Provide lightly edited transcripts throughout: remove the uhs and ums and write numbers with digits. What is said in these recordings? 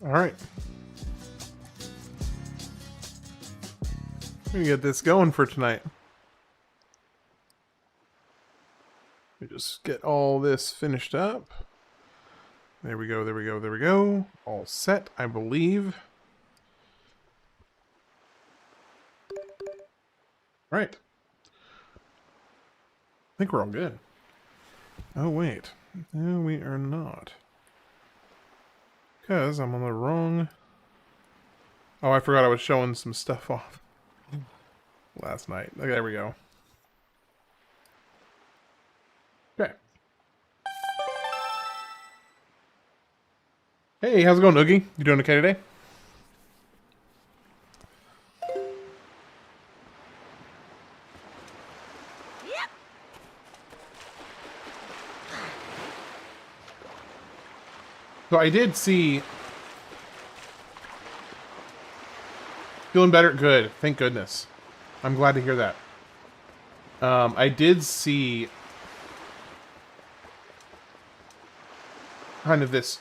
All right. We're gonna get this going for tonight. Let me just get all this finished up. There we go, there we go, there we go. All set, I believe. Right. I think we're all good. Oh, wait. No, we are not. Because I'm on the wrong... Oh, I forgot I was showing some stuff off last night. Okay, there we go. Okay. Hey, how's it going, Oogie? You doing okay today? So I did see... Feeling better? Good. Thank goodness. I'm glad to hear that. I did see... kind of this...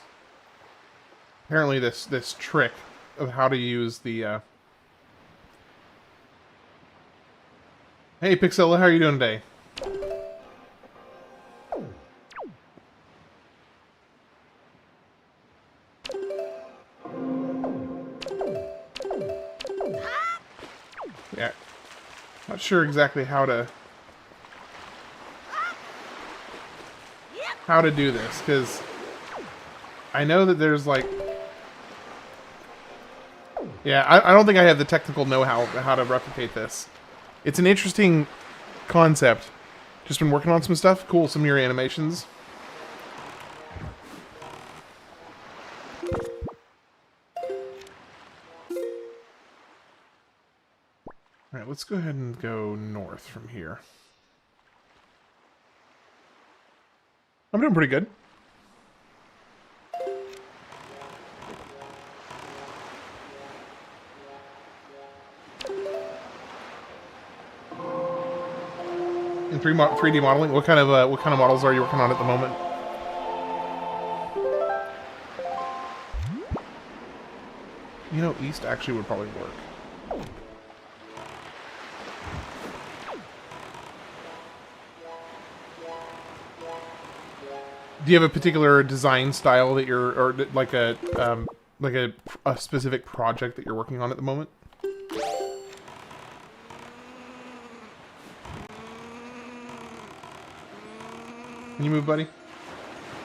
Apparently this trick of how to use the... Hey, Pixella, how are you doing today? Yeah. Not sure exactly how to do this, because I know that there's like... Yeah, I don't think I have the technical know-how how to replicate this. It's an interesting concept. Just been working on some stuff. Cool, some mirror animations. Alright, let's go ahead and go north from here. I'm doing pretty good. In 3D modeling, what kind of models are you working on at the moment? You know, east actually would probably work. Do you have a particular design style that you're, or like a specific project that you're working on at the moment? Can you move, buddy?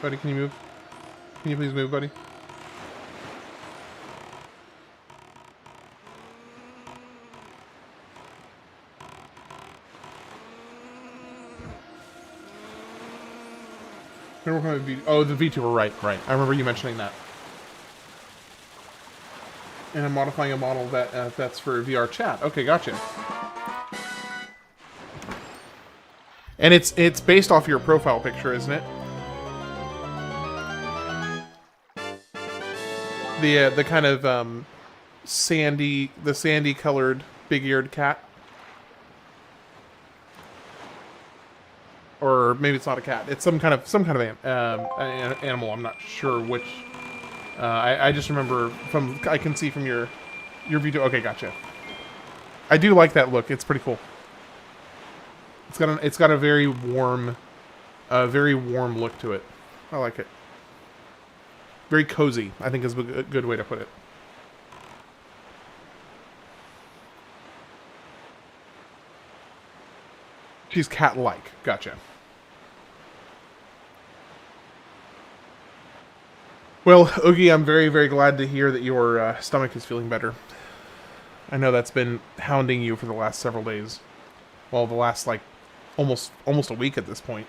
Buddy, can you move? Can you please move, buddy? Oh, the VTuber, right. I remember you mentioning that. And I'm modifying a model that that's for VR chat. Okay, gotcha. And it's based off your profile picture, isn't it? The kind of sandy colored big-eared cat. Or maybe it's not a cat. It's some kind of animal. I'm not sure which. I just remember from I can see from your video. Okay, gotcha. I do like that look. It's pretty cool. It's got a very warm look to it. I like it. Very cozy, I think is a good way to put it. She's cat-like. Gotcha. Well, Oogie, I'm very, very glad to hear that your stomach is feeling better. I know that's been hounding you for the last several days. Well, the last, like, almost a week at this point.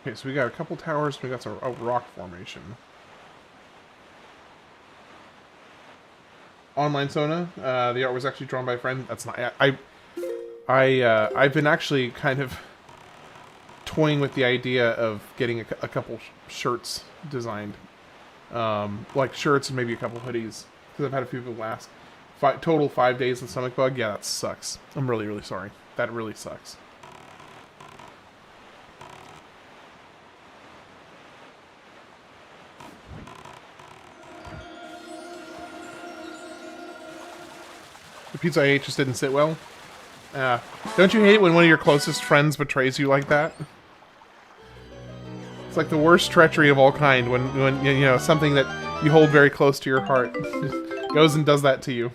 Okay, so we got a couple towers, we got a rock formation. Online Sona, the art was actually drawn by a friend. That's not... I've been actually kind of toying with the idea of getting a couple shirts designed. Like shirts and maybe a couple hoodies. Because I've had a few people ask. Total 5 days of stomach bug. Yeah, that sucks. I'm really, really sorry. That really sucks. The pizza I ate just didn't sit well. Don't you hate it when one of your closest friends betrays you like that? It's like the worst treachery of all kind when you know, something that you hold very close to your heart goes and does that to you.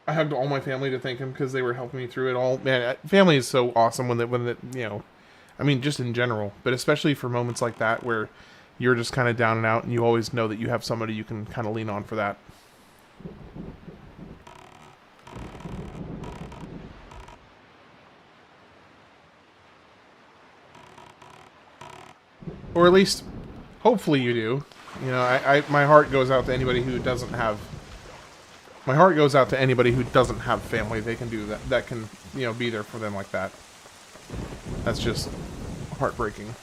I hugged all my family to thank them because they were helping me through it all. Man, family is so awesome when you know, I mean, just in general, but especially for moments like that where you're just kind of down and out and you always know that you have somebody you can kind of lean on for that. Or at least, hopefully you do. You know, my heart goes out to anybody who doesn't have... My heart goes out to anybody who doesn't have family. They can do that. That can, you know, be there for them like that. That's just heartbreaking.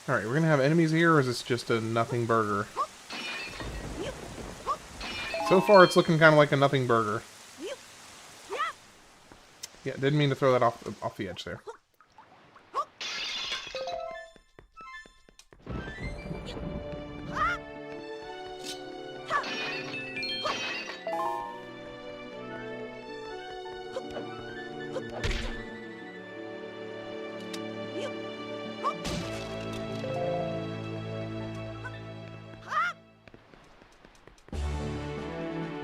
Alright, we're gonna have enemies here, or is this just a nothing burger? So far, it's looking kind of like a nothing burger. Yeah, didn't mean to throw that off the edge there.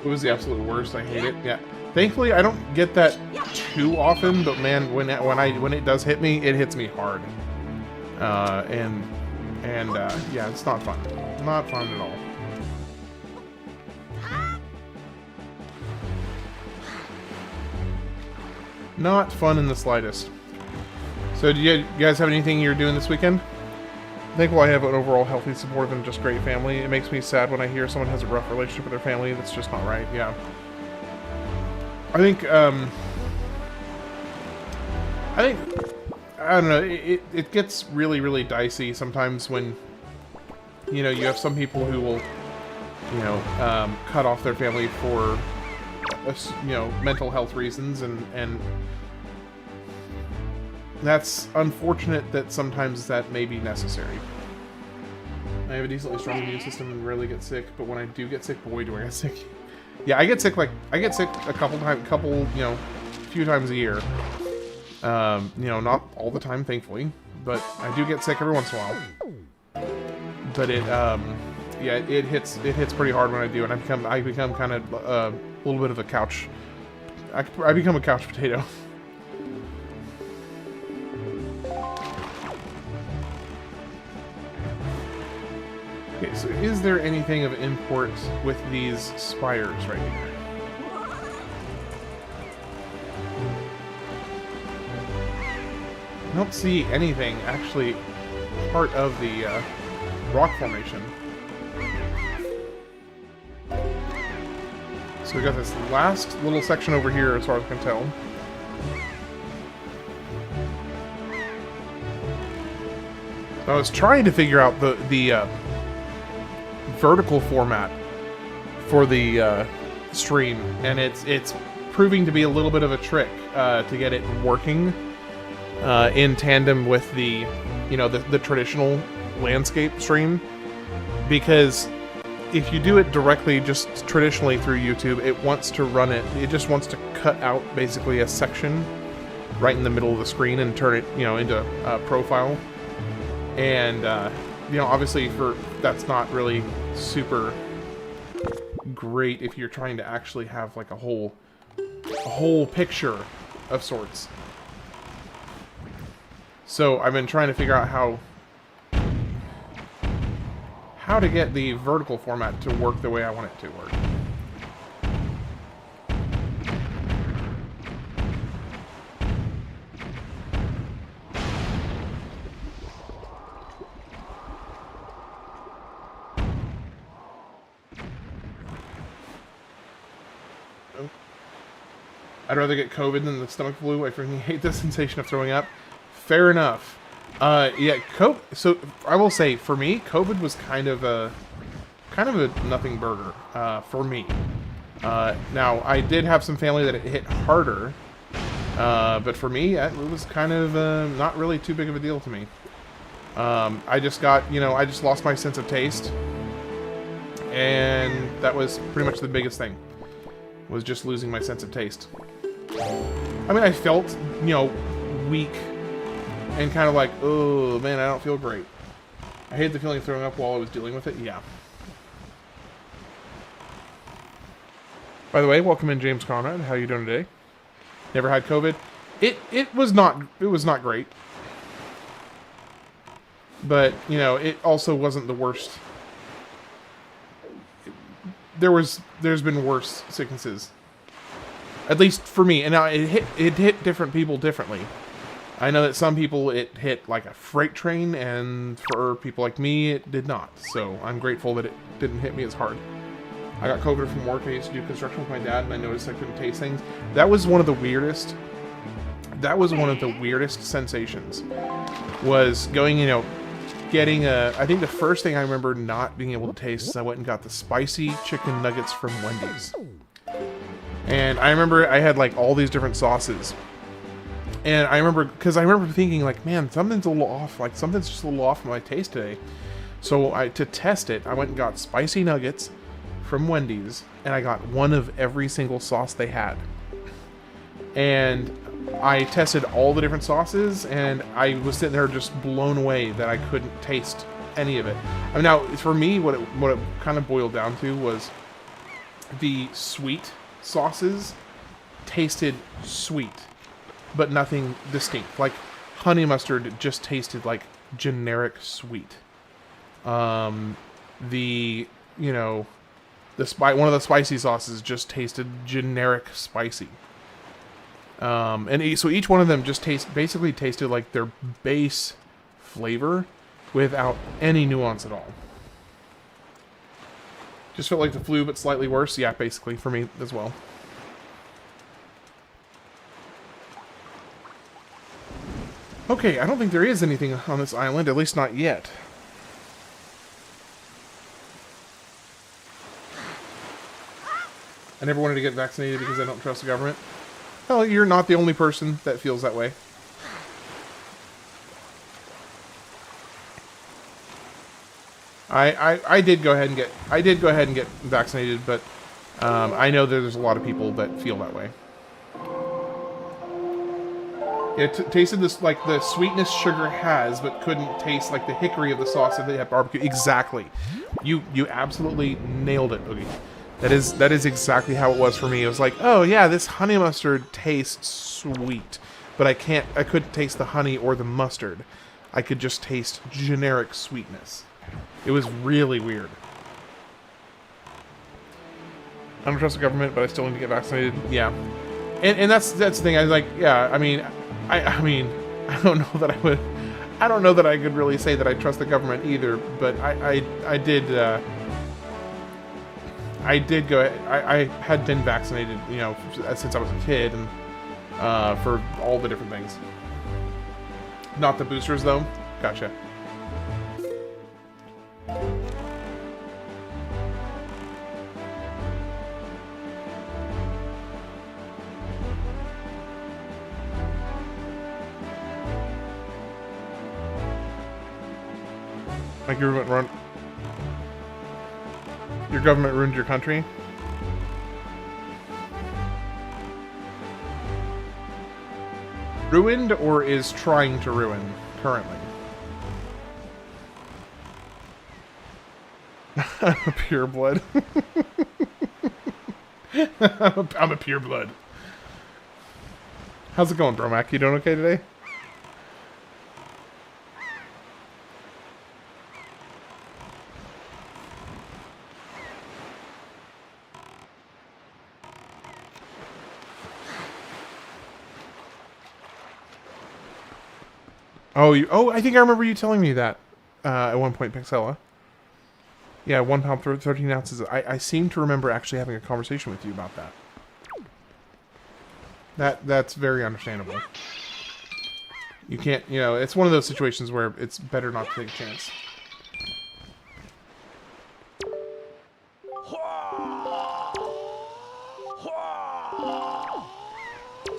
It was the absolute worst. I hate it. Yeah. Thankfully, I don't get that too often, but man, when it does hit me, it hits me hard. Yeah, it's not fun. Not fun at all. Not fun in the slightest. So, do you guys have anything you're doing this weekend? Thankful I have an overall healthy, supportive, and just great family. It makes me sad when I hear someone has a rough relationship with their family. That's just not right. Yeah. I think, I don't know, it gets really, really dicey sometimes when, you know, you have some people who will, you know, cut off their family for, you know, mental health reasons, and that's unfortunate that sometimes that may be necessary. I have a decently strong immune system and rarely get sick, but when I do get sick, boy, do I get sick. Yeah, I get sick a few times a year. You know, not all the time, thankfully, but I do get sick every once in a while. But yeah, it hits pretty hard when I do, and I become kind of a little bit of a couch. I become a couch potato. Okay, so is there anything of import with these spires right here? I don't see anything actually part of the rock formation. So we got this last little section over here as far as I can tell. So I was trying to figure out the vertical format for the stream, and it's proving to be a little bit of a trick to get it working in tandem with the, you know, the traditional landscape stream, because if you do it directly just traditionally through YouTube, it wants to run it just wants to cut out basically a section right in the middle of the screen and turn it, you know, into a profile. And you know, obviously that's not really super great if you're trying to actually have like a whole picture of sorts. So I've been trying to figure out how to get the vertical format to work the way I want it to work. I'd rather get COVID than the stomach flu. I freaking hate the sensation of throwing up. Fair enough. Yeah, so I will say, for me, COVID was kind of a nothing burger, for me. Now, I did have some family that it hit harder, but for me, it was kind of not really too big of a deal to me. I just got, I just lost my sense of taste, and that was pretty much the biggest thing, was just losing my sense of taste. I mean, I felt, weak, and kind of like, oh, man, I don't feel great. I hate the feeling of throwing up while I was dealing with it, yeah. By the way, welcome in, James Conrad. How you doing today? Never had COVID. It was not great. But, it also wasn't the worst. There's been worse sicknesses. At least for me. And now it hit different people differently. I know that some people it hit like a freight train, and for people like me, it did not. So I'm grateful that it didn't hit me as hard. I got COVID from work. I used to do construction with my dad, and I noticed I couldn't taste things. That was one of the weirdest. That was one of the weirdest sensations. Was going, getting a. I think the first thing I remember not being able to taste is I went and got the spicy chicken nuggets from Wendy's. And I remember I had like all these different sauces. And I remember thinking like, man, something's a little off. Like something's just a little off in my taste today. So to test it, I went and got spicy nuggets from Wendy's, and I got one of every single sauce they had. And I tested all the different sauces, and I was sitting there just blown away that I couldn't taste any of it. I mean, now for me, what it kind of boiled down to was the sweet sauces tasted sweet, but nothing distinct. Like honey mustard just tasted like generic sweet. One of the spicy sauces just tasted generic spicy. So each one of them just basically tasted like their base flavor without any nuance at all. Just felt like the flu, but slightly worse. Yeah, basically, for me as well. Okay, I don't think there is anything on this island, at least not yet. I never wanted to get vaccinated because I don't trust the government. Well, you're not the only person that feels that way. I did go ahead and get vaccinated, but I know that there's a lot of people that feel that way. It tasted this like the sweetness sugar has, but couldn't taste like the hickory of the sauce that they have barbecue. Exactly. You absolutely nailed it, Oogie. That is exactly how it was for me. It was like, oh yeah, this honey mustard tastes sweet, but I couldn't taste the honey or the mustard. I could just taste generic sweetness. It was really weird. I don't trust the government, but I still need to get vaccinated. Yeah, and that's the thing. I was like, yeah. I mean, I don't know that I would. I don't know that I could really say that I trust the government either. But I did. I did go. I had been vaccinated, since I was a kid, and for all the different things. Not the boosters, though. Gotcha. Like your government ruined your country? Ruined or is trying to ruin currently? I'm a pureblood. I'm a pureblood. How's it going, Bromac? You doing okay today? Oh, I think I remember you telling me that at one point, Pixella. Yeah, 1 pound, 13 ounces. I seem to remember actually having a conversation with you about that. That's very understandable. You can't, you know, it's one of those situations where it's better not to take a chance.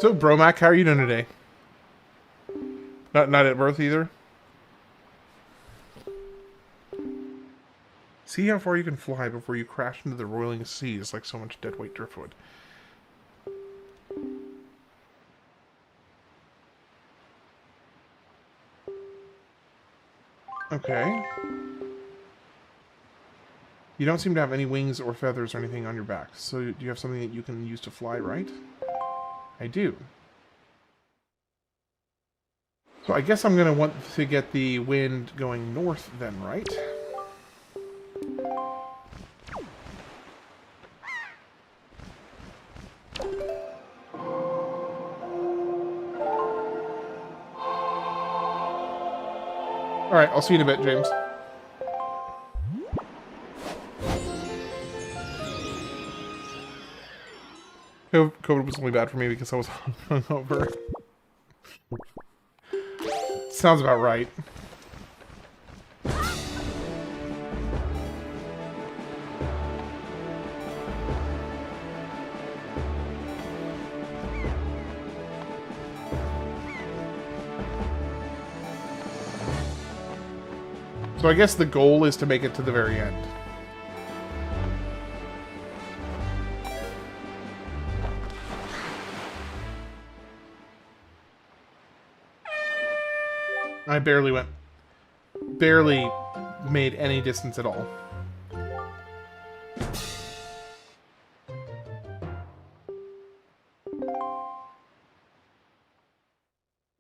So, Bromac, how are you doing today? Not at birth either? See how far you can fly before you crash into the roiling seas like so much deadweight driftwood. Okay. You don't seem to have any wings or feathers or anything on your back. So do you have something that you can use to fly, right? I do. So I guess I'm going to want to get the wind going north then, right? Alright, I'll see you in a bit, James. COVID was only bad for me because I was hungover. Sounds about right. So I guess the goal is to make it to the very end. I barely made any distance at all.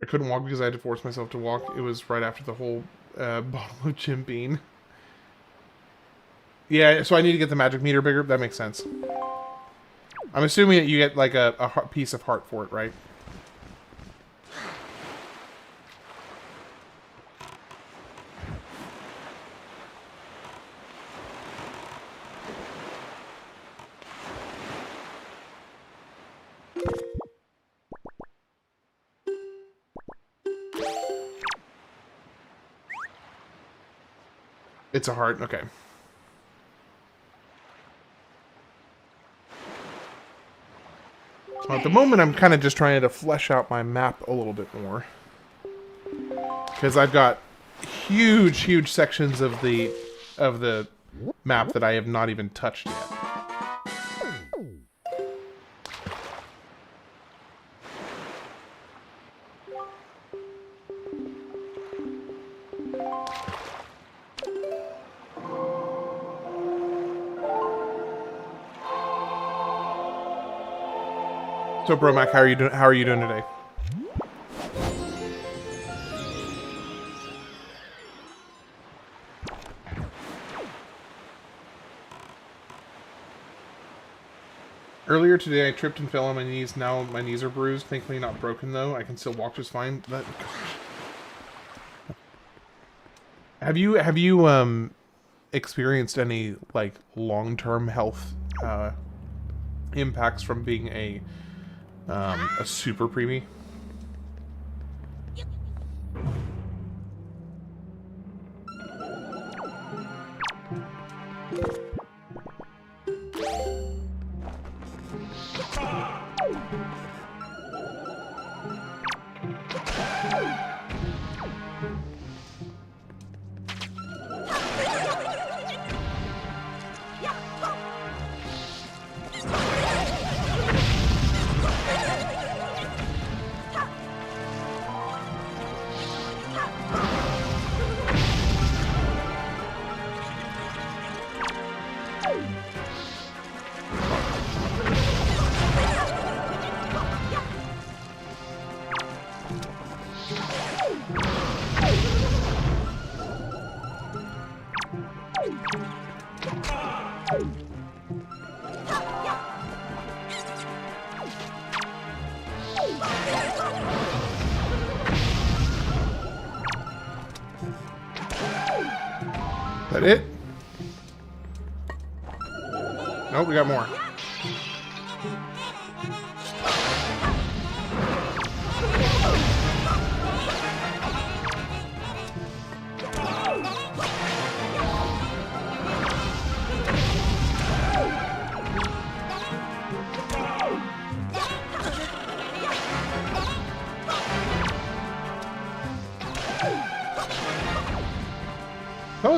I couldn't walk because I had to force myself to walk. It was right after the whole bottle of Jim Beam. Yeah, so I need to get the magic meter bigger. That makes sense. I'm assuming that you get like a piece of heart for it, right? It's a heart, okay. So at the moment, I'm kind of just trying to flesh out my map a little bit more. Because I've got huge sections of the map that I have not even touched yet. So, Bromac, how are you doing? How are you doing today? Earlier today, I tripped and fell on my knees. Now my knees are bruised. Thankfully, not broken though. I can still walk just fine. That, have you experienced any like long-term health impacts from being a super preemie? That it? Nope, we got more.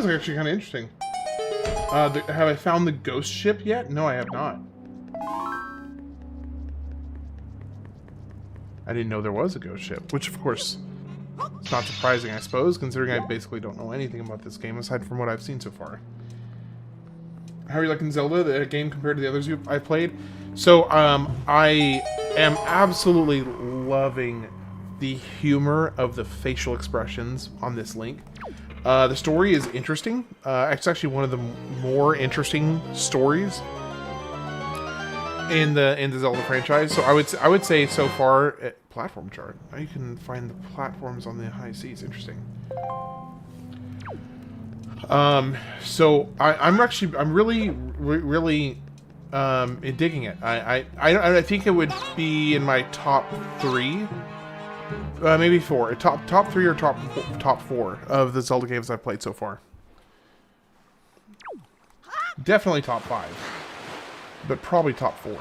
was actually kind of interesting. Have I found the ghost ship yet? No, I have not. I didn't know there was a ghost ship, which of course is not surprising, I suppose, considering I basically don't know anything about this game aside from what I've seen so far. How are you liking Zelda, the game, compared to the others I've played? So, I am absolutely loving the humor of the facial expressions on this Link. The story is interesting. It's actually one of the more interesting stories in the Zelda franchise. So I would say so far, platform chart. Now you can find the platforms on the high seas. Interesting. So I'm really digging it. I think it would be in my top 3, maybe 4, top 3 or top 4 of the Zelda games I've played so far. Definitely top 5, but probably top 4.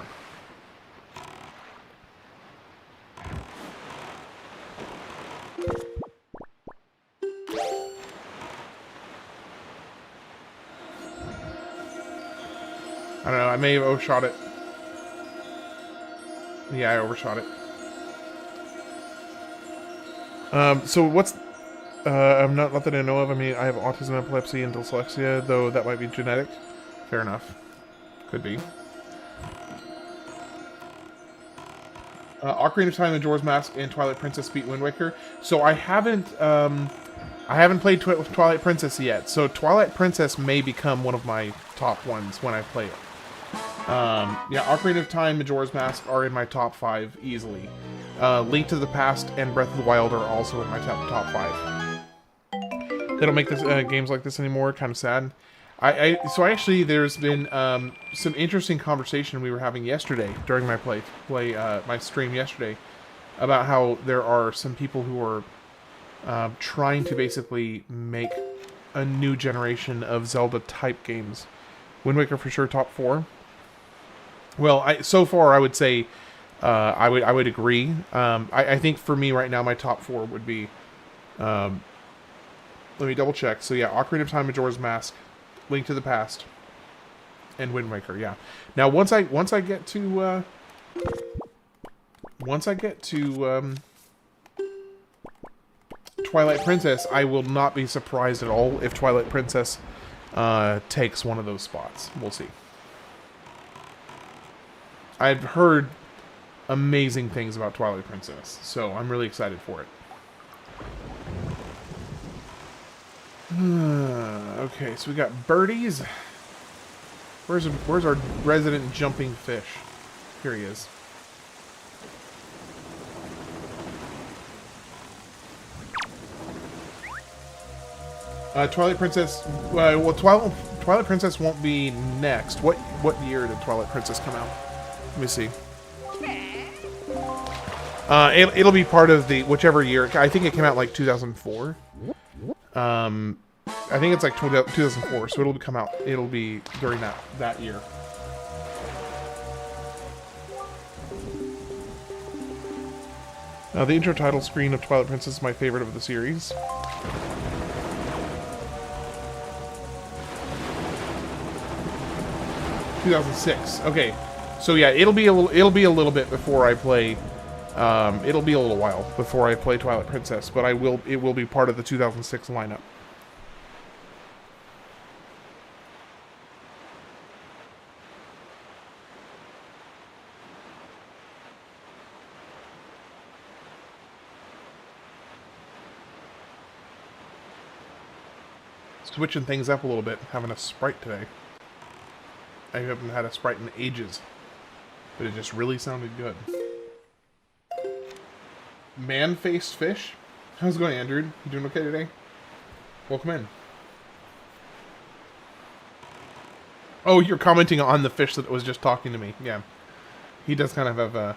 I don't know, I may have overshot it. Yeah, I overshot it. So what's... I'm not that I know of. I mean, I have autism, epilepsy, and dyslexia, though that might be genetic. Fair enough. Could be. Ocarina of Time, Majora's Mask, and Twilight Princess beat Wind Waker. So I haven't played Twilight Princess yet. So Twilight Princess may become one of my top ones when I play it. Yeah, Ocarina of Time, Majora's Mask are in my top 5 easily. Link to the Past and Breath of the Wild are also in my top 5. They don't make this games like this anymore. Kind of sad. So actually, there's been some interesting conversation we were having yesterday during my my stream yesterday about how there are some people who are trying to basically make a new generation of Zelda type games. Wind Waker for sure top 4. Well, so far I would say I would agree. I think for me right now my top 4 would be. Let me double check. So yeah, Ocarina of Time, Majora's Mask, Link to the Past, and Wind Waker. Yeah. Now once I get to Twilight Princess, I will not be surprised at all if Twilight Princess takes one of those spots. We'll see. I've heard amazing things about Twilight Princess, so I'm really excited for it. Okay, so we got birdies. Where's our resident jumping fish? Here he is. Twilight Princess. Well, Twilight Princess won't be next. What year did Twilight Princess come out? Let me see. It'll be part of the whichever year. I think it came out like 2004. I think it's like 2004, so it'll come out. It'll be during that year. The intro title screen of Twilight Princess is my favorite of the series. (2006) Okay, so yeah, it'll be a little bit before I play. It'll be a little while before I play Twilight Princess, but it will be part of the 2006 lineup. Switching things up a little bit, having a Sprite today. I haven't had a Sprite in ages, but it just really sounded good. Man-faced fish? How's it going, Andrew? You doing okay today? Welcome in. Oh, you're commenting on the fish that was just talking to me. Yeah. He does kind of have a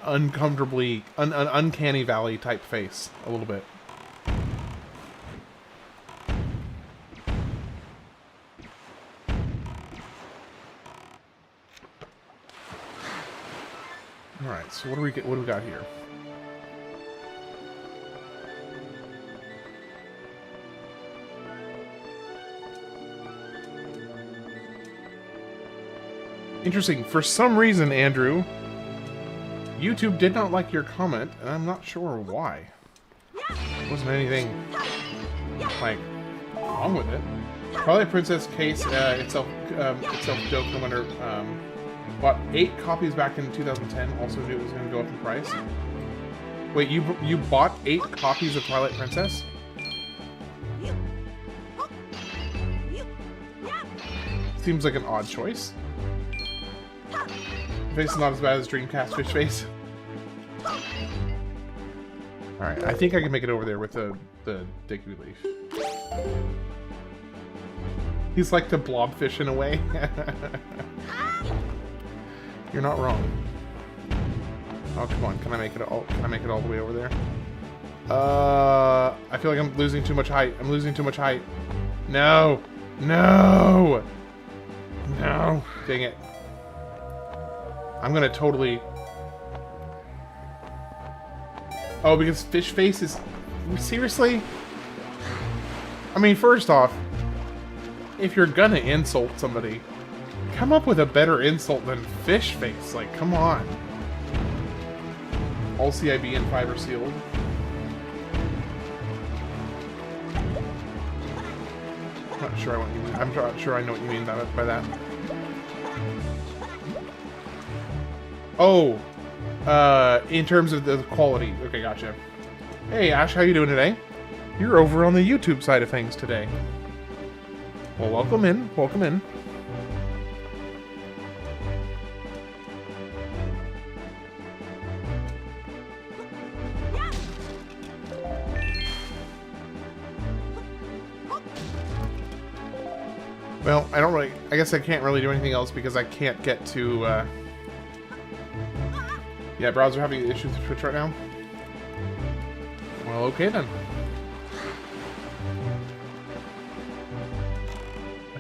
uncanny valley type face, a little bit. Alright, so what do we got here? Interesting. For some reason, Andrew, YouTube did not like your comment, and I'm not sure why. There wasn't anything, like, wrong with it. Twilight Princess case itself joke no wonder bought 8 copies back in 2010. Also knew it was going to go up in price. Wait, you bought 8 copies of Twilight Princess? Seems like an odd choice. Face is not as bad as Dreamcast Fish Face. Alright, I think I can make it over there with the Digby Leaf. He's like the blobfish in a way. You're not wrong. Oh, come on. Can I make it all the way over there? I feel like I'm losing too much height. I'm losing too much height. No! No! No! Dang it. I'm gonna totally... Oh, because Fish Face is... Seriously? I mean, first off, if you're gonna insult somebody, come up with a better insult than Fish Face. Like, come on. All CIB and fiber sealed. Not sure what you mean. I'm not sure I know what you mean by that. Oh, in terms of the quality. Okay, gotcha. Hey, Ash, how you doing today? You're over on the YouTube side of things today. Well, welcome in. Welcome in. Well, I don't really... I guess I can't really do anything else because I can't get to... Yeah, browser having issues with Twitch right now? Well, okay then.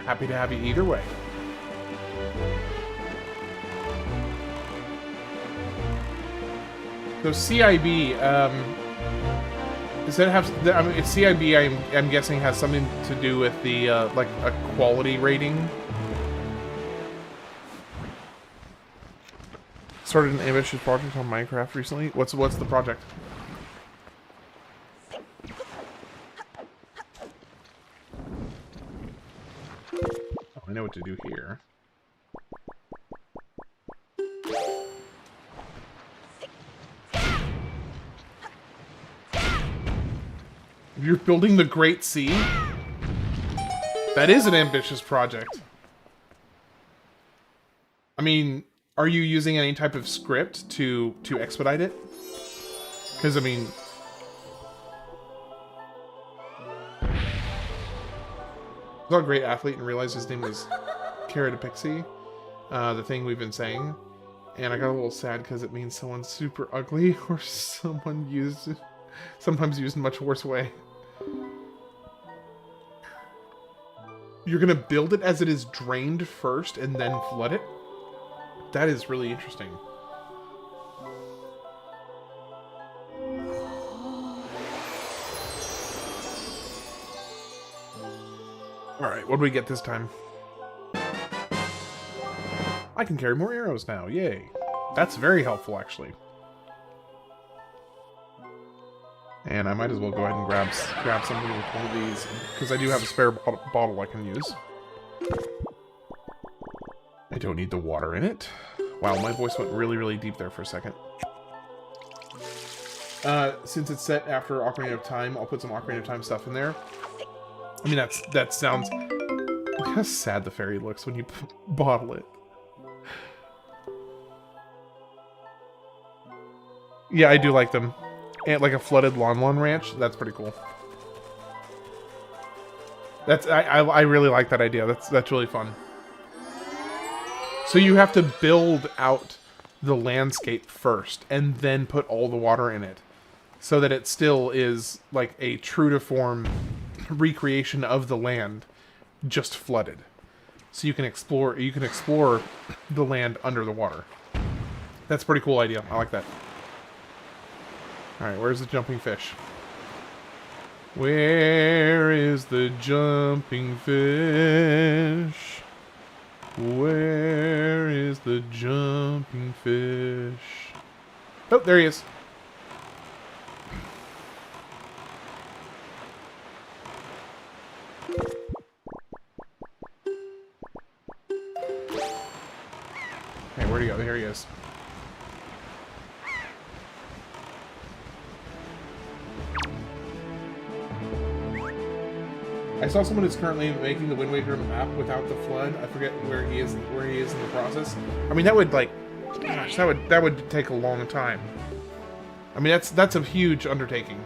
Happy to have you either way. So CIB, does that have? I mean, CIB. I'm guessing has something to do with the like a quality rating. Started an ambitious project on Minecraft recently. What's the project? Oh, I know what to do here. You're building the Great Sea? That is an ambitious project. I mean, are you using any type of script to expedite it? Because, I mean... I saw a great athlete and realized his name was Pixie, the thing we've been saying. And I got a little sad because it means someone's super ugly or someone sometimes used in a much worse way. You're gonna build it as it is drained first and then flood it? That is really interesting. Alright, what do we get this time? I can carry more arrows now, yay. That's very helpful, actually. And I might as well go ahead and grab something with one of these, because I do have a spare bottle I can use. I don't need the water in it. Wow, my voice went really, really deep there for a second. Since it's set after Ocarina of Time, I'll put some Ocarina of Time stuff in there. I mean, that sounds... Look how sad the fairy looks when you bottle it. Yeah, I do like them. And like a flooded Lon Ranch, that's pretty cool. I really like that idea. That's really fun. So you have to build out the landscape first, and then put all the water in it, so that it still is like a true to form recreation of the land, just flooded. So you can explore the land under the water. That's a pretty cool idea. I like that. Alright, where's the jumping fish? Where is the jumping fish? Where is Oh, there he is. Hey, where'd he go? Here he is. I saw someone who's currently making the Wind Waker map without the flood. I forget where he is in the process. I mean, that would like, gosh, that would take a long time. I mean, that's a huge undertaking.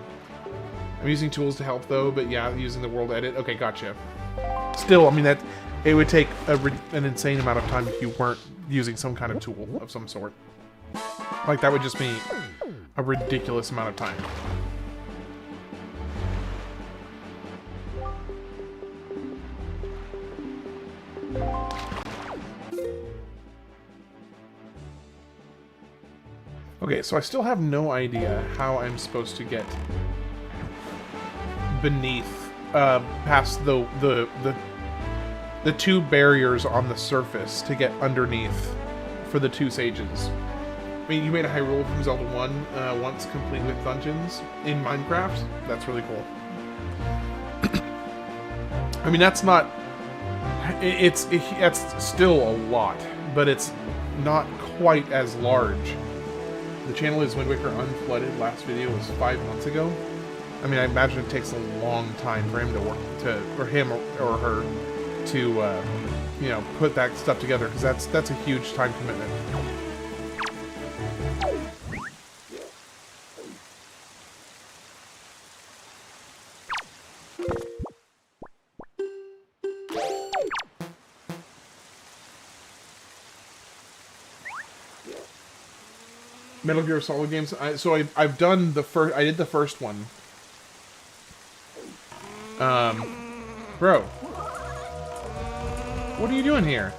I'm using tools to help though, but yeah, using the world edit. Okay, gotcha. Still, I mean it would take an insane amount of time if you weren't using some kind of tool of some sort. Like that would just be a ridiculous amount of time. Okay, so I still have no idea how I'm supposed to get beneath, past the two barriers on the surface to get underneath for the two sages. I mean, you made a Hyrule from Zelda 1 once, complete with dungeons in Minecraft. That's really cool. I mean, that's not... It's still a lot, but it's not quite as large. The channel is Wind Waker Unflooded. Last video was 5 months ago. I mean, I imagine it takes a long time for him to work for him or her to, you know, put that stuff together, because that's a huge time commitment. Metal Gear Solid games. I've done the first. I did the first one. Bro, what are you doing here?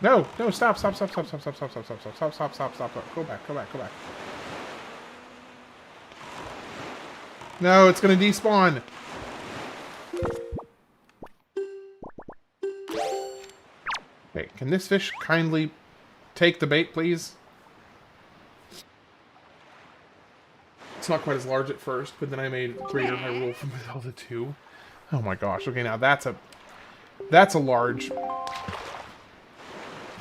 No, stop. Go back. No, it's gonna despawn. Okay, can this fish kindly take the bait, please? It's not quite as large at first, but then I made Greater Hyrule from Zelda 2. Oh my gosh. Okay, now that's a large...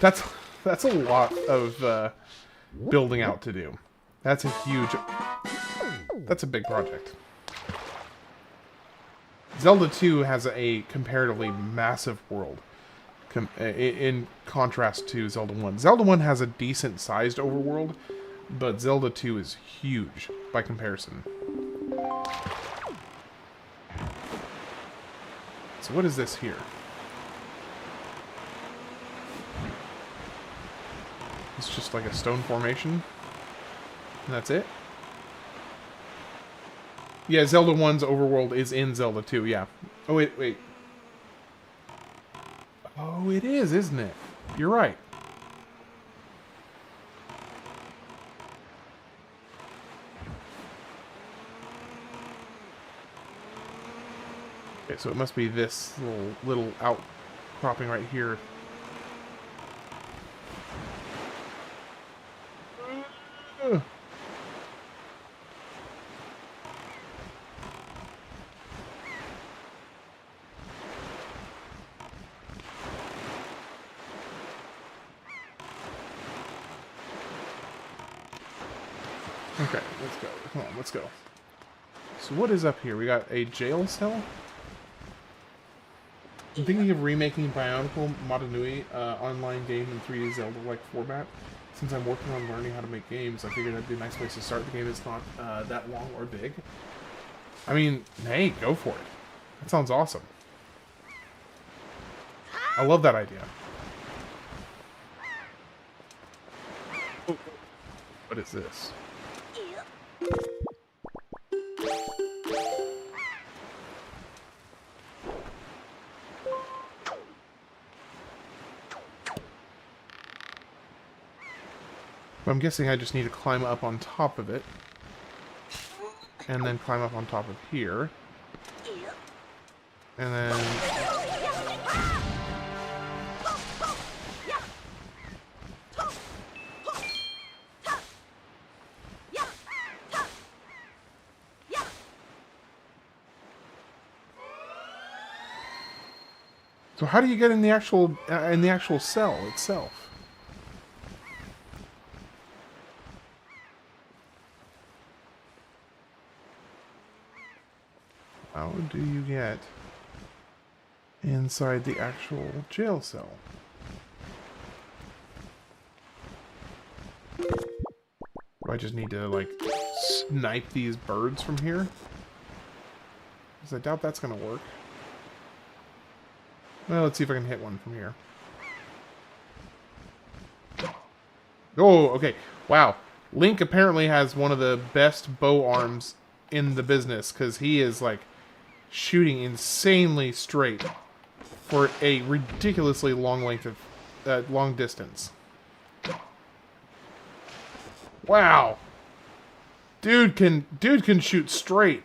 That's a lot of building out to do. That's a huge... That's a big project. Zelda 2 has a comparatively massive world in contrast to Zelda 1. Zelda 1 has a decent-sized overworld, but Zelda 2 is huge by comparison. So what is this here? It's just like a stone formation. And that's it? Yeah, Zelda 1's overworld is in Zelda 2, yeah. Oh, wait. Oh, it is, isn't it? You're right. Okay, so it must be this little outcropping right here. Okay, let's go. Come on, let's go. So what is up here? We got a jail cell? I'm thinking of remaking Bionicle Motonui online game in 3D Zelda-like format. Since I'm working on learning how to make games, I figured that'd be a nice place to start. The game is not that long or big. I mean, hey, go for it. That sounds awesome. I love that idea. Oh, what is this? I'm guessing I just need to climb up on top of it. And then climb up on top of here. And then... So how do you get in the actual cell itself? How do you get inside the actual jail cell? Do I just need to, like, snipe these birds from here? Because I doubt that's going to work. Well, let's see if I can hit one from here. Oh, okay. Wow. Link apparently has one of the best bow arms in the business, because he is, like, shooting insanely straight for a ridiculously long length of long distance. Wow. Dude can shoot straight.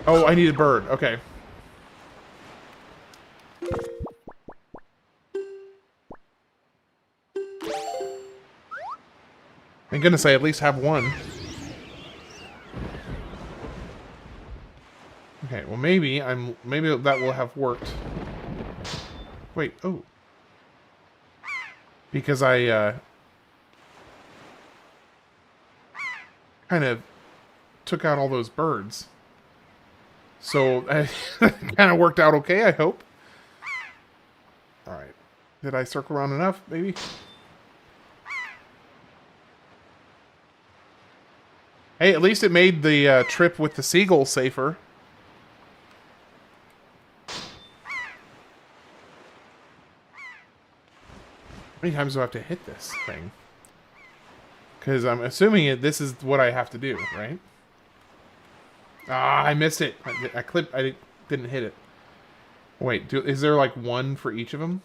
Oh, I need a bird. Okay. Thank goodness I at least have one. Okay, well maybe that will have worked. Wait, oh. Because I kind of took out all those birds. So it kind of worked out okay, I hope. Alright. Did I circle around enough, maybe? Hey, at least it made the trip with the seagull safer. How many times do I have to hit this thing? Because I'm assuming this is what I have to do, right? Ah, I missed it. I didn't hit it. Wait, is there like one for each of them?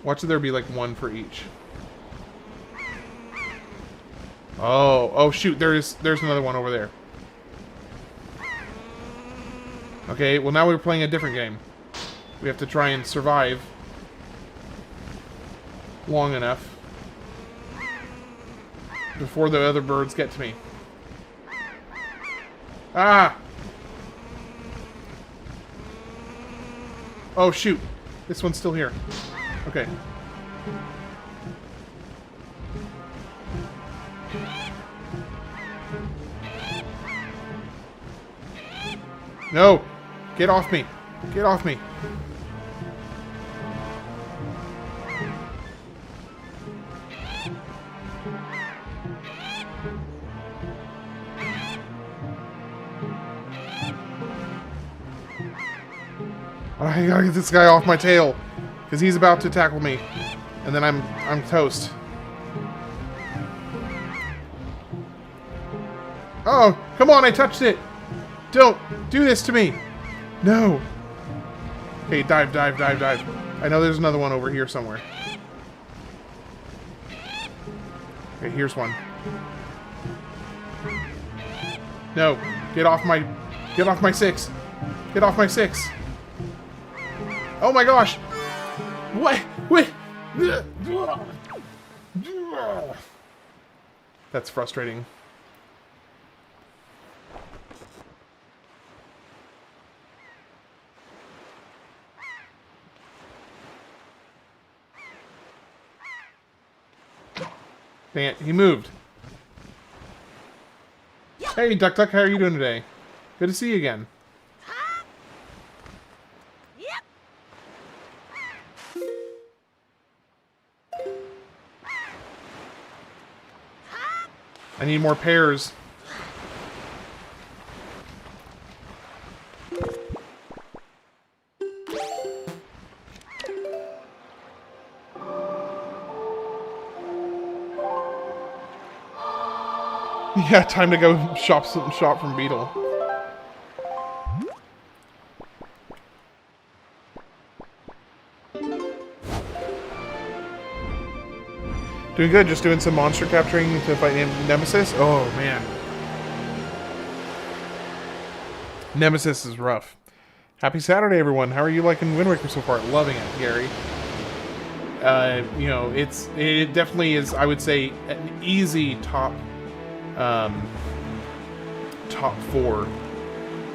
Watch there be like one for each. Oh shoot, there's another one over there. Okay, well now we're playing a different game. We have to try and survive long enough before the other birds get to me. Ah! Oh shoot, this one's still here. Okay. No! Get off me! Get off me! I gotta get this guy off my tail, because he's about to tackle me, and then I'm toast. Oh, come on! I touched it. Don't do this to me. No. Okay, dive, dive, dive, dive. I know there's another one over here somewhere. Okay, here's one. No, get off my 6. Get off my 6. Oh my gosh! What? Wait! That's frustrating. Dang it, he moved. Hey, Duck Duck, how are you doing today? Good to see you again. I need more pears. Yeah, time to go shop from Beetle. Doing good. Just doing some monster capturing to fight Nemesis. Oh, man. Nemesis is rough. Happy Saturday, everyone. How are you liking Wind Waker so far? Loving it, Gary. You know, it definitely is, I would say, an easy top 4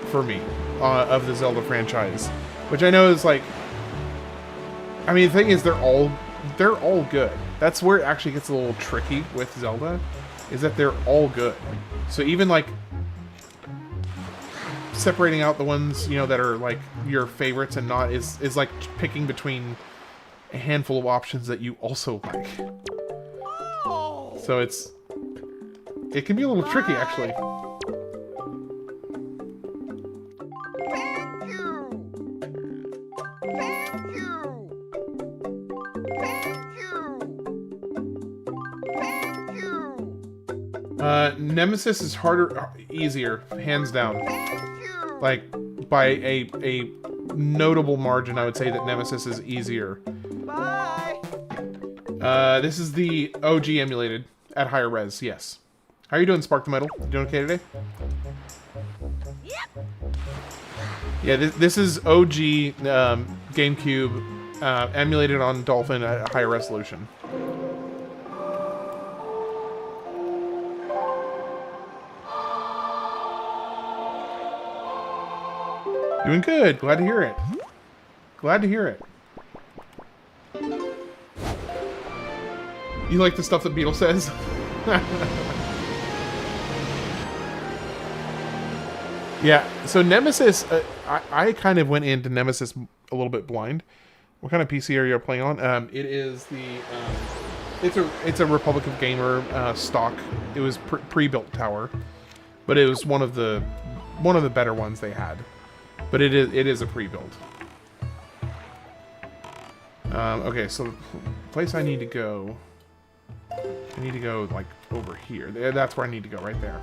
for me of the Zelda franchise, which I know is like, I mean, the thing is, they're all good. That's where it actually gets a little tricky with Zelda, is that they're all good. So even like separating out the ones, you know, that are like your favorites and not is like picking between a handful of options that you also like. So it can be a little tricky, actually. Nemesis is easier, hands down. Like, by a notable margin, I would say that Nemesis is easier. Bye! This is the OG emulated at higher res, yes. How are you doing, Spark the Metal? You doing okay today? Yep. Yeah, this is OG GameCube emulated on Dolphin at a higher resolution. Doing good. Glad to hear it. Glad to hear it. You like the stuff that Beetle says? Yeah, so Nemesis, I kind of went into Nemesis a little bit blind. What kind of PC are you playing on? It is the, it's a Republic of Gamer stock. It was pre-built tower, but it was one of the better ones they had. But it is a pre-build. Okay, so the place I need to go, like over here. That's where I need to go, right there.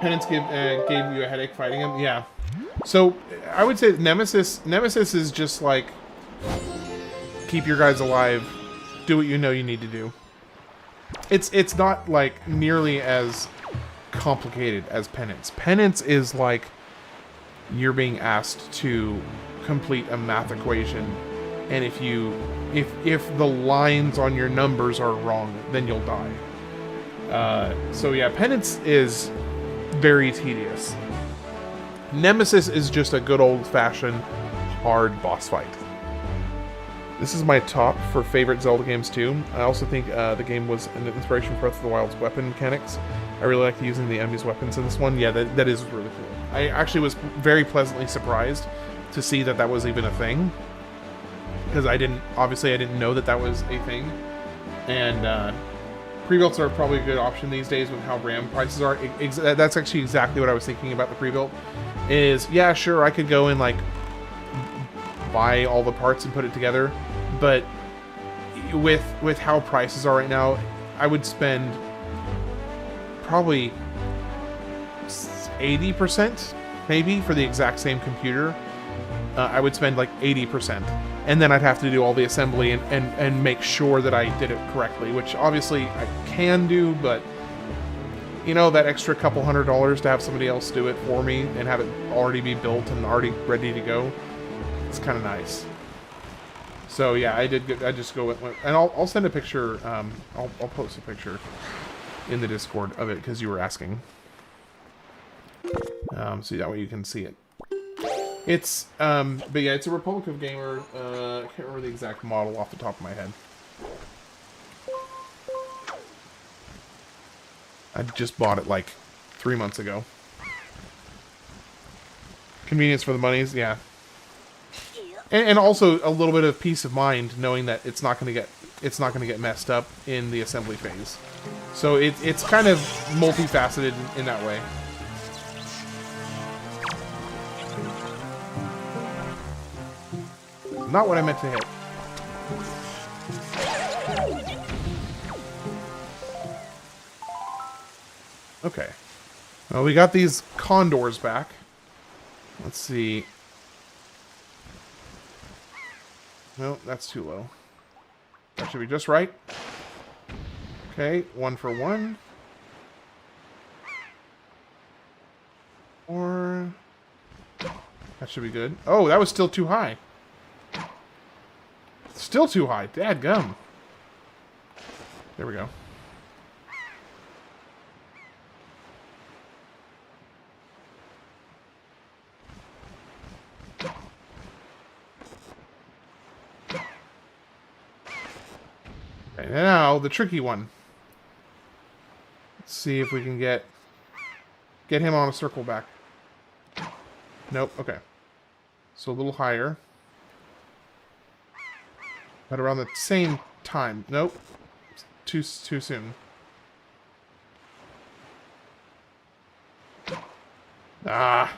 Penance gave you a headache fighting him? Yeah. So, I would say Nemesis is just like, keep your guys alive, do what you know you need to do. It's not like nearly as complicated as Penance. Penance is like you're being asked to complete a math equation, and if the lines on your numbers are wrong, then you'll die. So yeah, Penance is very tedious. Nemesis is just a good old-fashioned hard boss fight. This is my top for favorite Zelda games too. I also think the game was an inspiration for Breath of the Wild's weapon mechanics. I really like using the enemy's weapons in this one. Yeah, that is really cool. I actually was very pleasantly surprised to see that was even a thing, because I didn't know that was a thing. And pre-builts are probably a good option these days with how RAM prices are. That's actually exactly what I was thinking about the pre-built. Is, yeah, sure, I could go and like buy all the parts and put it together, but with how prices are right now, I would spend probably 80% maybe for the exact same computer. I would spend like 80%, and then I'd have to do all the assembly and make sure that I did it correctly, which obviously I can do, but you know, that extra couple $100 to have somebody else do it for me and have it already be built and already ready to go, it's kind of nice. So yeah, I just go with, and I'll send a picture. I'll post a picture in the Discord of it because you were asking. So that way you can see it. It's but yeah, it's a Republic of Gamer. I can't remember the exact model off the top of my head. I just bought it like 3 months ago. Convenience for the monies, yeah. And also a little bit of peace of mind knowing that it's not going to get messed up in the assembly phase. So it's kind of multifaceted in that way. Not what I meant to hit. Okay. Well, we got these condors back. Let's see. No, that's too low. That should be just right. Okay, 1 for 1. Or... that should be good. Oh, that was still too high. Still too high. Dadgum. There we go. Okay, now the tricky one. Let's see if we can get him on a circle back. Nope, okay. So a little higher. But around the same time. Nope. Too soon. Ah.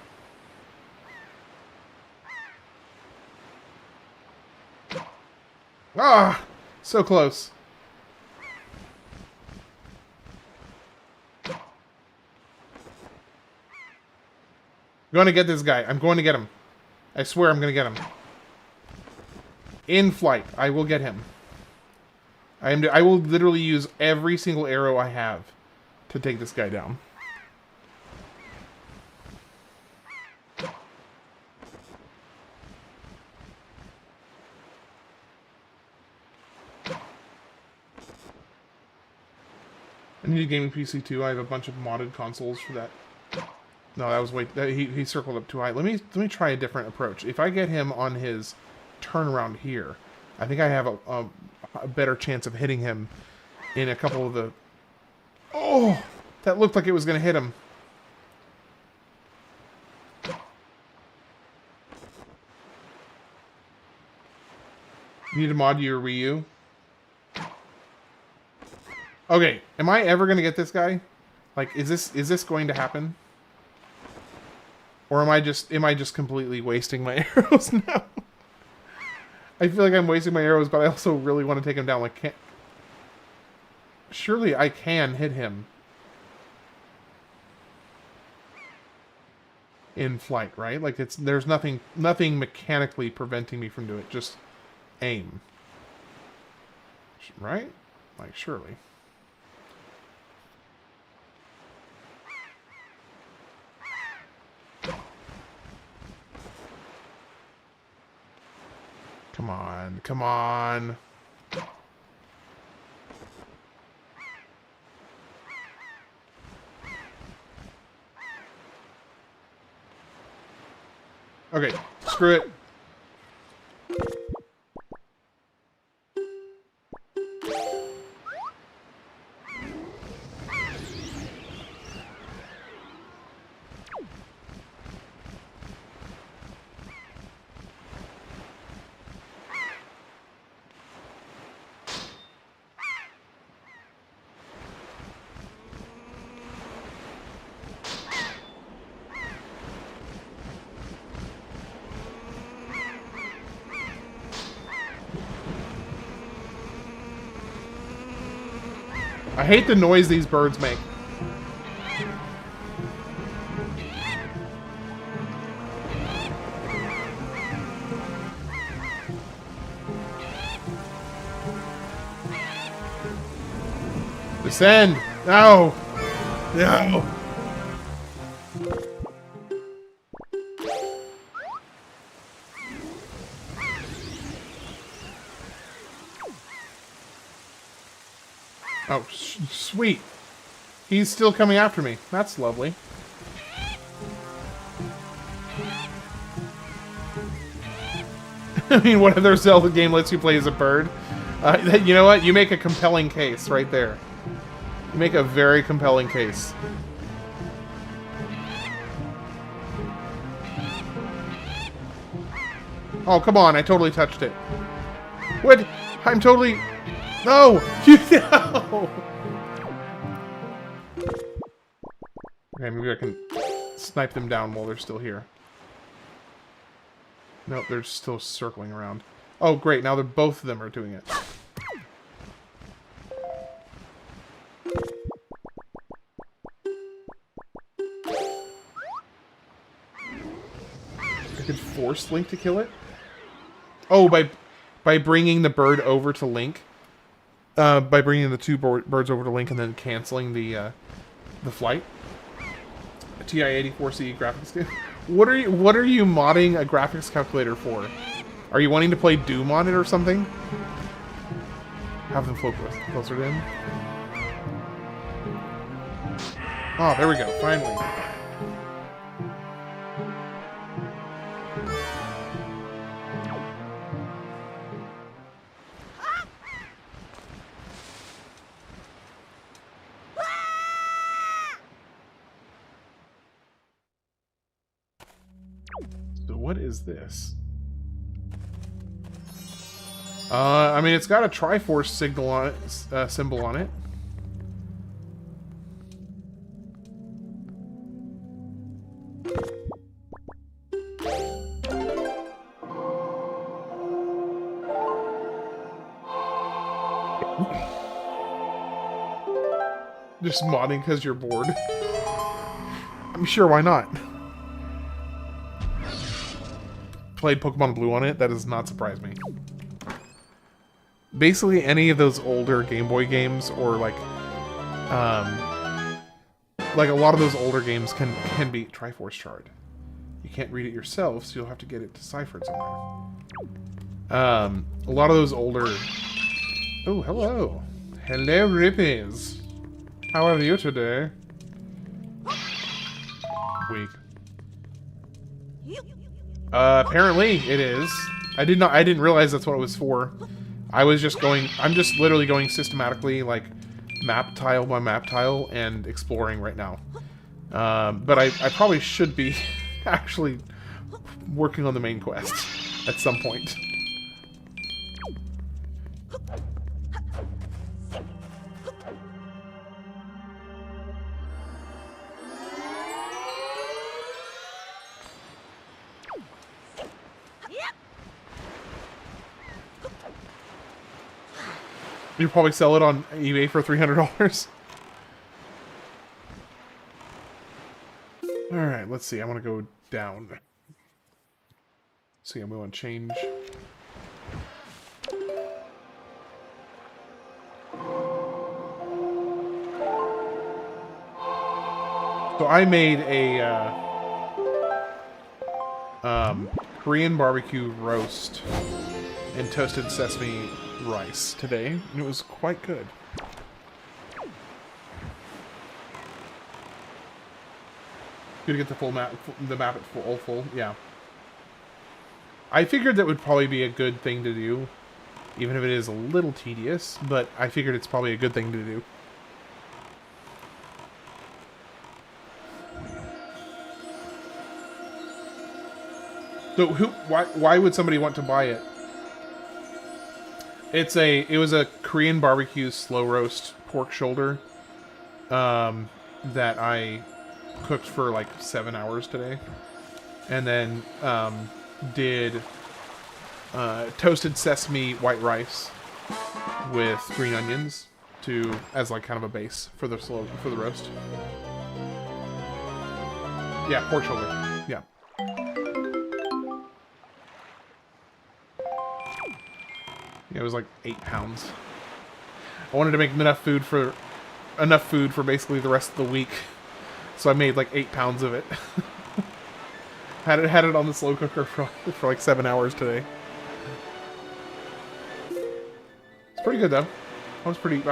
Ah! So close. I'm going to get this guy. I'm going to get him. I swear I'm going to get him. In flight. I will get him. I will literally use every single arrow I have to take this guy down. I need a gaming PC too. I have a bunch of modded consoles for that. No, that was way... he circled up too high. Let me try a different approach. If I get him on his turnaround here, I think I have a better chance of hitting him in a couple of the... Oh! That looked like it was going to hit him. You need to mod your Wii U? Okay, am I ever going to get this guy? Like, is this going to happen? Or am I just completely wasting my arrows now? I feel like I'm wasting my arrows, but I also really want to take him down. Like, can't... Surely I can hit him in flight, right? Like, there's nothing mechanically preventing me from doing it. Just aim. Right? Like, surely. Come on, come on. Okay, screw it. I hate the noise these birds make. Descend! No! No! Oh, sweet. He's still coming after me. That's lovely. I mean, what other Zelda game lets you play as a bird? You know what? You make a compelling case right there. You make a very compelling case. Oh, come on. I totally touched it. What? I'm totally... No! You know! Okay, maybe I can snipe them down while they're still here. Nope, they're still circling around. Oh, great. Now both of them are doing it. force Link to kill it. Oh, by bringing the bird over to Link. By bringing the two birds over to Link and then canceling the flight. TI-84C graphics game. What are you modding a graphics calculator for? Are you wanting to play Doom on it or something? Have them float closer to him. Oh, there we go. Finally. So what is this? I mean, it's got a Triforce signal on it, symbol on it. Just modding because you're bored. I'm sure, why not? Played Pokemon Blue on it, that does not surprise me. Basically, any of those older Game Boy games, or like a lot of those older games can be Triforce Shard. You can't read it yourself, so you'll have to get it deciphered somewhere. A lot of those older... Oh, hello. Hello, Rippies. How are you today? Weak. Apparently it is. I didn't realize that's what it was for. I'm just literally going systematically, like, map tile by map tile and exploring right now. But I probably should be actually working on the main quest at some point. You probably sell it on eBay for $300. Alright, let's see. I want to go down. See, I'm going to change. So I made a Korean barbecue roast and toasted sesame rice today, and it was quite good. Good to get the full map, the map at full, yeah. I figured that would probably be a good thing to do, even if it is a little tedious, but I figured it's probably a good thing to do. So why would somebody want to buy it? It was a Korean barbecue slow roast pork shoulder that I cooked for like 7 hours today, and then did toasted sesame white rice with green onions as like kind of a base for the roast. Yeah, pork shoulder. Yeah. Yeah, it was like 8 pounds. I wanted to make enough food for basically the rest of the week, so I made like 8 pounds of it. had it on the slow cooker for like 7 hours today. It's pretty good though. I think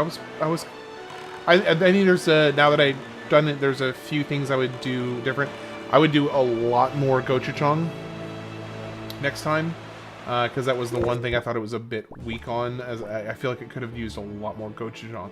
there's now that I've done it, there's a few things I would do different. I would do a lot more gochujang next time. Because that was the one thing I thought it was a bit weak on, as I feel like it could have used a lot more gochujang.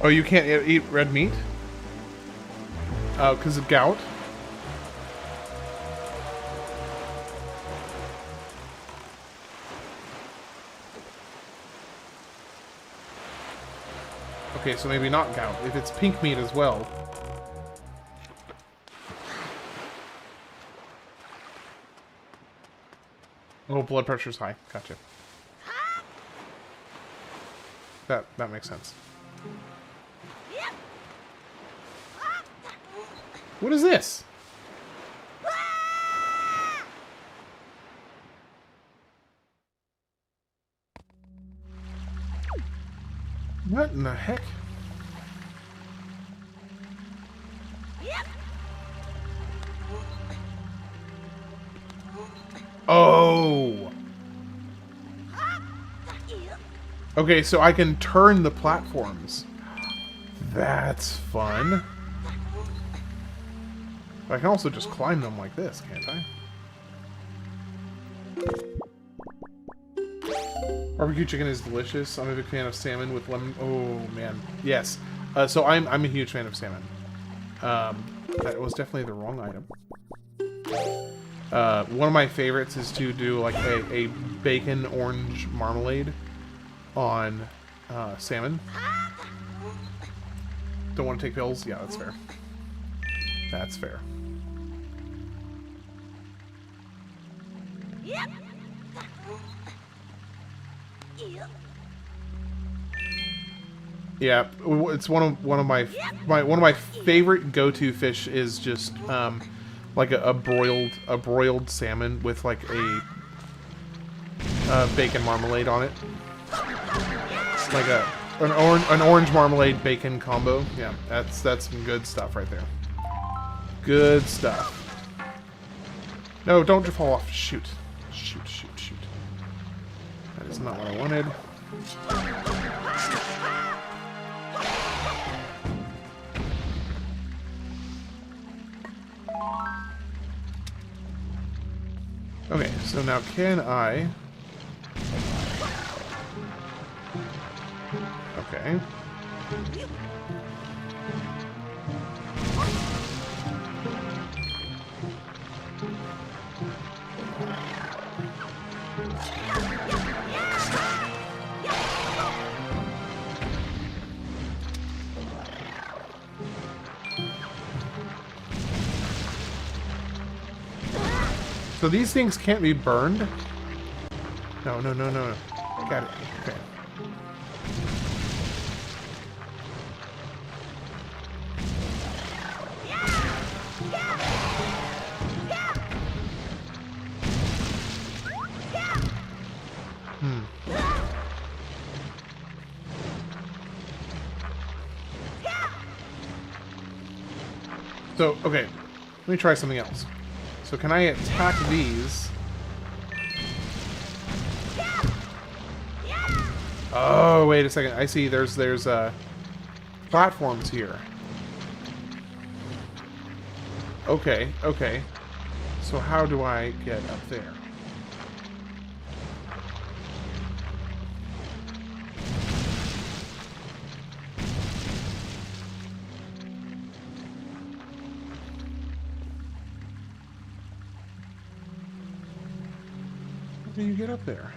Oh, you can't eat red meat? Oh, because of gout? Okay, so maybe not gout. If it's pink meat as well. Oh, blood pressure's high. Gotcha. That makes sense. What is this? What in the heck? Oh! Okay, so I can turn the platforms. That's fun. But I can also just climb them like this, can't I? Barbecue chicken is delicious. I'm a big fan of salmon with lemon. Oh, man. Yes. So I'm a huge fan of salmon. That was definitely the wrong item. One of my favorites is to do like a bacon orange marmalade on salmon. Don't want to take pills? Yeah, that's fair. That's fair. Yeah, it's one of my favorite go-to fish is just like a broiled salmon with like a bacon marmalade on it, like an orange marmalade bacon combo. Yeah, that's some good stuff right there. Good stuff. No, don't fall off. Shoot. Shoot, shoot, shoot. That is not what I wanted. Okay, so now can I... Okay. So these things can't be burned? No, no, no, no, no. Got it. Okay. So, okay. Let me try something else. So can I attack these? Oh, wait a second. I see there's platforms here. Okay, okay. So how do I get up there? How do you get up there?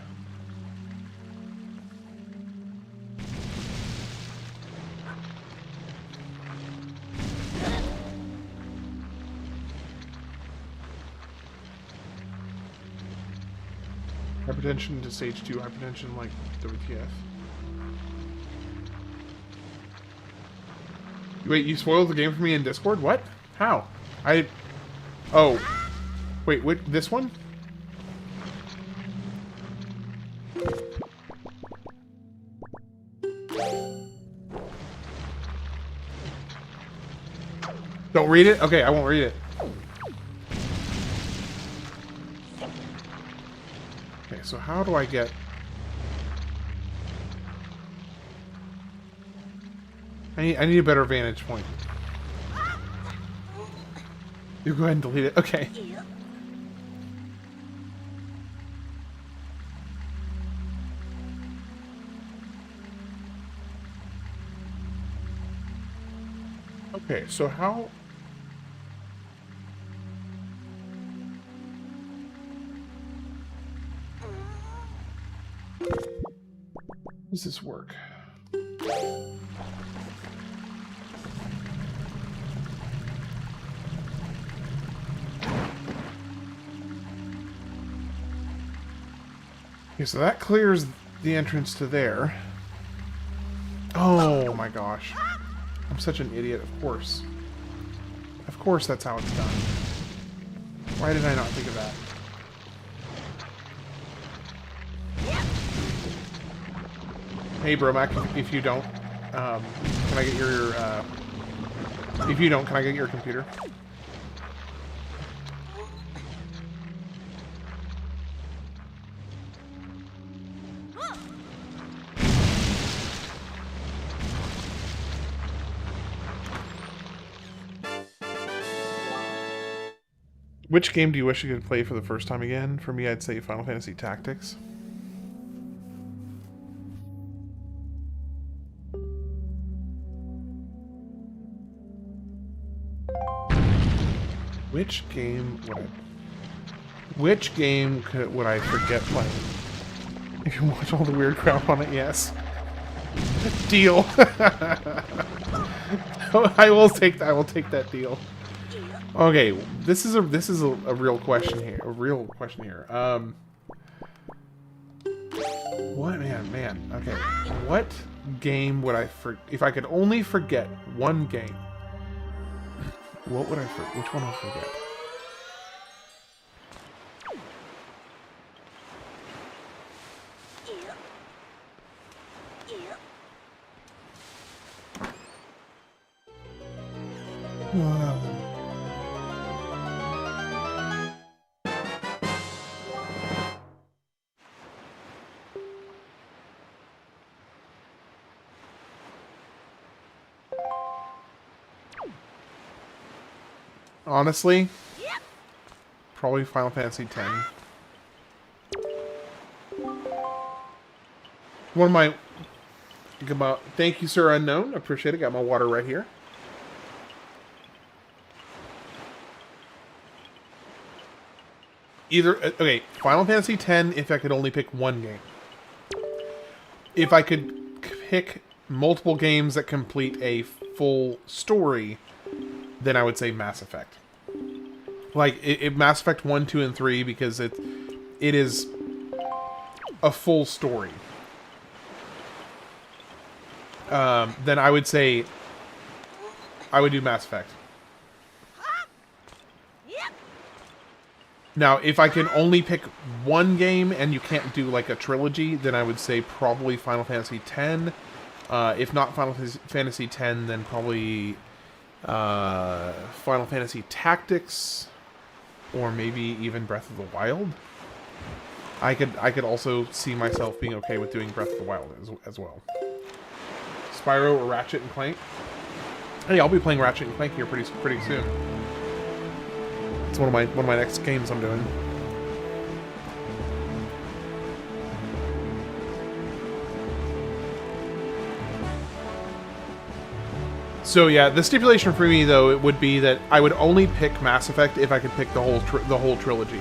Hypertension to stage 2, hypertension like WTF. Wait, you spoiled the game for me in Discord? What? How? Oh. Wait, this one? Don't read it? Okay, I won't read it. Okay, so how do I get... I need a better vantage point. You go ahead and delete it. Okay. Okay, so how... does this work? Okay, so that clears the entrance to there. Oh my gosh. I'm such an idiot, of course. Of course that's how it's done. Why did I not think of that? Hey, Bromac, if you don't, can I get your, if you don't, can I get your computer? Which game do you wish you could play for the first time again? For me, I'd say Final Fantasy Tactics. Which game would I forget playing? You can watch all the weird crap on it, yes. Deal. I will take that deal. Okay, this is a real question here. What man? Okay, what game would if I could only forget one game? What would I which one would I forget? Honestly, probably Final Fantasy X. One of my... Thank you, Sir Unknown. Appreciate it. Got my water right here. Okay, Final Fantasy X if I could only pick one game. If I could pick multiple games that complete a full story, then I would say Mass Effect. Like, Mass Effect 1, 2, and 3, because it is a full story. Then I would say I would do Mass Effect. Now, if I can only pick one game and you can't do like a trilogy, then I would say probably Final Fantasy X. If not Final Fantasy X, then probably Final Fantasy Tactics, or maybe even Breath of the Wild. I could also see myself being okay with doing Breath of the Wild as well. Spyro or Ratchet and Clank. Hey, I'll be playing Ratchet and Clank here pretty soon. It's one of my next games I'm doing. So yeah, the stipulation for me though it would be that I would only pick Mass Effect if I could pick the whole trilogy.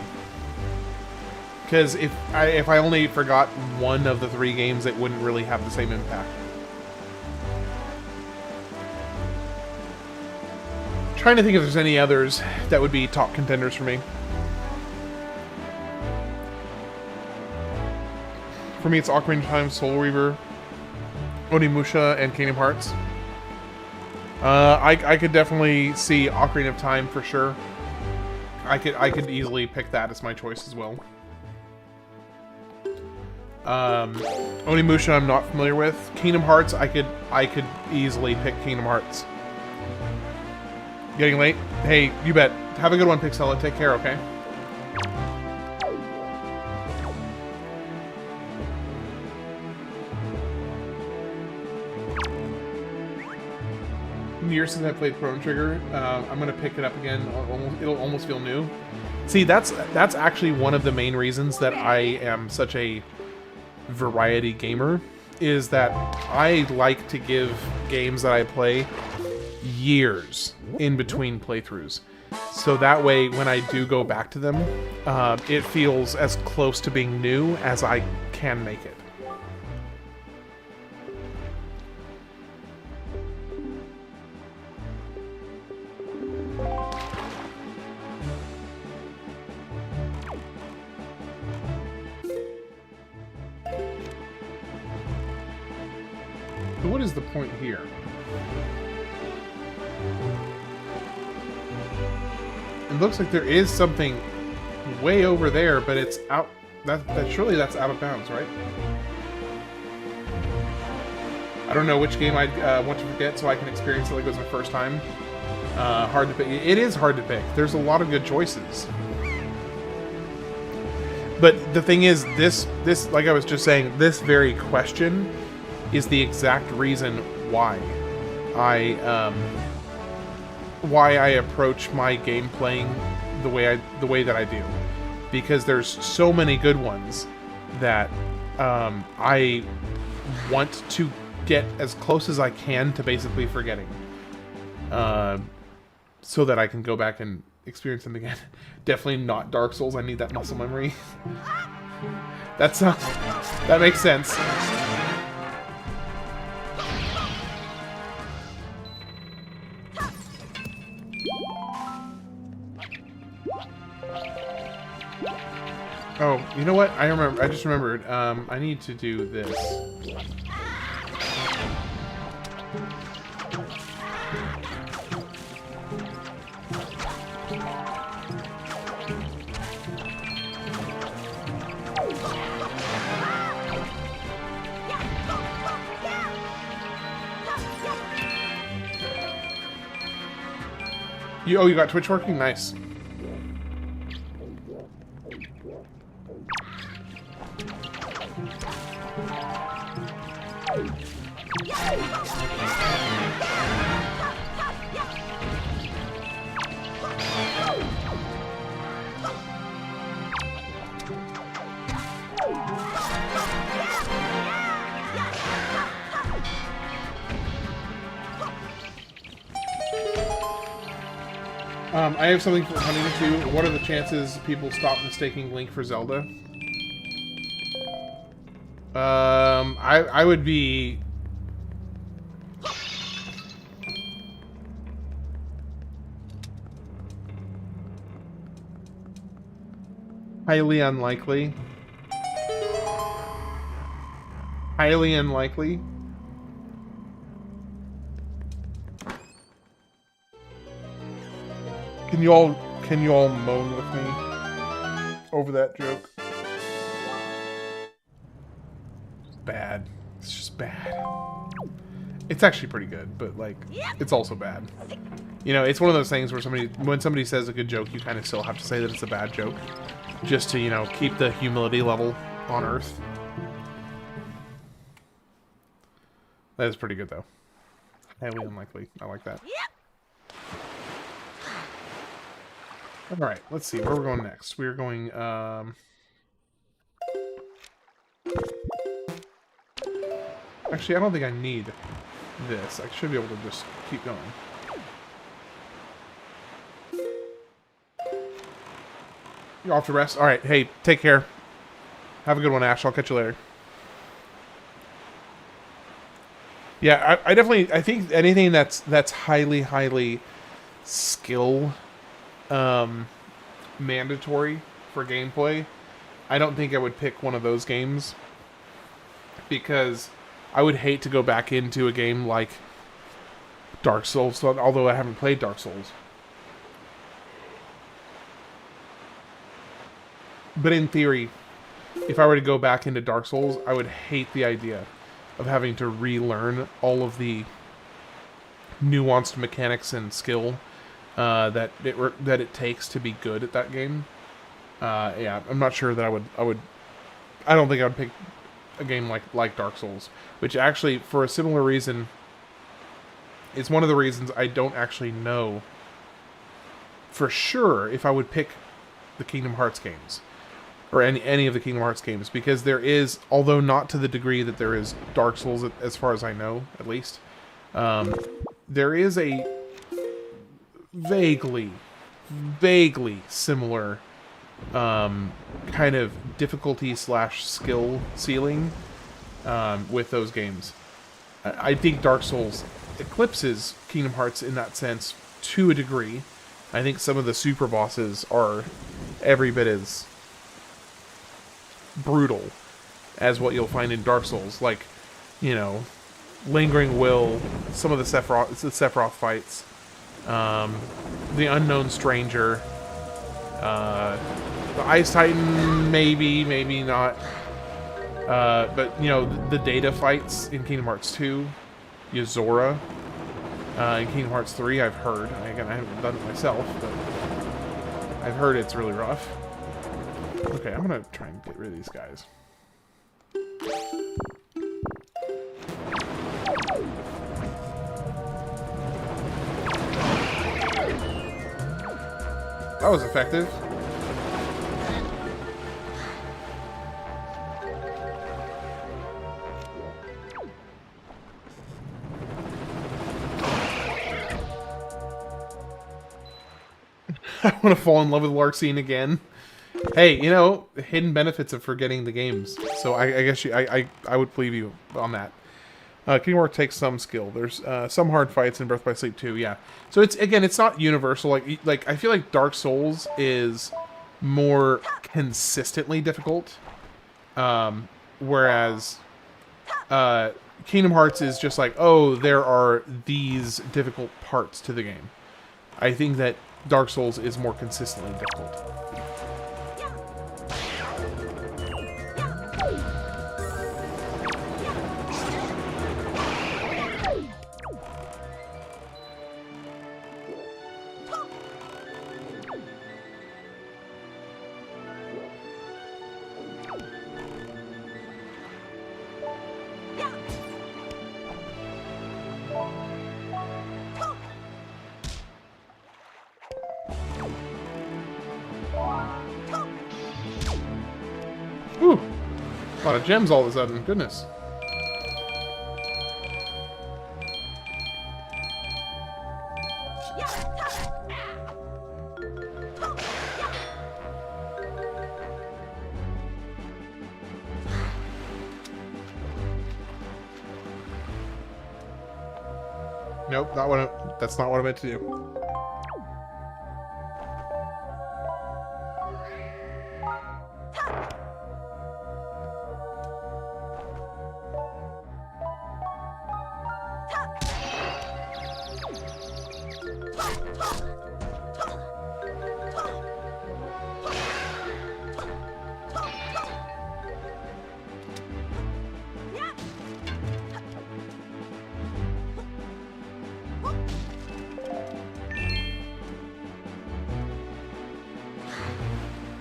Because if I only forgot one of the 3 games, it wouldn't really have the same impact. Trying to think if there's any others that would be top contenders for me. For me, it's Ocarina of Time, Soul Reaver, Onimusha, and Kingdom Hearts. I could definitely see Ocarina of Time for sure. I could easily pick that as my choice as well. Onimusha I'm not familiar with. Kingdom Hearts I could easily pick Kingdom Hearts. Getting late? Hey, you bet. Have a good one, Pixella. Take care, okay? Years since I played Chrono Trigger. I'm gonna pick it up again. It'll almost feel new. See, that's actually one of the main reasons that I am such a variety gamer, is that I like to give games that I play years in between playthroughs. So that way, when I do go back to them, it feels as close to being new as I can make it. what is the point here? It looks like there is something way over there, but it's out. Surely that's out of bounds, right? I don't know which game I want to forget, so I can experience it like it was my first time. Hard to pick. It is hard to pick. There's a lot of good choices. But the thing is, this, like I was just saying, this very question is the exact reason why I approach my game playing the way that I do, because there's so many good ones that I want to get as close as I can to basically forgetting, so that I can go back and experience them again. Definitely not Dark Souls. I need that muscle memory. That makes sense. Oh, you know what? I just remembered. I need to do this. You got Twitch working? Nice. I have something for Huntington too. What are the chances people stop mistaking Link for Zelda? I would be... highly unlikely. Highly unlikely. Can you all moan with me over that joke? It's bad. It's just bad. It's actually pretty good, but like, it's also bad. You know, it's one of those things where when somebody says a good joke, you kind of still have to say that it's a bad joke, just to, you know, keep the humility level on Earth. That is pretty good though. Highly unlikely. I like that. Alright, let's see where we're going next. We're going, actually, I don't think I need this. I should be able to just keep going. You're off to rest? Alright, hey, take care. Have a good one, Ash. I'll catch you later. Yeah, I think anything that's highly skill mandatory for gameplay, I don't think I would pick one of those games, because I would hate to go back into a game like Dark Souls, although I haven't played Dark Souls. But in theory, if I were to go back into Dark Souls, I would hate the idea of having to relearn all of the nuanced mechanics and skill that it takes to be good at that game. Yeah, I'm not sure that I don't think I would pick a game like Dark Souls, which actually, for a similar reason, is one of the reasons I don't actually know for sure if I would pick the Kingdom Hearts games, or any of the Kingdom Hearts games, because there is, although not to the degree that there is Dark Souls, as far as I know, at least, there is a vaguely similar kind of difficulty / skill ceiling with those games. I think Dark Souls eclipses Kingdom Hearts in that sense to a degree. I think some of the super bosses are every bit as brutal as what you'll find in Dark Souls. Like, you know, Lingering Will, some of the Sephiroth fights, the Unknown Stranger, the Ice Titan, maybe not. But, you know, the Data fights in Kingdom Hearts 2, Yozora, in Kingdom Hearts 3, I've heard. Again, I haven't done it myself, but I've heard it's really rough. Okay, I'm gonna try and get rid of these guys. That was effective. I want to fall in love with Larxene again. Hey, you know, hidden benefits of forgetting the games. So I guess I would believe you on that. Kingdom Hearts takes some skill. There's some hard fights in Birth by Sleep too. Yeah. So it's not universal. Like I feel like Dark Souls is more consistently difficult, whereas Kingdom Hearts is just like, oh, there are these difficult parts to the game. I think that Dark Souls is more consistently difficult. Ooh, a lot of gems all of a sudden. Goodness. Nope, that's not what I meant to do.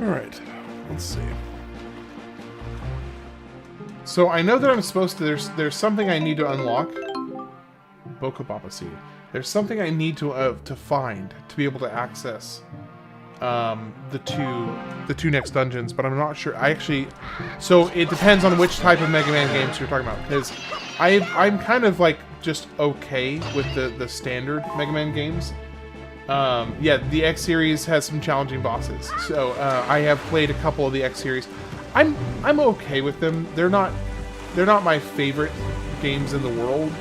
Alright, let's see. So I know that I'm supposed to, there's something I need to unlock. Bokobaba seed. There's something I need to find to be able to access the two next dungeons, but I'm not sure. So it depends on which type of Mega Man games you're talking about, because I'm kind of like just okay with the standard Mega Man games. Yeah, the X series has some challenging bosses, so I have played a couple of the X series. I'm okay with them. They're not my favorite games in the world.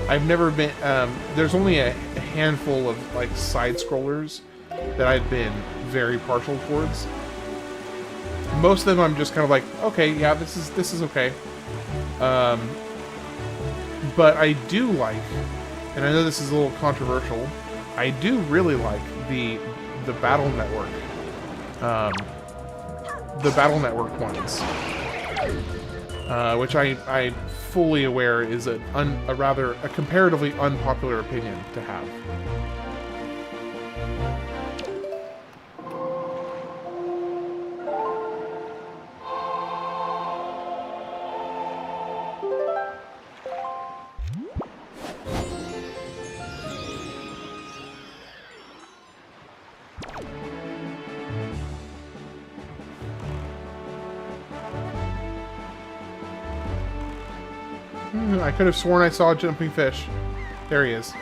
I've never been. There's only a handful of like side scrollers that I've been very partial towards. Most of them I'm just kind of like, okay, yeah, this is okay. But I do like, and I know this is a little controversial, I do really like the Battle Network. The Battle Network ones, which I fully aware is a comparatively unpopular opinion to have. I could have sworn I saw a jumping fish. There he is.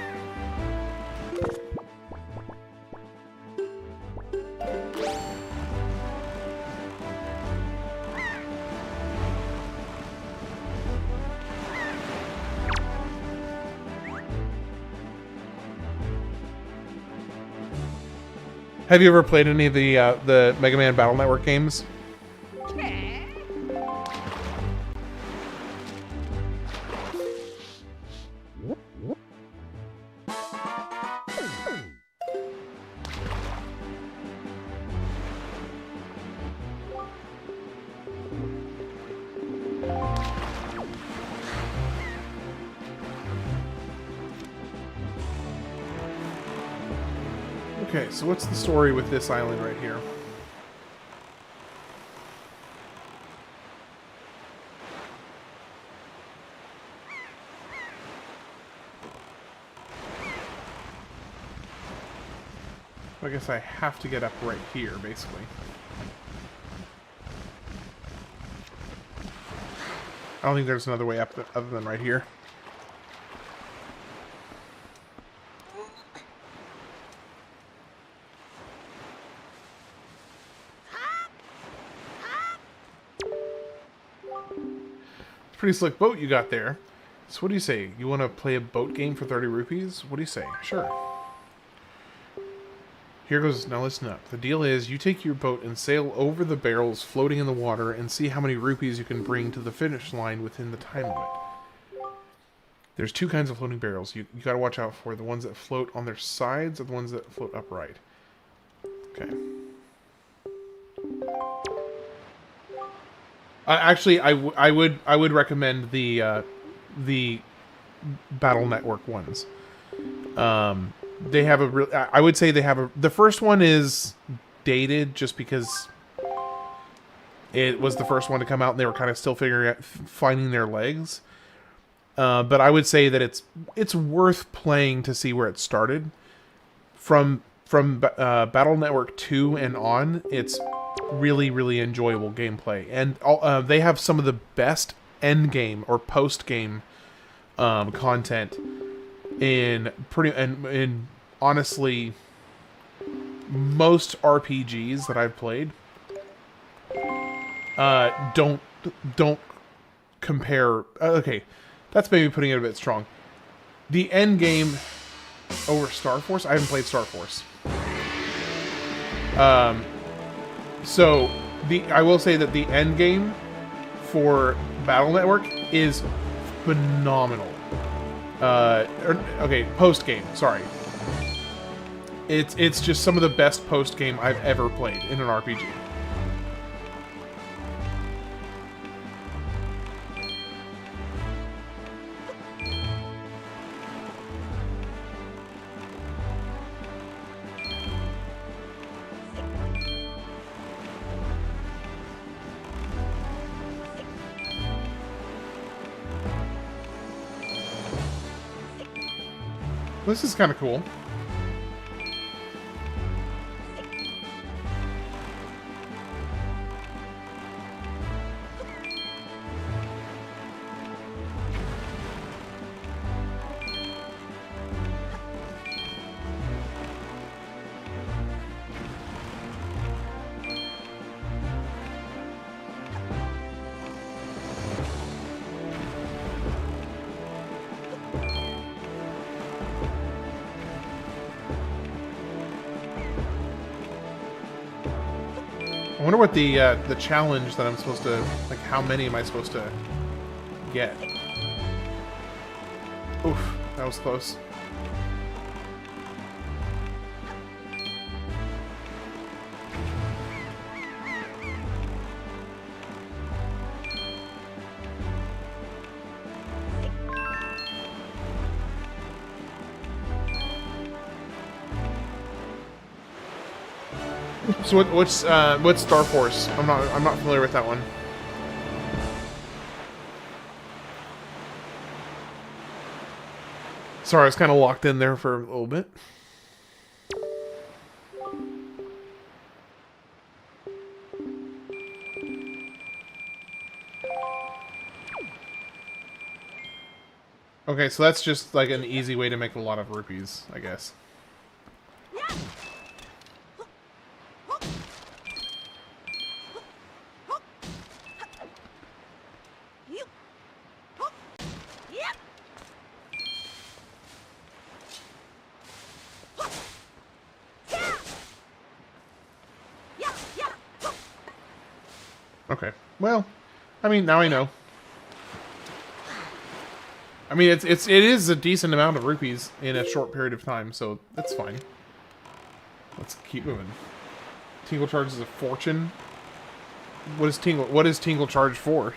Have you ever played any of the Mega Man Battle Network games? Okay, so what's the story with this island right here? I guess I have to get up right here, basically. I don't think there's another way up other than right here. Pretty slick boat you got there. So what do you say? You want to play a boat game for 30 rupees? What do you say? Sure. Here goes, now listen up. The deal is, you take your boat and sail over the barrels floating in the water and see how many rupees you can bring to the finish line within the time limit. There's two kinds of floating barrels you gotta watch out for. The ones that float on their sides or the ones that float upright. Okay. Actually, I would recommend the Battle Network ones. They have a real. I would say they have a. The first one is dated just because it was the first one to come out, and they were kind of still figuring out, finding their legs. But I would say that it's worth playing to see where it started. From Battle Network 2 and on, it's really, really enjoyable gameplay, and they have some of the best end game or post game content in honestly most RPGs that I've played. Don't compare. Okay, that's maybe putting it a bit strong. The end game over Star Force. I haven't played Star Force. So I will say that the end game for Battle Network is phenomenal. Okay, post game. Sorry, it's just some of the best post game I've ever played in an RPG. This is kind of cool. I wonder what the challenge that I'm supposed to, like, how many am I supposed to get? Oof, that was close. So what's Star Force? I'm not familiar with that one. Sorry, I was kind of locked in there for a little bit. Okay, so that's just like an easy way to make a lot of rupees, I guess. Okay. Well, I mean, now I know. I mean, it is a decent amount of rupees in a short period of time, so that's fine. Let's keep moving. Tingle charges a fortune. What is Tingle charge for?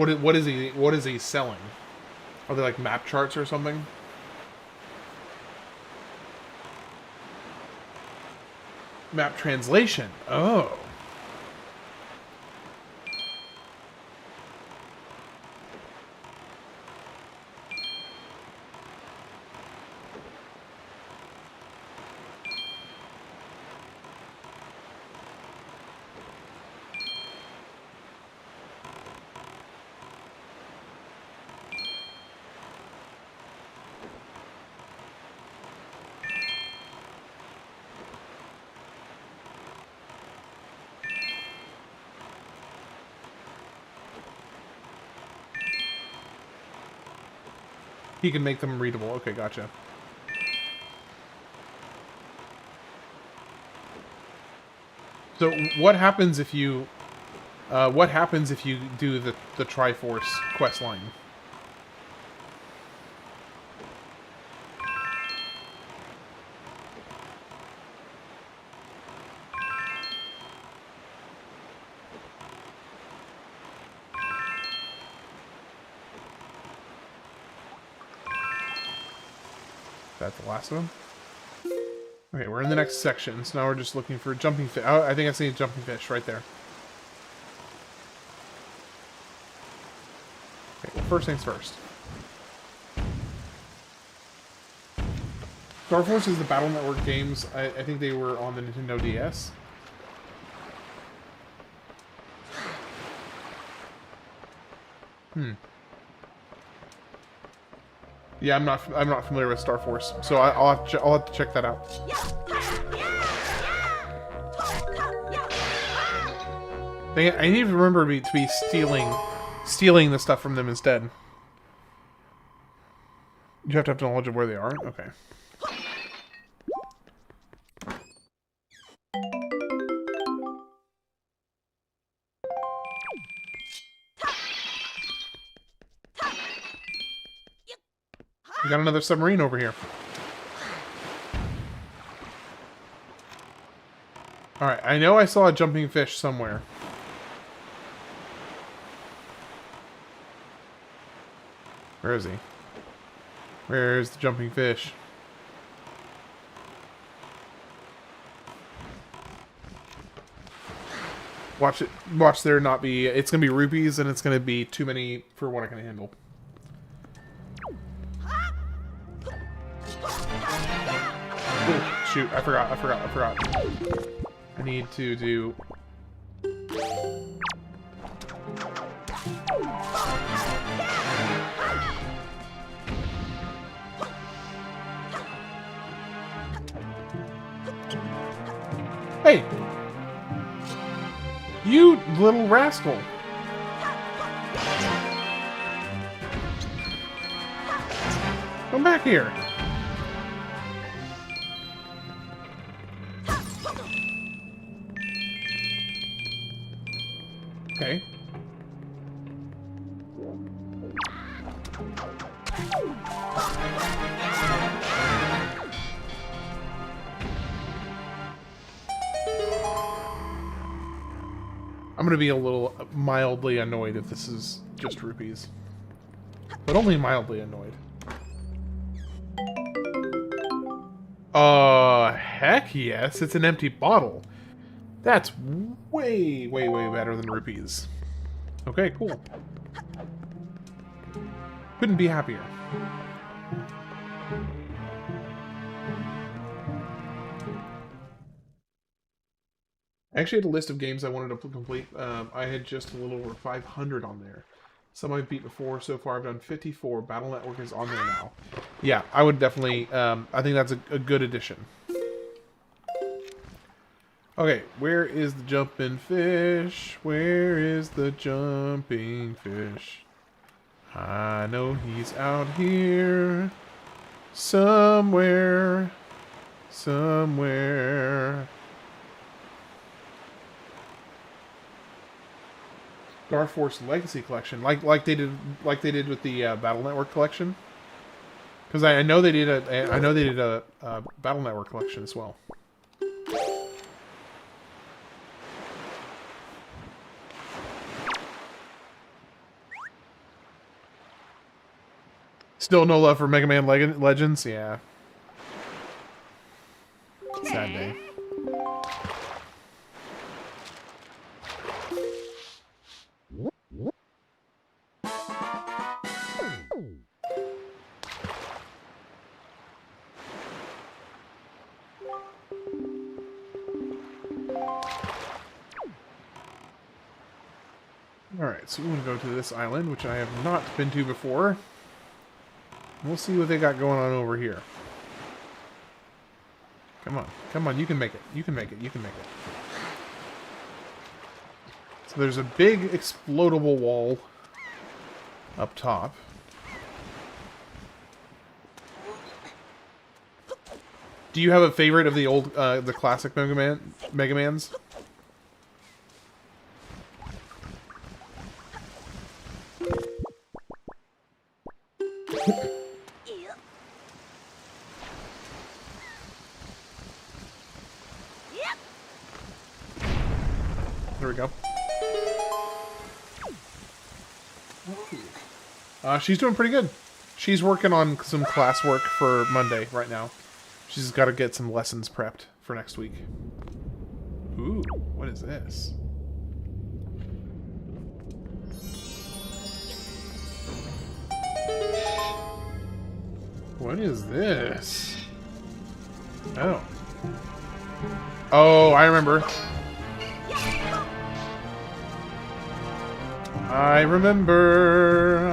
What is he selling? Are they like map charts or something? Map translation. Oh. He can make them readable. Okay, gotcha. So what happens if you do the Triforce quest line? That's the last of them. Okay, we're in the next section, so now we're just looking for jumping fish. Oh, I think I see a jumping fish right there. Okay, well, first things first. Star Force is the Battle Network games. I think they were on the Nintendo DS. Yeah, I'm not familiar with Star Force, so I'll have to check that out. I need to remember to be stealing the stuff from them instead. You have to have knowledge of where they are? Okay. We got another submarine over here. Alright, I know I saw a jumping fish somewhere. Where is he? Where's the jumping fish? Watch there not be... It's gonna be rupees, and it's gonna be too many for what I can handle. Oh, shoot, I forgot. I need to do... Hey! You little rascal! Come back here! Okay. I'm gonna be a little mildly annoyed if this is just rupees. But only mildly annoyed. Heck yes, it's an empty bottle. That's way better than rupees. Okay, cool. Couldn't be happier. I actually had a list of games I wanted to complete. I had just a little over 500 on there. Some I've beat before. So far I've done 54. Battle Network is on there now. Yeah, I would definitely... I think that's a good addition. Okay, where is the jumping fish? Where is the jumping fish? I know he's out here. Somewhere. Somewhere. Star Force Legacy Collection, like they did with the Battle Network Collection, because I know they did a Battle Network Collection as well. Still no love for Mega Man Legends? Yeah. Sad day. Alright, so we want to go to this island, which I have not been to before. We'll see what they got going on over here. Come on. Come on, you can make it. You can make it. You can make it. So there's a big explodable wall up top. Do you have a favorite of the old, the classic Mega Mans? There we go. She's doing pretty good. She's working on some classwork for Monday right now. She's got to get some lessons prepped for next week. Ooh, what is this? What is this? Oh. Oh, I remember. I remember.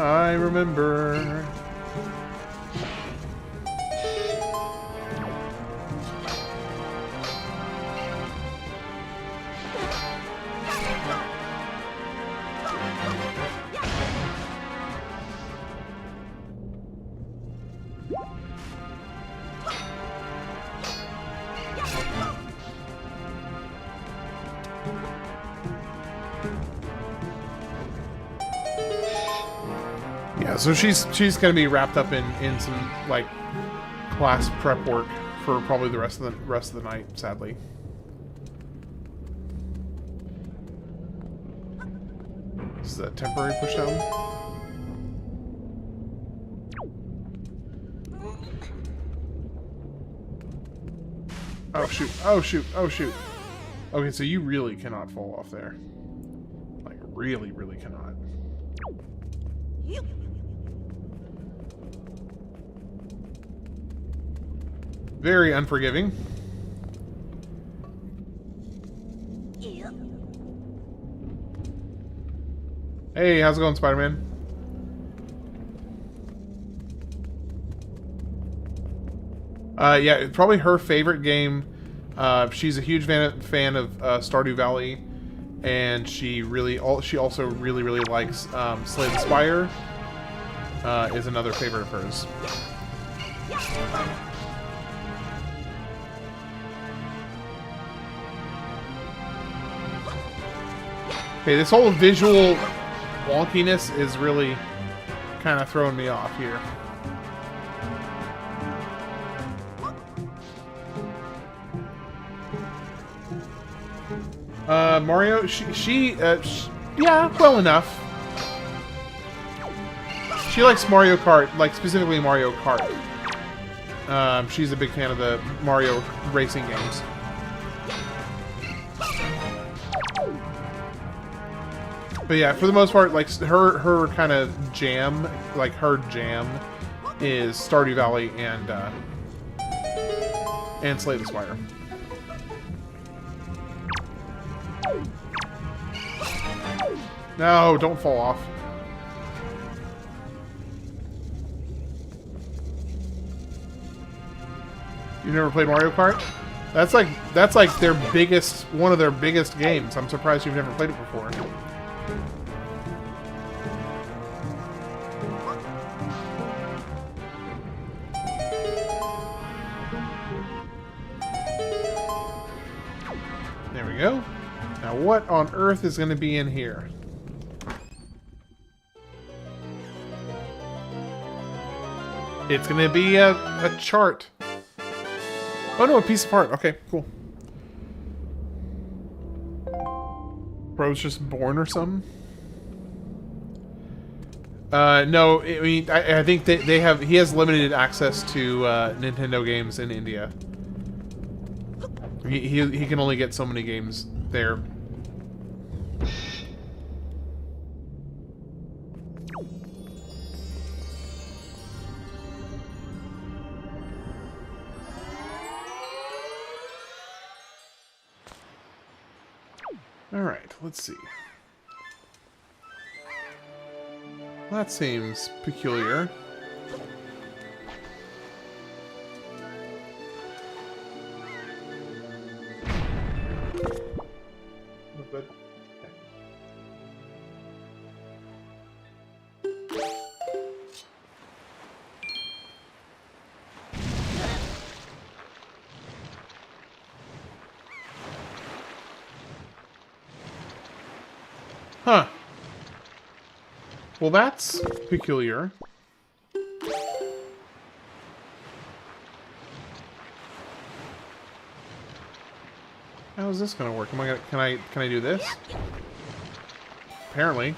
So she's gonna be wrapped up in some like class prep work for probably the rest of the night, sadly. This is a temporary pushdown. Oh shoot! Oh shoot! Oh shoot! Okay, so you really cannot fall off there. Like really, really cannot. Very unforgiving. Hey, how's it going, Spider-Man? Yeah, probably her favorite game. She's a huge fan of Stardew Valley, and she also really likes Slay the Spire. Is another favorite of hers. Okay, this whole visual wonkiness is really kind of throwing me off here. Mario, yeah, well enough. She likes Mario Kart, like specifically Mario Kart. She's a big fan of the Mario racing games. But yeah, for the most part, like her kind of jam, like her jam, is Stardew Valley and Slay the Spire. No, don't fall off. You've never played Mario Kart? That's like their one of their biggest games. I'm surprised you've never played it before. There we go. Now what on earth is going to be in here? It's going to be a chart. Oh no, a piece of art. Okay, cool. Bro's just born or something? No, I mean, I think they have. He has limited access to Nintendo games in India. He can only get so many games there. All right, let's see. That seems peculiar. Good. Huh. Well, that's peculiar. How is this gonna work? Am I gonna, can I do this? Apparently.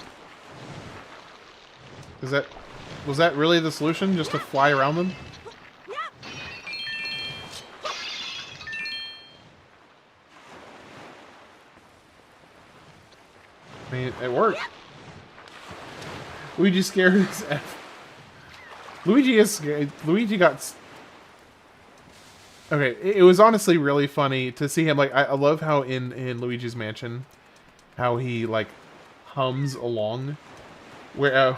Was that really the solution? Just to fly around them? I mean, it worked. Luigi scared as F. Luigi is scared. Luigi got... Okay, it was honestly really funny to see him. Like, I love how in Luigi's Mansion, how he, like, hums along. Where,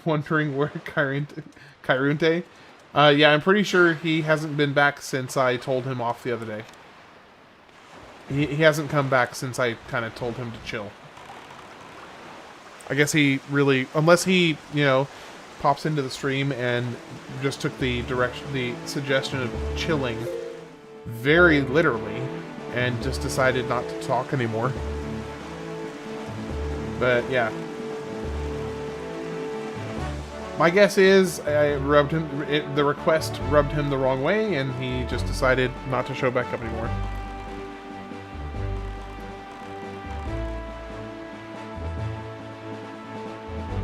wondering where Kyrunte. Yeah, I'm pretty sure he hasn't been back since I told him off the other day. He hasn't come back since I kind of told him to chill. I guess he really, unless he, you know, pops into the stream and just took the suggestion of chilling very literally and just decided not to talk anymore. But yeah. My guess is the request rubbed him the wrong way and he just decided not to show back up anymore.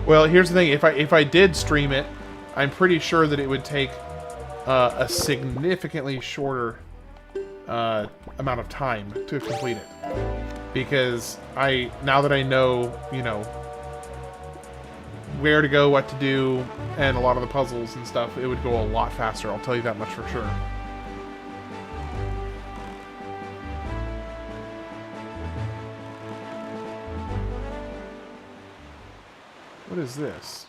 Well, here's the thing. If I did stream it, I'm pretty sure that it would take a significantly shorter amount of time to complete it. Because now that I know, you know, where to go, what to do, and a lot of the puzzles and stuff, it would go a lot faster. I'll tell you that much for sure. What is this?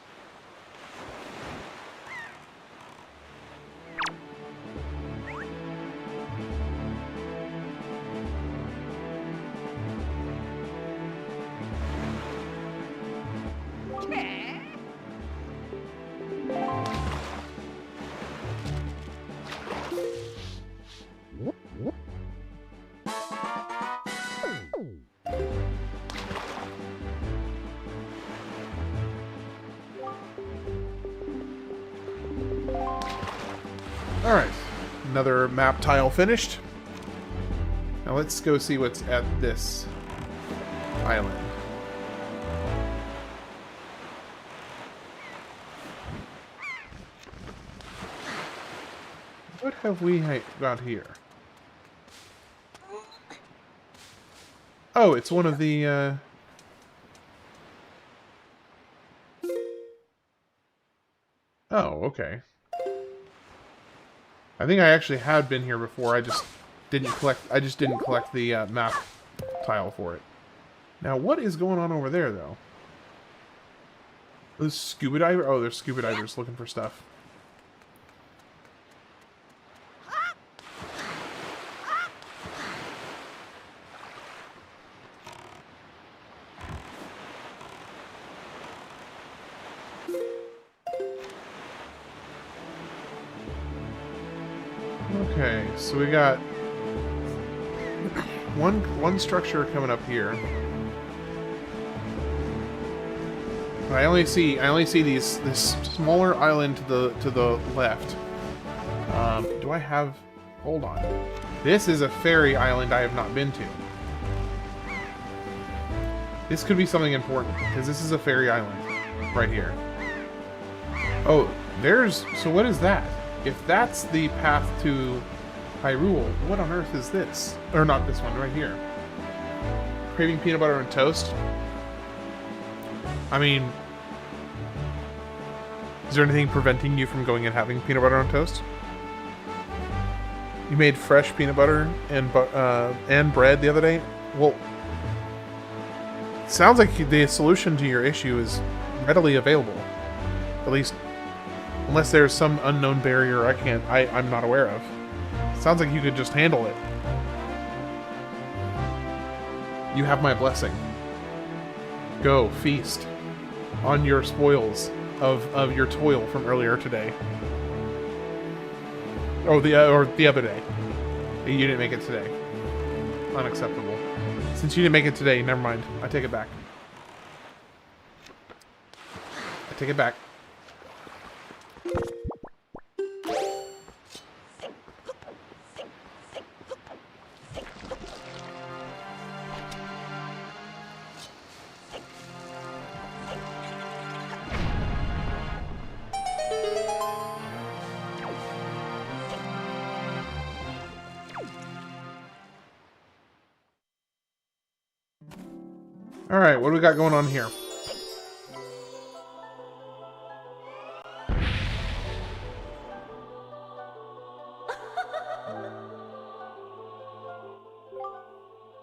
Alright, another map tile finished. Now let's go see what's at this island. What have we got here? Oh, it's one of the, Oh, okay. I think I actually had been here before. I just didn't collect the map tile for it. Now, what is going on over there, though? Those scuba divers? Oh, there's scuba divers looking for stuff. Okay, so we got one structure coming up here. I only see this smaller island to the left. Do I have? Hold on. This is a fairy island I have not been to. This could be something important because this is a fairy island right here. Oh, there's... So what is that? If that's the path to Hyrule, what on earth is this? Or not this one, right here. Craving peanut butter and toast? I mean... Is there anything preventing you from going and having peanut butter on toast? You made fresh peanut butter and bread the other day? Well... Sounds like the solution to your issue is readily available. At least... Unless there's some unknown barrier I'm not aware of. Sounds like you could just handle it. You have my blessing. Go, feast on your spoils of your toil from earlier today. Oh, or the other day. You didn't make it today. Unacceptable. Since you didn't make it today, never mind. I take it back. I take it back. Alright, what do we got going on here?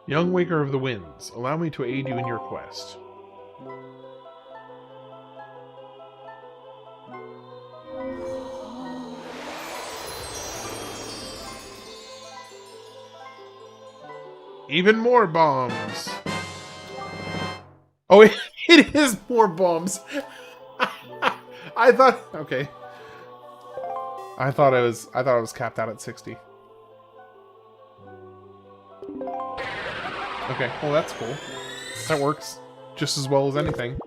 Young Waker of the Winds, allow me to aid you in your quest. Even more bombs! Oh, it is more bombs! I thought... Okay. I thought it was capped out at 60. Okay, well that's cool. That works just as well as anything.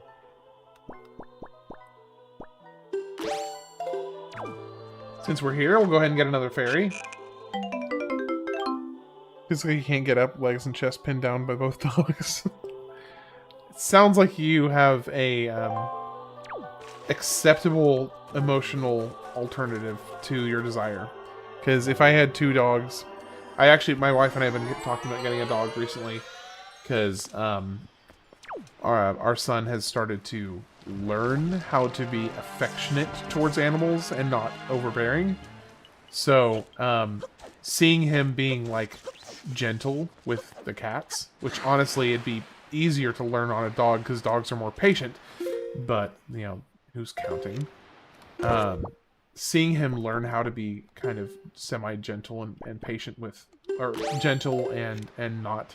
Since we're here, we'll go ahead and get another fairy. Looks like you can't get up, legs and chest pinned down by both dogs. It sounds like you have a acceptable emotional alternative to your desire. Because if I had 2 dogs... my wife and I have been talking about getting a dog recently. Because our son has started to learn how to be affectionate towards animals and not overbearing. So, seeing him being, like, gentle with the cats, which honestly it'd be easier to learn on a dog because dogs are more patient, but, you know, who's counting? Seeing him learn how to be kind of semi-gentle and patient with, or gentle and not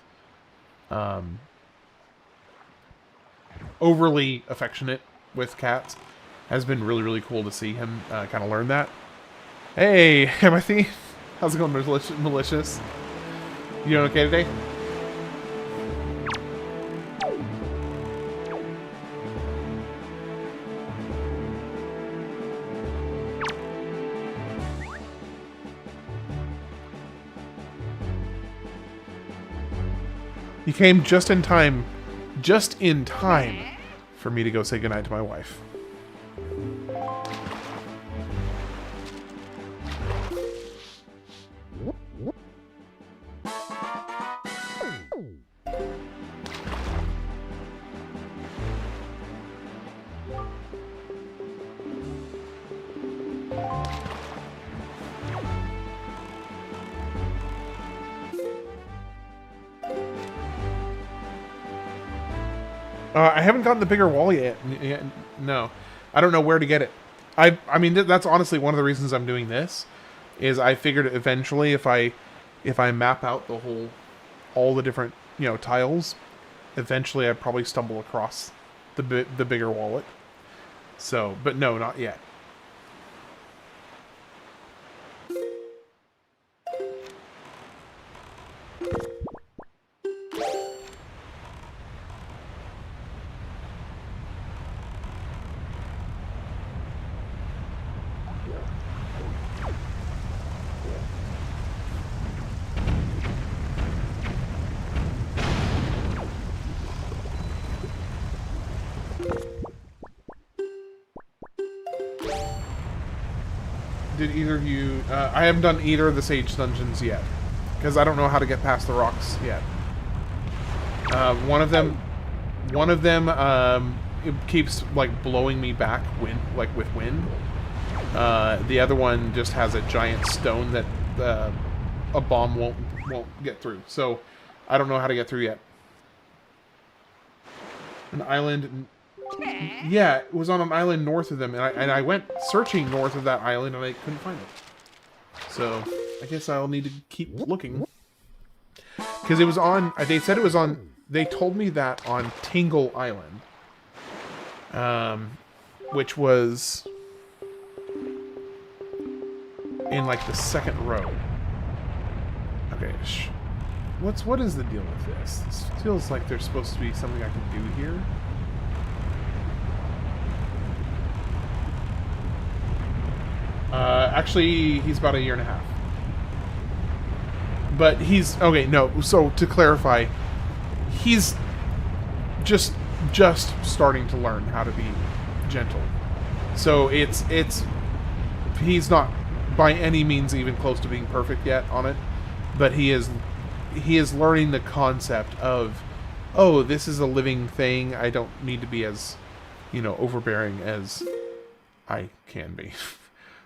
overly affectionate with cats has been really, really cool to see him kind of learn that. Hey, Timothy! How's it going, Malicious? You doing okay today? You came just in time for me to go say goodnight to my wife. I haven't gotten the bigger wall yet. No. I don't know where to get it. I mean, that's honestly one of the reasons I'm doing this. Is I figured eventually if I map out all the different, you know, tiles, eventually I'd probably stumble across the bigger wallet. So, but no, not yet. did either of you... I haven't done either of the Sage Dungeons yet. Because I don't know how to get past the rocks yet. One of them, it keeps, like, blowing me back with wind. The other one just has a giant stone that a bomb won't get through. So, I don't know how to get through yet. An island... Yeah, it was on an island north of them, and I went searching north of that island, and I couldn't find it. So, I guess I'll need to keep looking. Because it was on... They said it was on... They told me that on Tingle Island. Which was... in, like, the second row. Okay, what is the deal with this? This feels like there's supposed to be something I can do here. Actually, he's about 1.5 years. But he's... Okay, no, so to clarify, he's just starting to learn how to be gentle. So it's... He's not by any means even close to being perfect yet on it. But he is learning the concept of, oh, this is a living thing. I don't need to be as, overbearing as I can be.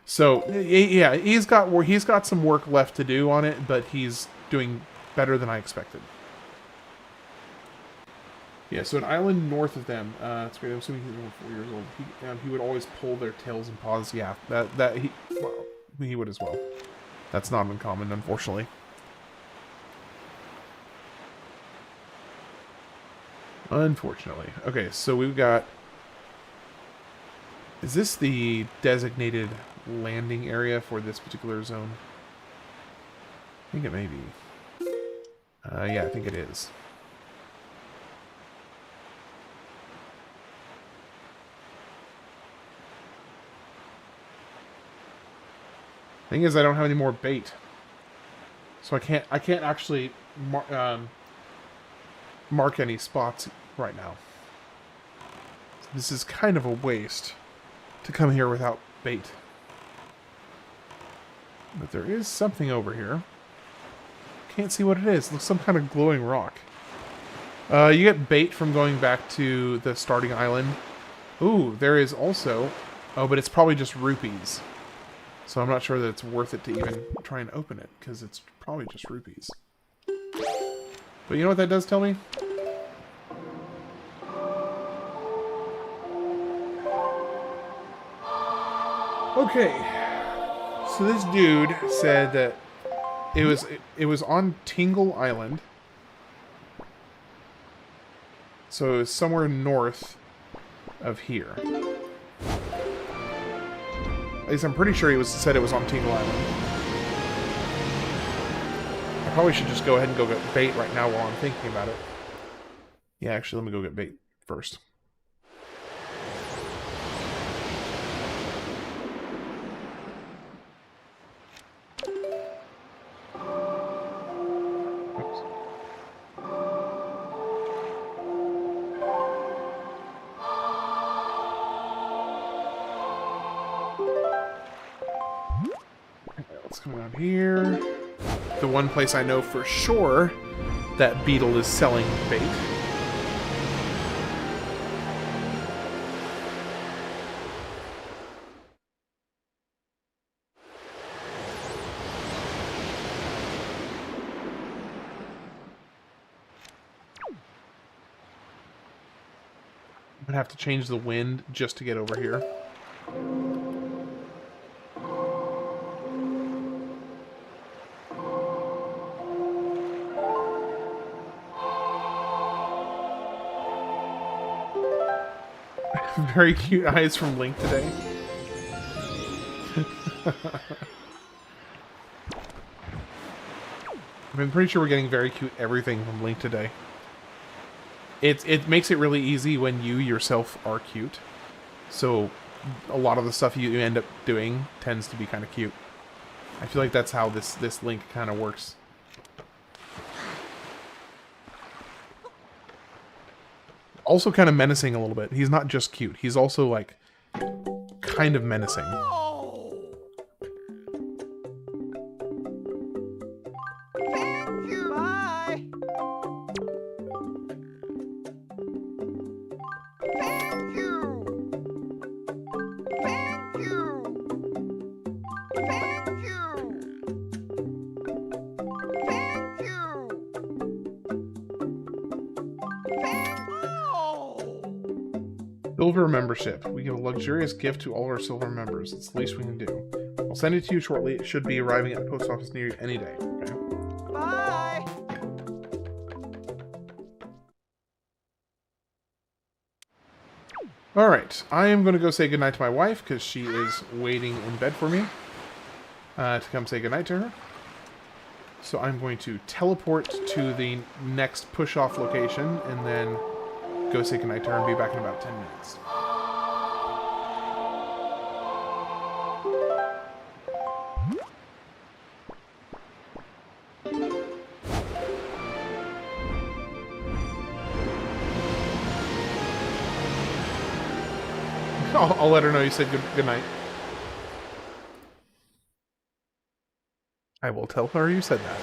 So, yeah, he's got some work left to do on it, but he's doing better than I expected. Yeah, so an island north of them. That's great. I'm assuming he's only 4 years old. He would always pull their tails and paws. Yeah, he would as well. That's not uncommon, unfortunately. Unfortunately. Okay, so we've got... Is this the designated landing area for this particular zone? I think it may be. Yeah, I think it is. Thing is, I don't have any more bait, so I can't actually mark any spots right now. So this is kind of a waste to come here without bait. But there is something over here. Can't see what it is. It looks some kind of glowing rock. You get bait from going back to the starting island. Ooh, there is also... Oh, but it's probably just rupees. So I'm not sure that it's worth it to even try and open it, because it's probably just rupees. But you know what that does tell me? Okay, so this dude said that it was on Tingle Island, so it was somewhere north of here. At least I'm pretty sure he said it was on Tingle Island. I probably should just go ahead and go get bait right now while I'm thinking about it. Yeah, actually, let me go get bait first. Coming on here. The one place I know for sure that Beetle is selling bait. I'm gonna have to change the wind just to get over here. Very cute eyes from Link today. I'm pretty sure we're getting very cute everything from Link today. It makes it really easy when you yourself are cute. So a lot of the stuff you end up doing tends to be kind of cute. I feel like that's how this Link kind of works. Also kind of menacing a little bit. He's not just cute. He's also, like, kind of menacing. Silver membership. We give a luxurious gift to all our silver members. It's the least we can do. I'll send it to you shortly. It should be arriving at the post office near you any day. Okay? Bye! Alright, I am going to go say goodnight to my wife because she is waiting in bed for me to come say goodnight to her. So I'm going to teleport to the next push-off location and then go say goodnight to her and be back in about 10 minutes. I'll let her know you said good night. I will tell her you said that.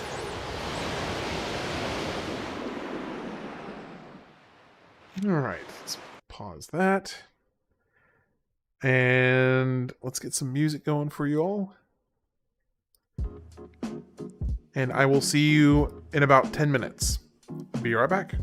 Alright, let's pause that. And let's get some music going for you all. And I will see you in about 10 minutes. Be right back.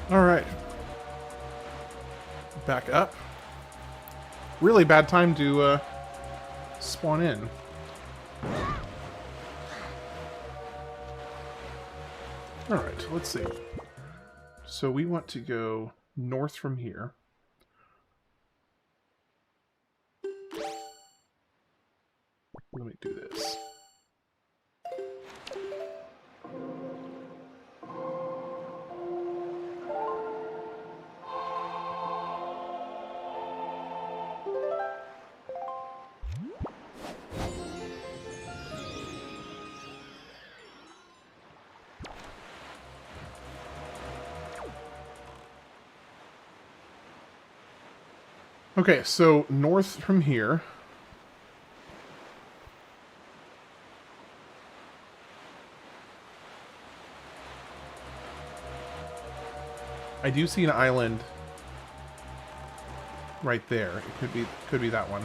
All right. Back up. Really bad time to spawn in. All right, let's see. So we want to go north from here. Let me do this. Okay, so north from here. I do see an island right there. It could be that one.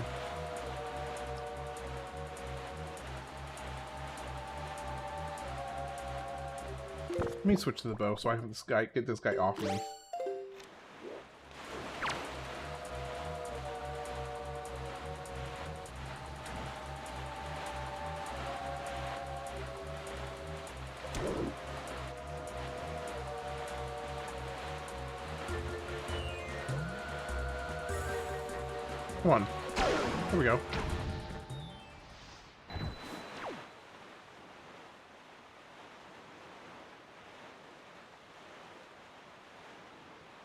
Let me switch to the bow so I have this guy get this guy off me. Come on. There we go.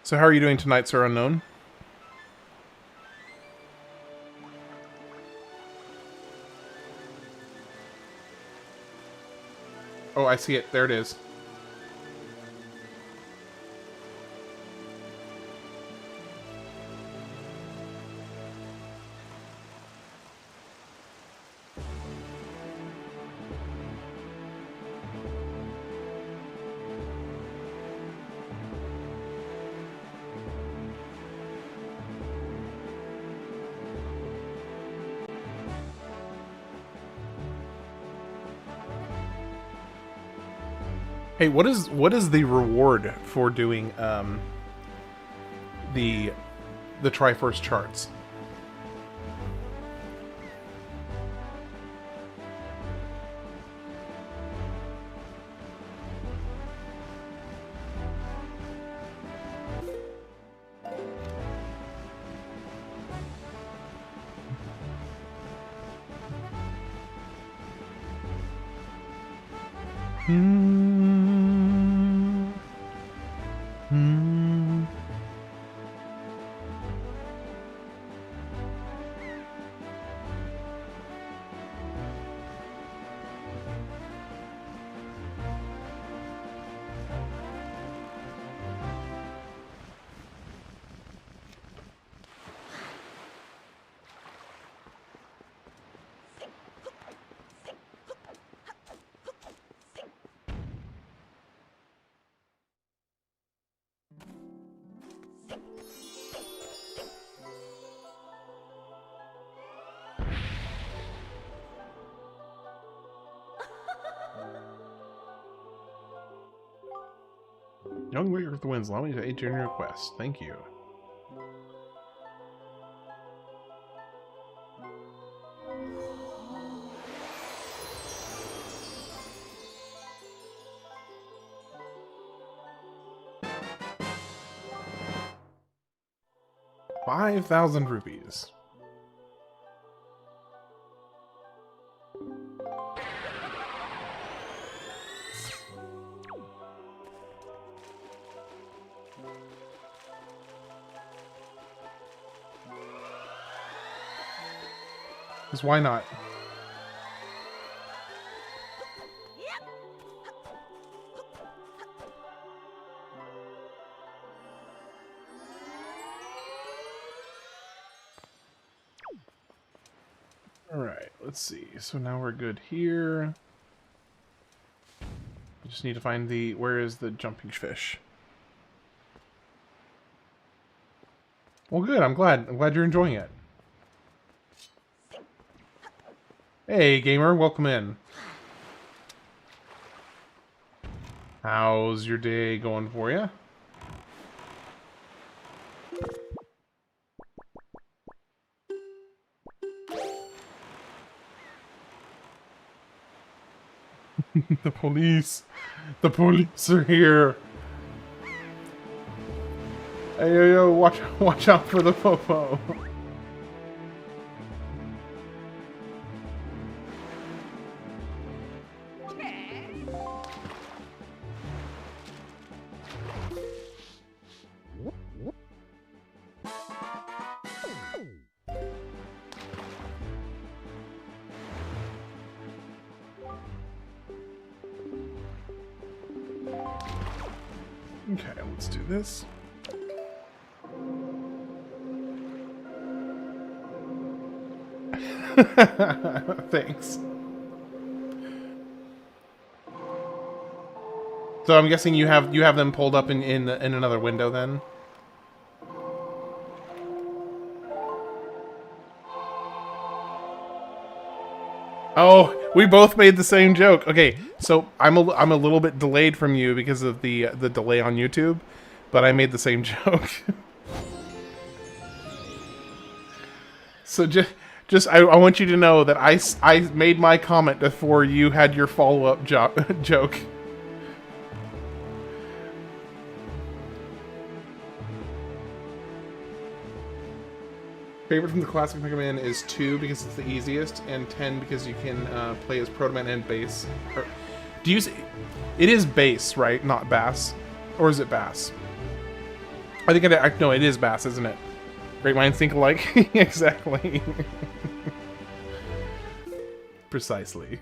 So how are you doing tonight, Sir Unknown? Oh, I see it. There it is. Hey, what is the reward for doing the Triforce charts? Young Wizard of the Winds, allow me to aid your request. Thank you. ₹5,000. Because why not? Alright, let's see. So now we're good here. I just need to find the... Where is the jumping fish? Well, good. I'm glad. I'm glad you're enjoying it. Hey, gamer. Welcome in. How's your day going for you? The police. The police are here. Hey, yo, watch out for the popo. Okay, let's do this. Thanks. So I'm guessing you have them pulled up in another window then. Oh, we both made the same joke. Okay, so I'm a little bit delayed from you because of the delay on YouTube, but I made the same joke. So I want you to know that I made my comment before you had your follow-up joke. Favorite from the classic Mega Man is 2 because it's the easiest, and 10 because you can play as Proto Man and Bass. Do you? It is Bass, right? Not Bass, or is it Bass? I think no, it is Bass, isn't it? Great minds think alike. Exactly. Precisely.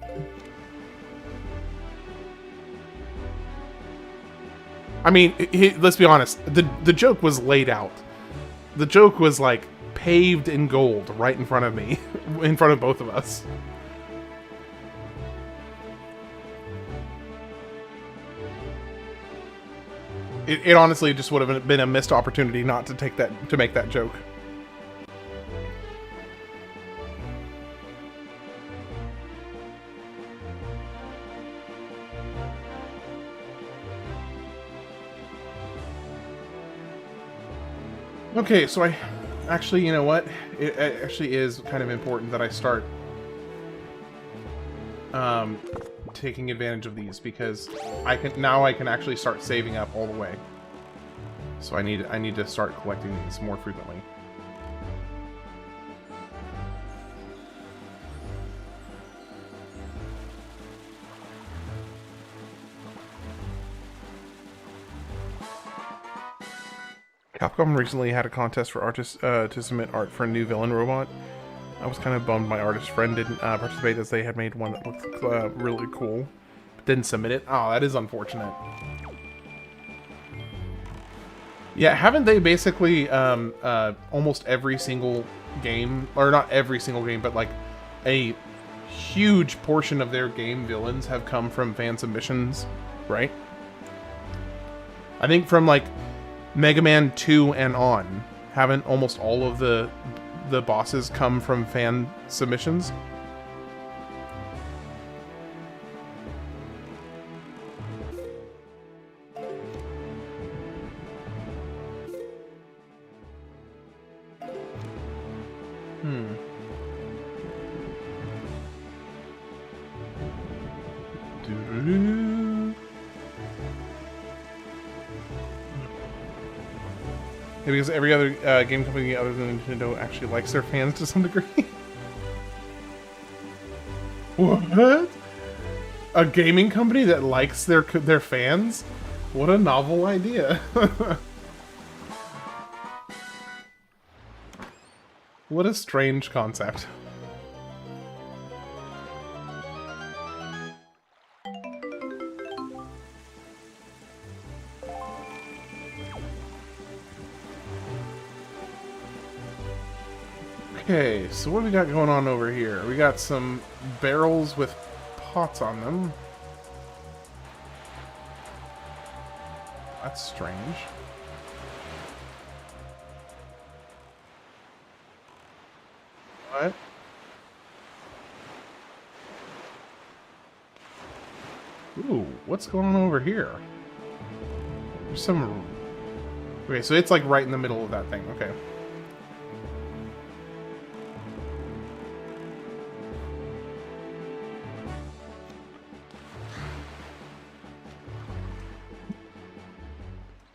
I mean, let's be honest. The joke was laid out. The joke was like paved in gold right in front of me, in front of both of us. It honestly just would have been a missed opportunity not to make that joke. Okay, so actually, you know what? It actually is kind of important that I start taking advantage of these, because I can actually start saving up all the way. So I need to start collecting these more frequently. Capcom recently had a contest for artists to submit art for a new villain robot. I was kind of bummed my artist friend didn't participate, as they had made one that looked really cool, but didn't submit it. Oh, that is unfortunate. Yeah, haven't they basically almost every single game, or not every single game, but like a huge portion of their game villains have come from fan submissions, right? I think from like Mega Man 2 and on, haven't almost all of the bosses come from fan submissions? Yeah, because every other game company other than Nintendo actually likes their fans to some degree. What? A gaming company that likes their fans? What a novel idea. What a strange concept. Okay, so what do we got going on over here? We got some barrels with pots on them. That's strange. What? Ooh, what's going on over here? There's some... Okay, so it's like right in the middle of that thing. Okay.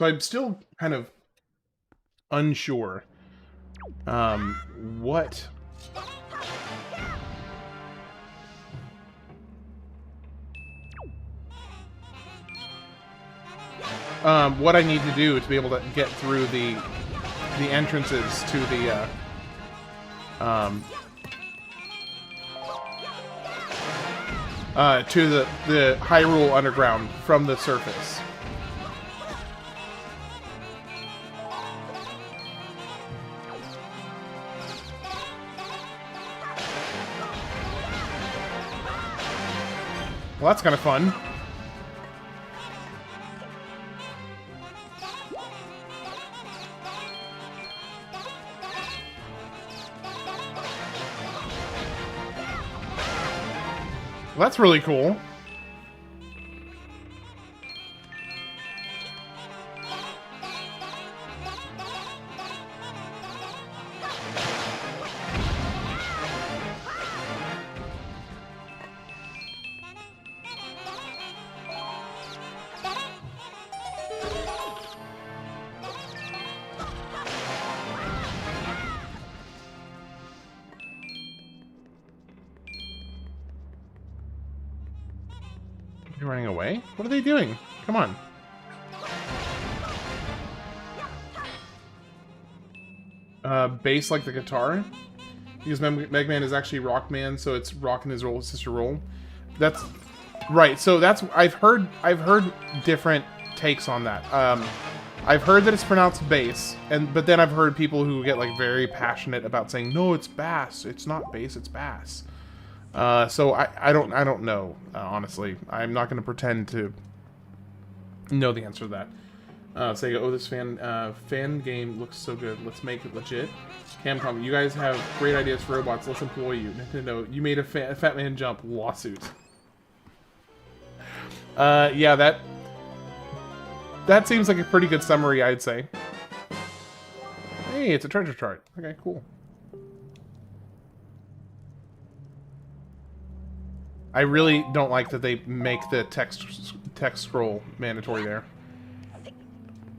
So I'm still kind of unsure what what I need to do to be able to get through the entrances to the Hyrule Underground from the surface. Well, that's kind of fun. Well, that's really cool. You're running away? What are they doing? Come on. Bass like the guitar? Because Mega Man is actually Rockman, so it's rocking his sister roll. That's right. So that's I've heard different takes on that. I've heard that it's pronounced bass, but then I've heard people who get like very passionate about saying no, it's bass. It's not bass. It's bass. So I don't know, honestly. I'm not going to pretend to know the answer to that. Say, oh, this fan game looks so good. Let's make it legit. Capcom, you guys have great ideas for robots. Let's employ you. Nintendo, you made a Fat Man Jump lawsuit. Yeah, that seems like a pretty good summary, I'd say. Hey, it's a treasure chart. Okay, cool. I really don't like that they make the text scroll mandatory there.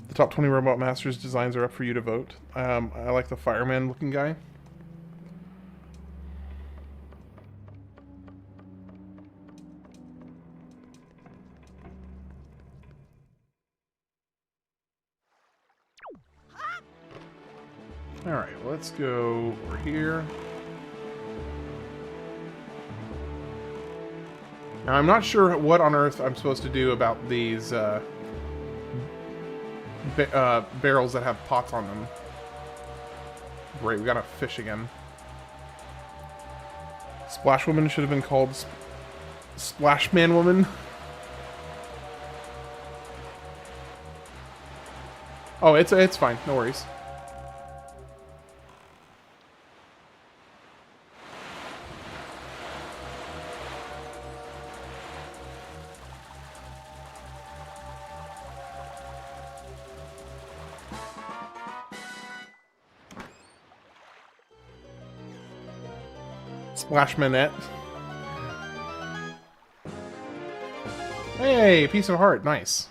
The top 20 Robot Masters designs are up for you to vote. I like the fireman looking guy. Alright, let's go over here. Now, I'm not sure what on earth I'm supposed to do about these barrels that have pots on them. Great, we got a fish again. Splash Woman should have been called Splash Man Woman. Oh, it's fine. No worries. Splash Manette. Hey, piece of heart, nice.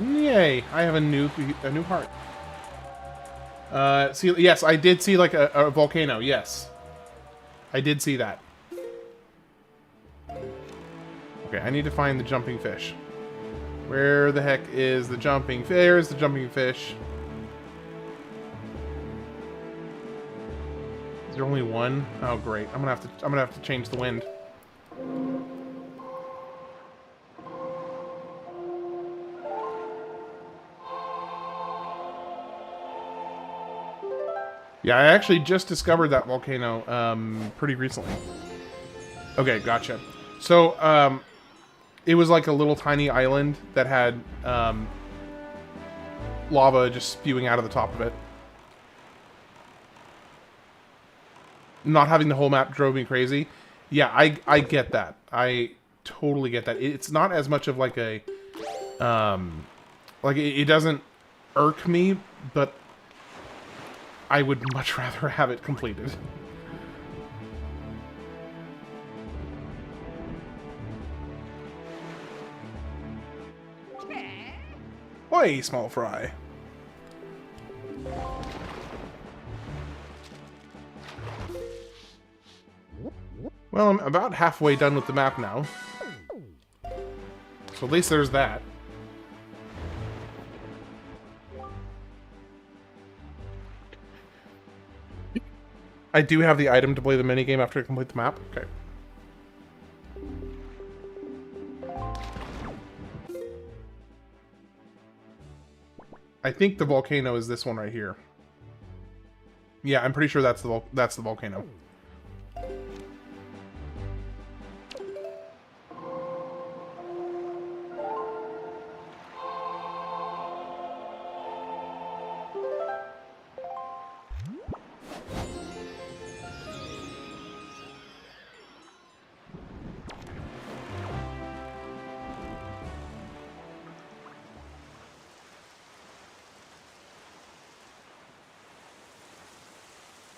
Yay! I have a new heart. See, yes, I did see like a volcano. Yes, I did see that. Okay, I need to find the jumping fish. Where the heck is the jumping fish? There's the jumping fish. Is there only one? Oh, great! I'm gonna have to change the wind. Yeah, I actually just discovered that volcano pretty recently. Okay, gotcha. So, it was like a little tiny island that had lava just spewing out of the top of it. Not having the whole map drove me crazy. Yeah, I get that. I totally get that. It's not as much of like a... like, it doesn't irk me, but I would much rather have it completed. Oi, small fry. Well, I'm about halfway done with the map now. So at least there's that. I do have the item to play the minigame after I complete the map. Okay. I think the volcano is this one right here. Yeah, I'm pretty sure that's the volcano.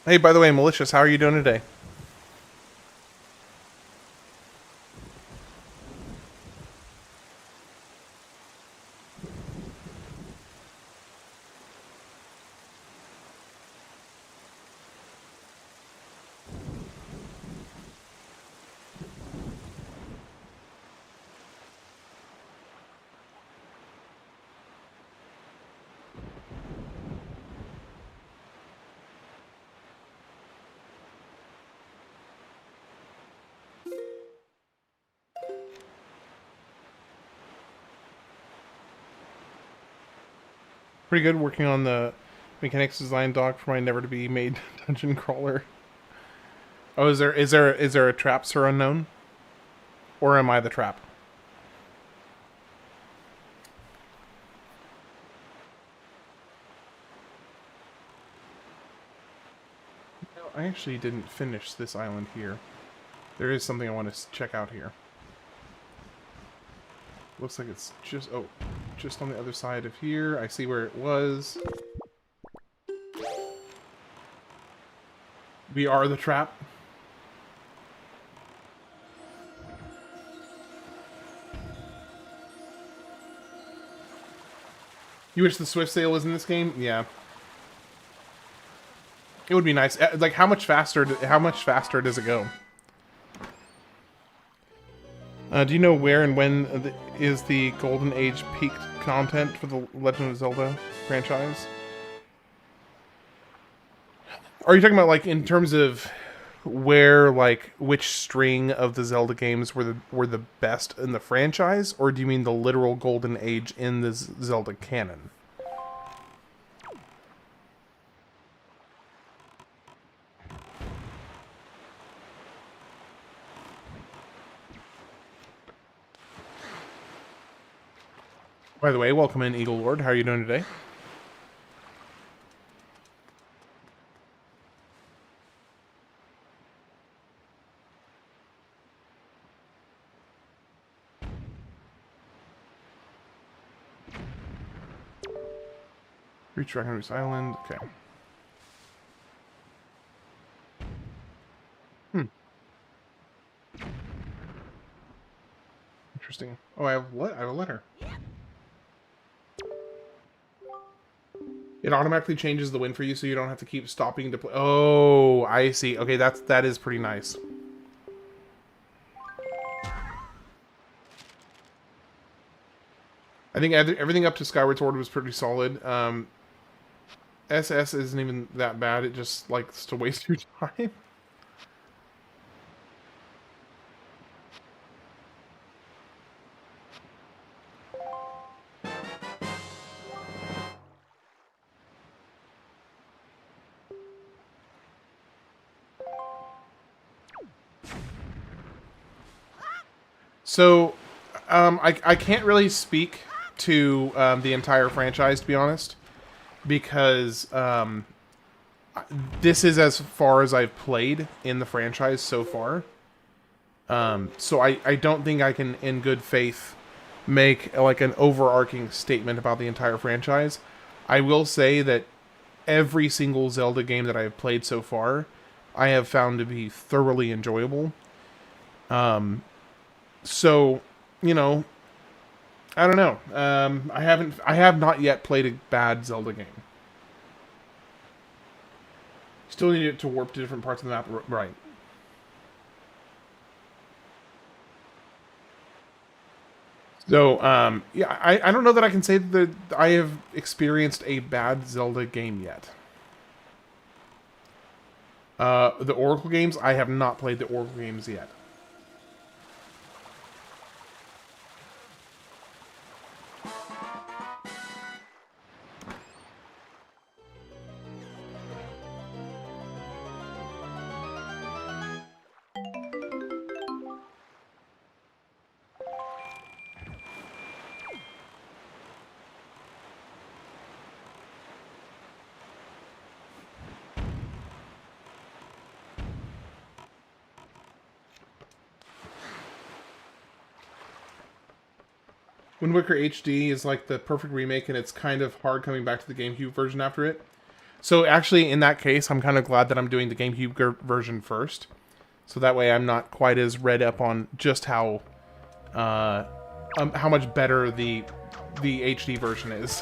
Hey, by the way, Malicious, how are you doing today? Pretty good, working on the mechanics design doc for my never to be made dungeon crawler. Oh, is there a trap, Sir Unknown? Or am I the trap? No, I actually didn't finish this island here. There is something I want to check out here. Looks like it's just on the other side of here. I see where it was. We are the trap. You wish the Swift Sail was in this game? Yeah. It would be nice. Like, how much faster does it go? Do you know where and when is the Golden Age peaked content for the Legend of Zelda franchise? Are you talking about, like, in terms of where, like, which string of the Zelda games were the best in the franchise, or do you mean the literal Golden Age in the Zelda canon? By the way, welcome in, Eagle Lord. How are you doing today? Reach Dragon Roost Island. Okay. Interesting. Oh, I have a letter. It automatically changes the win for you, so you don't have to keep stopping to play. Oh, I see. Okay, that is pretty nice. I think everything up to Skyward Sword was pretty solid. SS isn't even that bad. It just likes to waste your time. So, I can't really speak to the entire franchise, to be honest, because this is as far as I've played in the franchise so far. So I don't think I can, in good faith, make like an overarching statement about the entire franchise. I will say that every single Zelda game that I have played so far, I have found to be thoroughly enjoyable. So, you know, I don't know. I have not yet played a bad Zelda game. Still need it to warp to different parts of the map, right? So, yeah, I don't know that I can say that I have experienced a bad Zelda game yet. The Oracle games, I have not played the Oracle games yet. Wind Waker HD is like the perfect remake, and it's kind of hard coming back to the GameCube version after it. So actually, in that case, I'm kind of glad that I'm doing the GameCube version first. So that way I'm not quite as read up on just how much better the HD version is.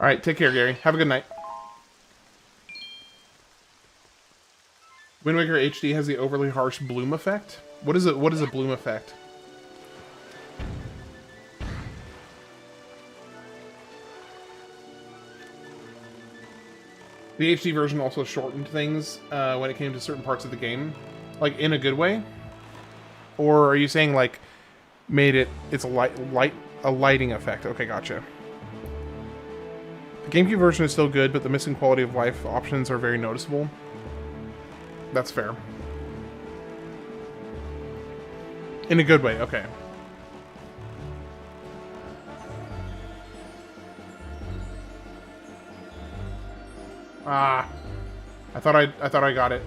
All right, take care, Gary. Have a good night. Wind Waker HD has the overly harsh bloom effect. What is it? What is a bloom effect? The HD version also shortened things when it came to certain parts of the game, like in a good way. Or are you saying like made it's a lighting effect? Okay, gotcha. The GameCube version is still good, but the missing quality of life options are very noticeable. That's fair. In a good way, okay. Ah, I thought I got it.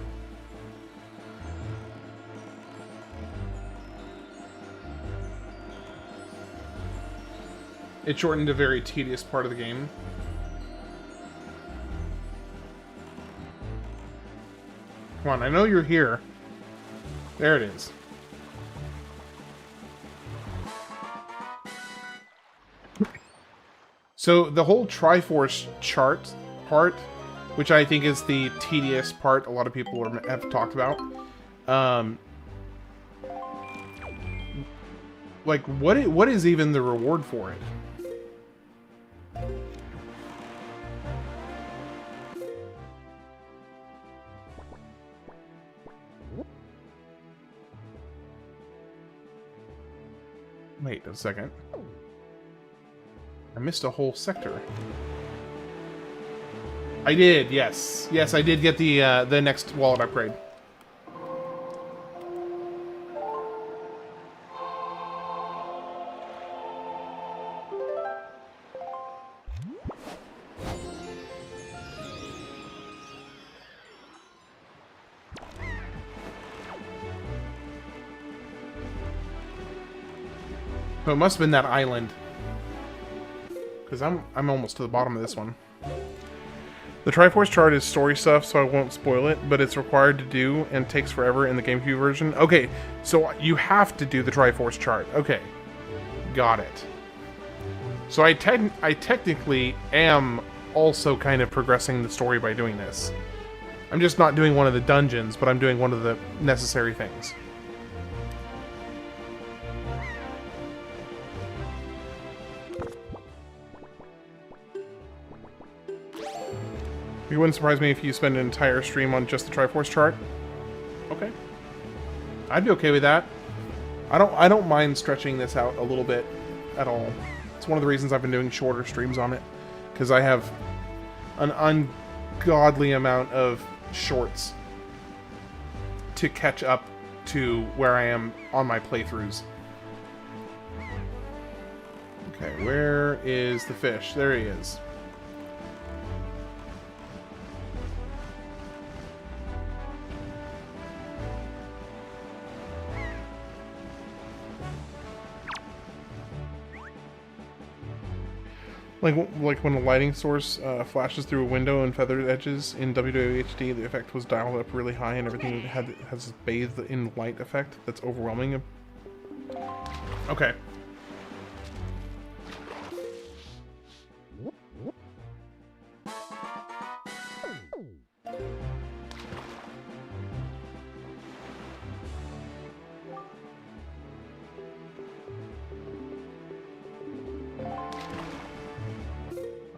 It shortened a very tedious part of the game. Come on, I know you're here. There it is. So the whole Triforce chart part, which I think is the tedious part a lot of people have talked about, like what is even the reward for it? Wait a second. I missed a whole sector. I did, yes. Yes, I did get the next wallet upgrade. So it must have been that island. Because I'm almost to the bottom of this one. The Triforce chart is story stuff, so I won't spoil it, but it's required to do and takes forever in the GameCube version. Okay, so you have to do the Triforce chart. Okay, got it. So I technically am also kind of progressing the story by doing this. I'm just not doing one of the dungeons, but I'm doing one of the necessary things. It wouldn't surprise me if you spend an entire stream on just the Triforce chart. Okay. I'd be okay with that. I don't mind stretching this out a little bit at all. It's one of the reasons I've been doing shorter streams on it, because I have an ungodly amount of shorts to catch up to where I am on my playthroughs. Okay, where is the fish? There he is. Like when a lighting source flashes through a window and feathered edges in WWHD, the effect was dialed up really high and everything has bathed in light effect that's overwhelming. Okay.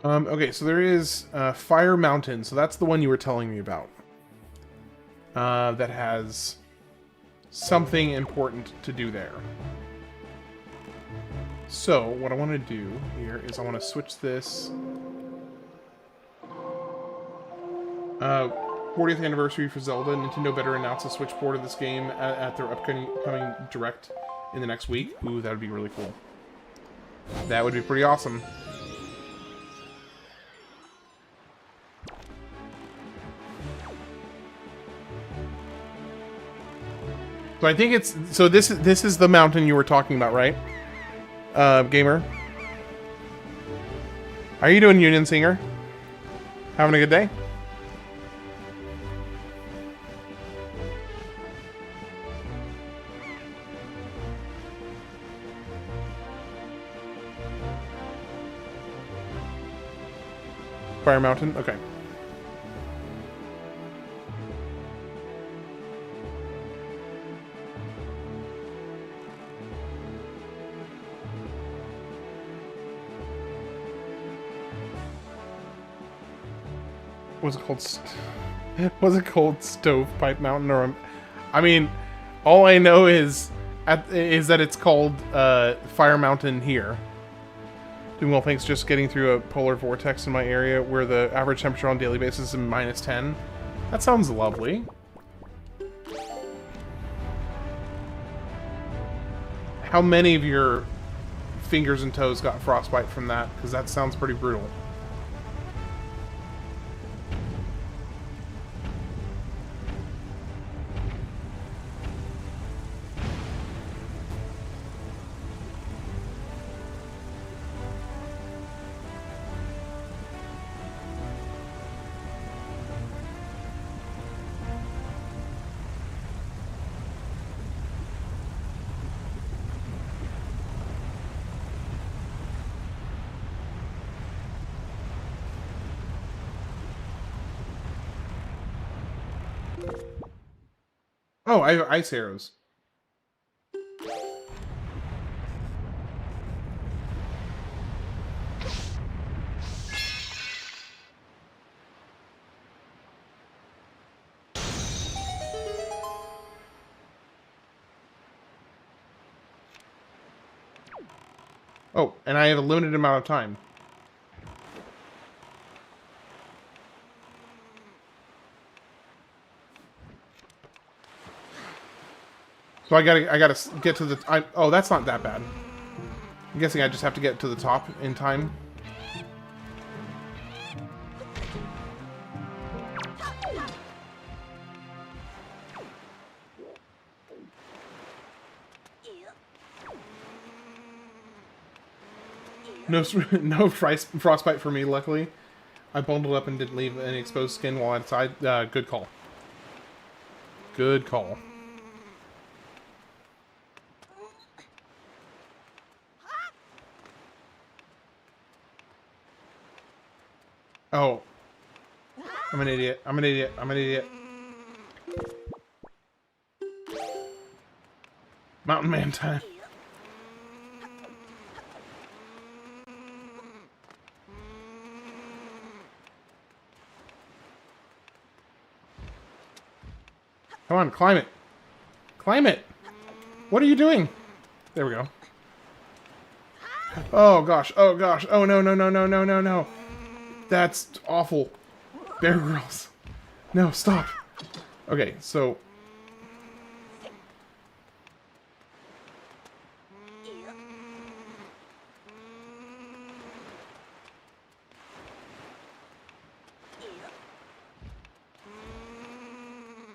Okay, so there is Fire Mountain. So that's the one you were telling me about. That has something important to do there. So, what I want to do here is I want to switch this 40th anniversary for Zelda. Nintendo better announce a Switch port of this game at their upcoming Direct in the next week. Ooh, that would be really cool. That would be pretty awesome. So I think it's this is the mountain you were talking about, right? Gamer. How are you doing, Union Singer? Having a good day? Fire Mountain? Okay. Was it called? Was it called Stovepipe Mountain? Or, I mean, all I know is that it's called Fire Mountain here. Doing well, thanks. Just getting through a polar vortex in my area where the average temperature on a daily basis is -10. That sounds lovely. How many of your fingers and toes got frostbite from that? Because that sounds pretty brutal. Oh, I have ice arrows. Oh, and I have a limited amount of time. So I gotta get to the. Oh, that's not that bad. I'm guessing I just have to get to the top in time. No, no frostbite for me. Luckily, I bundled up and didn't leave any exposed skin while outside. Good call. Good call. Oh. I'm an idiot. I'm an idiot. I'm an idiot. Mountain Man time. Come on, climb it. Climb it. What are you doing? There we go. Oh gosh. Oh gosh. Oh no, no, no, no, no, no, no. That's awful. Bear Grylls. No, stop. Okay, so...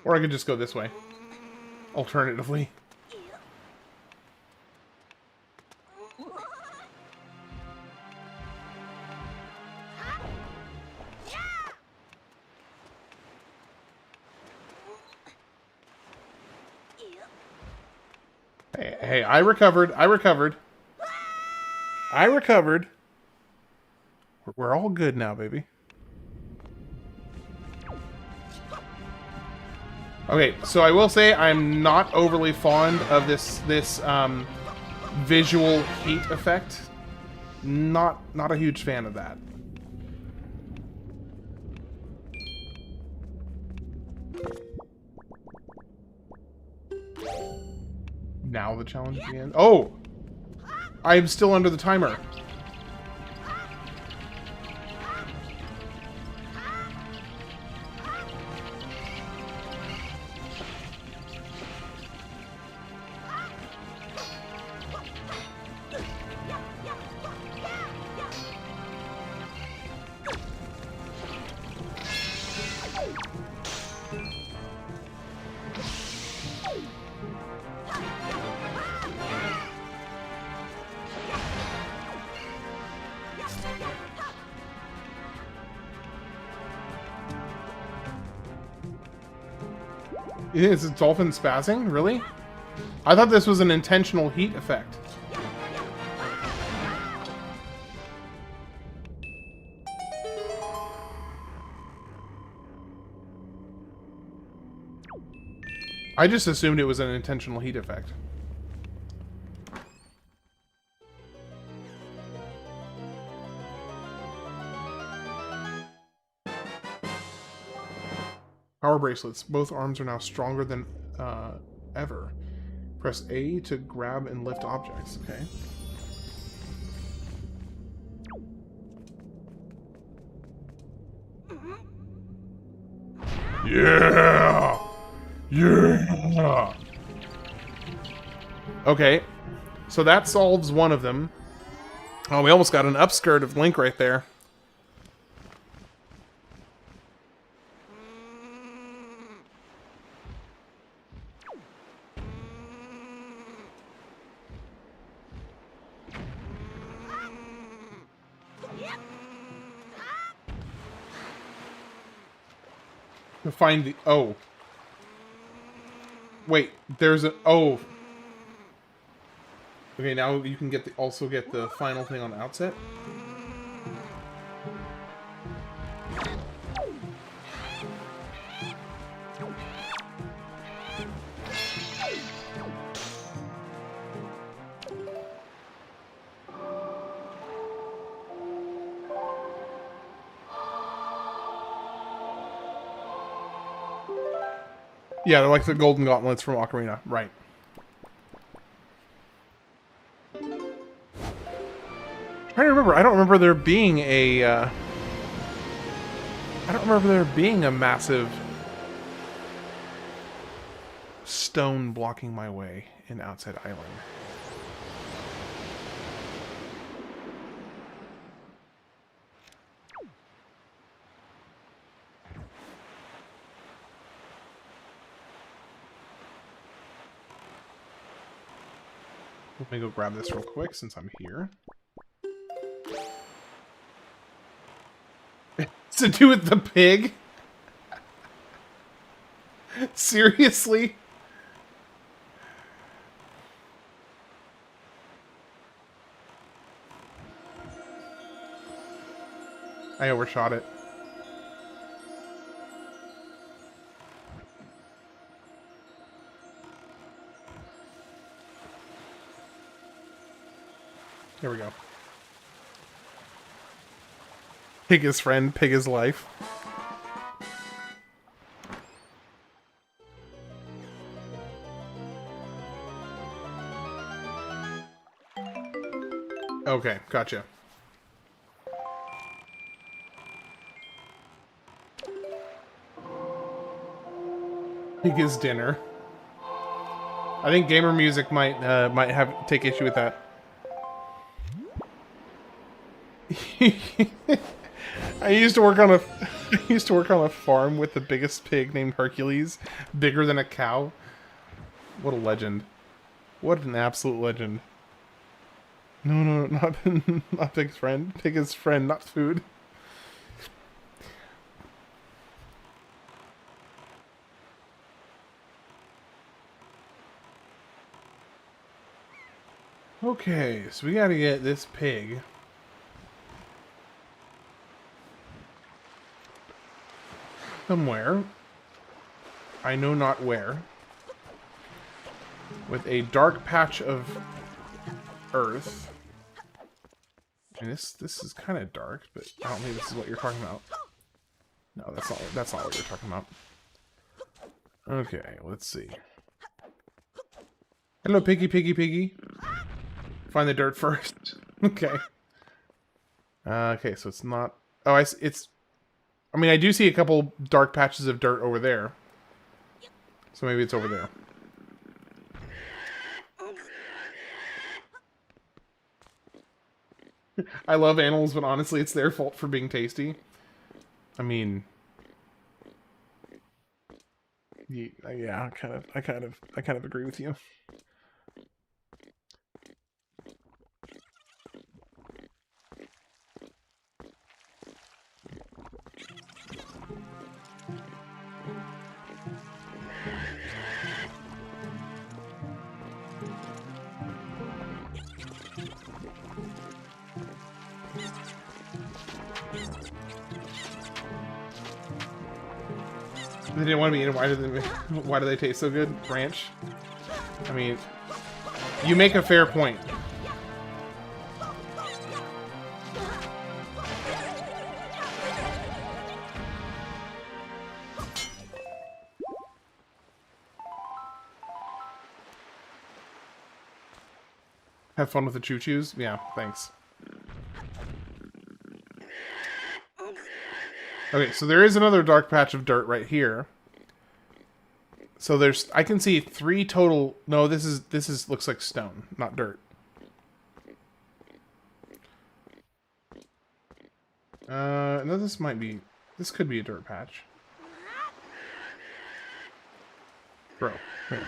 Or I could just go this way. Alternatively. Hey, I recovered. I recovered. I recovered. We're all good now, baby. Okay, so I will say I'm not overly fond of this visual heat effect. Not a huge fan of that. Now the challenge begins. Oh! I'm still under the timer. Is it dolphin spazzing? Really? I thought this was an intentional heat effect. I just assumed it was an intentional heat effect. Power bracelets. Both arms are now stronger than ever. Press A to grab and lift objects. Okay. Yeah! Yeah! Okay. So that solves one of them. Oh, we almost got an upskirt of Link right there. To find the... Oh. Wait, there's a... Oh. Okay, now you can get the, also get the final thing on the outset. Yeah, they're like the golden gauntlets from Ocarina, right. I don't remember there being a, I don't remember there being a massive stone blocking my way in Outside Island. Let me go grab this real quick since I'm here. It's to do with the pig? Seriously? I overshot it. Here we go. Pig is friend, pig is life. Okay, gotcha. Pig is dinner. I think gamer music might have take issue with that. I used to work on a farm with the biggest pig named Hercules, bigger than a cow. What a legend! What an absolute legend! No, not pig's friend. Pig is friend, not food. Okay, so we gotta get this pig somewhere. I know not where. With a dark patch of earth. And this is kind of dark, but I don't think this is what you're talking about. No, that's not what you're talking about. Okay, let's see. Hello, piggy, piggy, piggy. Find the dirt first. Okay. Okay, so it's not... Oh, it's... I mean, I do see a couple dark patches of dirt over there. So maybe it's over there. I love animals, but honestly, it's their fault for being tasty. I mean... Yeah, I kind of agree with you. They didn't want to be eaten. Why do they taste so good? Branch. I mean, you make a fair point. Have fun with the choo-choos? Yeah, thanks. Okay, so there is another dark patch of dirt right here. So there's... I can see 3 total... No, this is looks like stone, not dirt. No, this might be... This could be a dirt patch. Bro, here.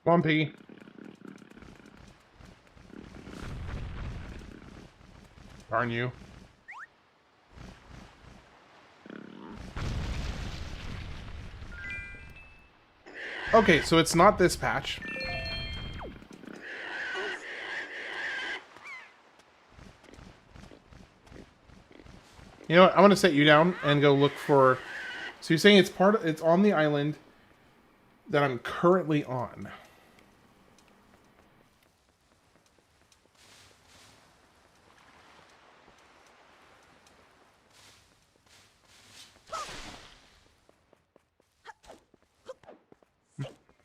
Come on, piggy. Darn you. Okay, so it's not this patch. You know what? I'm gonna set you down and go look for... So you're saying it's on the island that I'm currently on.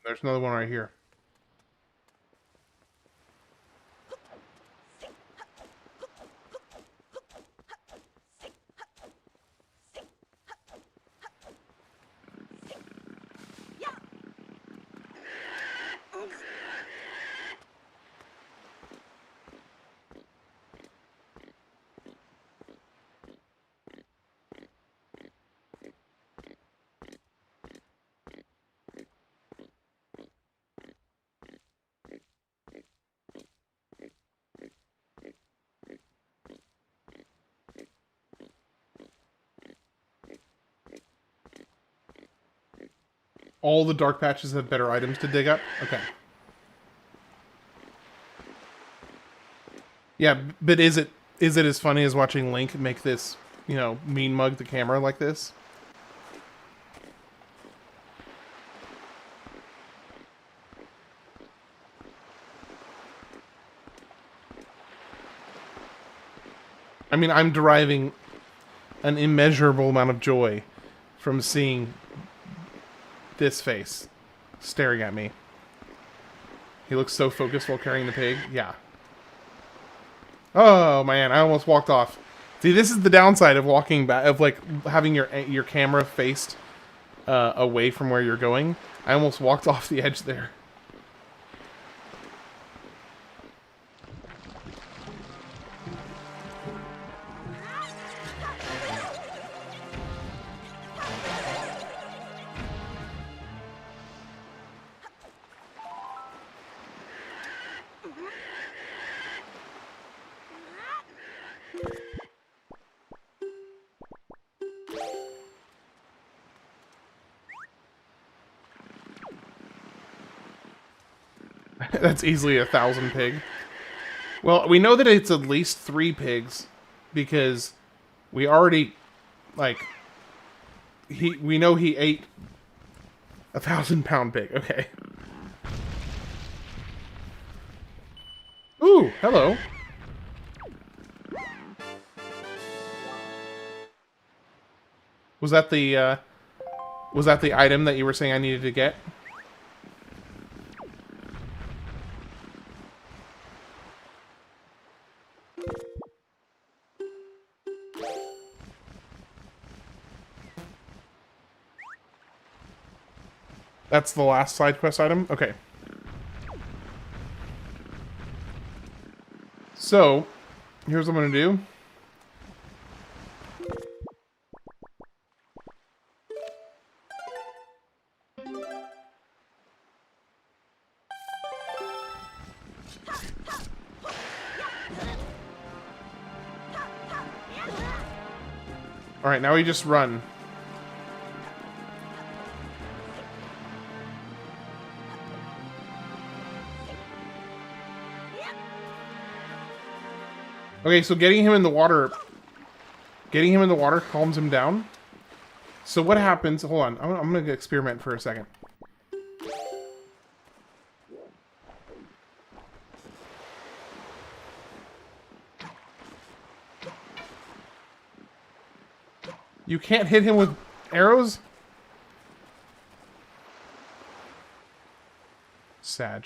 There's another one right here. All the dark patches have better items to dig up? Okay. Yeah, but is it as funny as watching Link make this, you know, mean mug the camera like this? I mean, I'm deriving an immeasurable amount of joy from seeing this face staring at me. He looks so focused while carrying the pig. Yeah. Oh man, I almost walked off. See, this is the downside of walking back, of like having your camera faced away from where you're going. I almost walked off the edge there. That's easily 1,000 pig. Well, we know that it's at least 3 pigs because we already, like, we know he ate 1,000-pound pig. Okay. Ooh, hello. Was that the item that you were saying I needed to get? That's the last side quest item? Okay. So, here's what I'm going to do. Alright, now we just run. Okay, so getting him in the water calms him down. So what happens, hold on, I'm gonna experiment for a second. You can't hit him with arrows? Sag.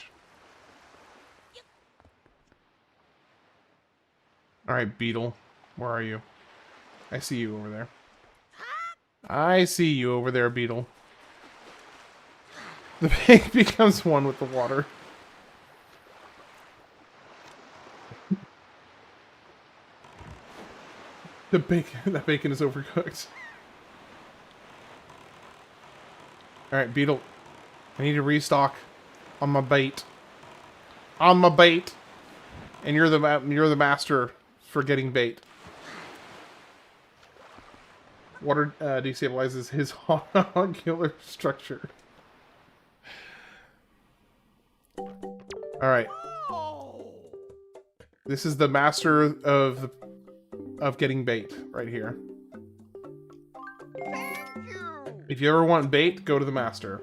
Alright, Beetle. Where are you? I see you over there. I see you over there, Beetle. The pig becomes one with the water. That bacon is overcooked. Alright, Beetle. I need to restock on my bait. On my bait. And you're the master for getting bait. Water destabilizes his ocular structure. Alright. This is the master of getting bait right here. If you ever want bait, go to the master.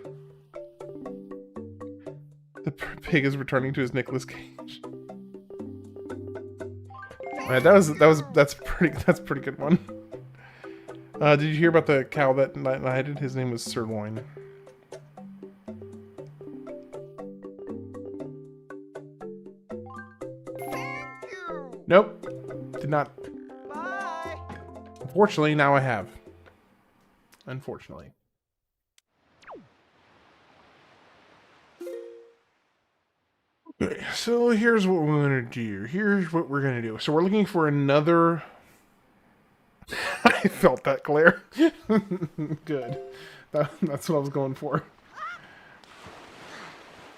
The pig is returning to his Nicolas Cage. Alright, that's pretty good one. Did you hear about the cow that knighted? His name was Sirloin. Nope. Did not. Bye. Unfortunately, now I have. Unfortunately. Okay, so here's what we're gonna do. So we're looking for another... I felt that, Claire. Good. That's what I was going for.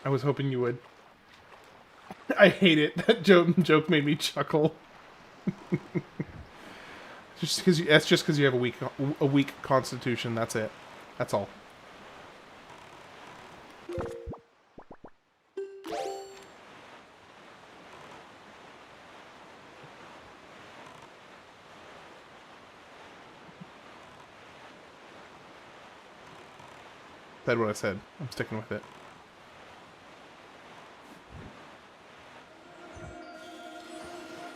I was hoping you would. I hate it. That joke made me chuckle. That's just because you have a weak constitution. That's it. That's all. That's what I said. I'm sticking with it.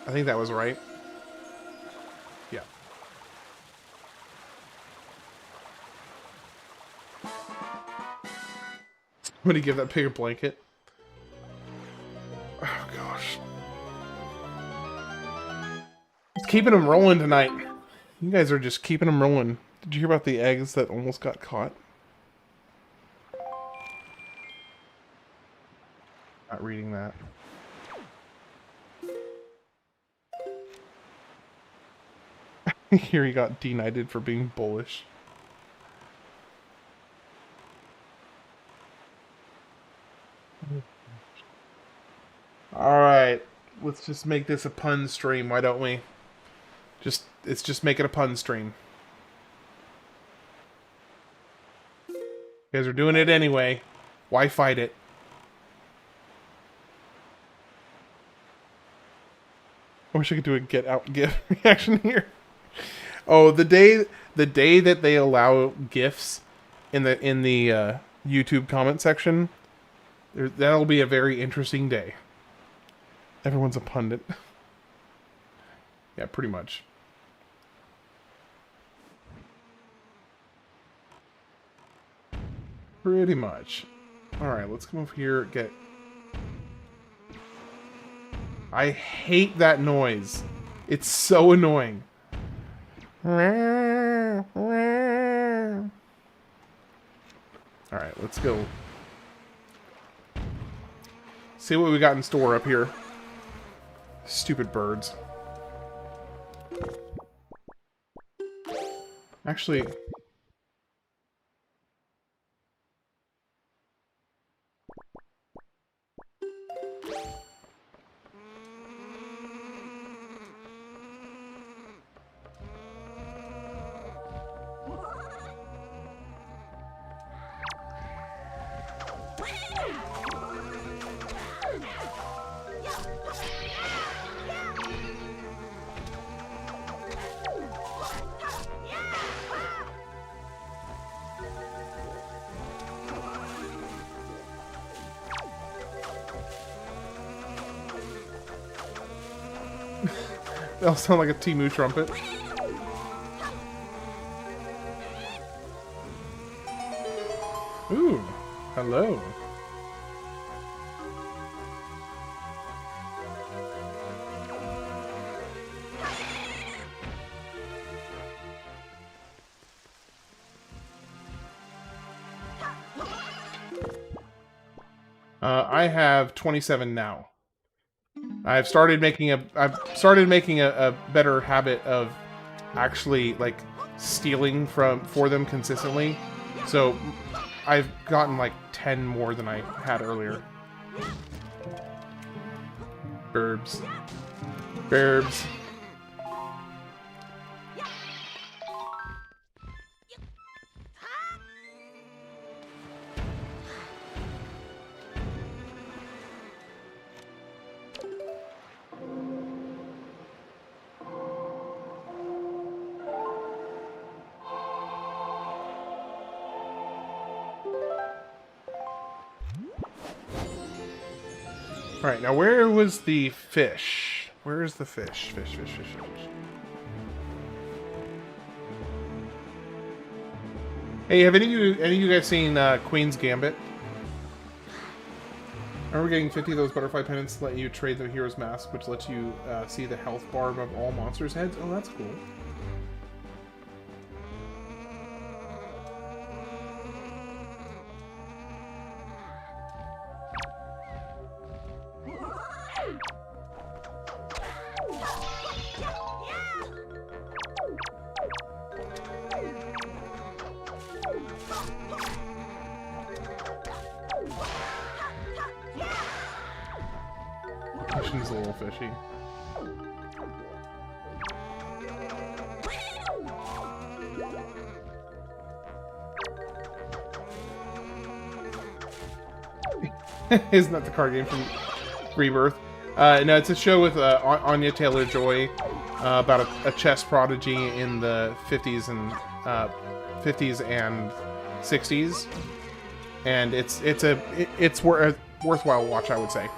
I think that was right. Yeah. Somebody give that pig a blanket. Oh, gosh. It's keeping them rolling tonight. You guys are just keeping them rolling. Did you hear about the eggs that almost got caught? Not reading that. Here he got denighted for being bullish. Alright. Let's just make this a pun stream, why don't we? Let's just make it a pun stream. You guys are doing it anyway. Why fight it? I wish I could do a get out GIF reaction here. Oh, the day that they allow GIFs in the YouTube comment section, that'll be a very interesting day. Everyone's a pundit. Yeah, pretty much. Pretty much. Alright, let's come over here, get... I hate that noise. It's so annoying. Alright, let's go. See what we got in store up here. Stupid birds. Actually... That'll sound like a Temu trumpet. Ooh, hello. I have 27 now. I've started making a better habit of actually like stealing for them consistently. So I've gotten like 10 more than I had earlier. Burbs. Burbs. Alright, now where was the fish? Where is the fish? Fish. Hey, have any of you guys seen Queen's Gambit? Remember getting 50 of those butterfly pennants to let you trade the hero's mask, which lets you see the health bar above all monsters' heads? Oh, that's cool. She's a little fishy. Isn't that the card game from Rebirth? No, it's a show with Anya Taylor-Joy about a chess prodigy in the 50s and 60s, and it's a worthwhile watch, I would say.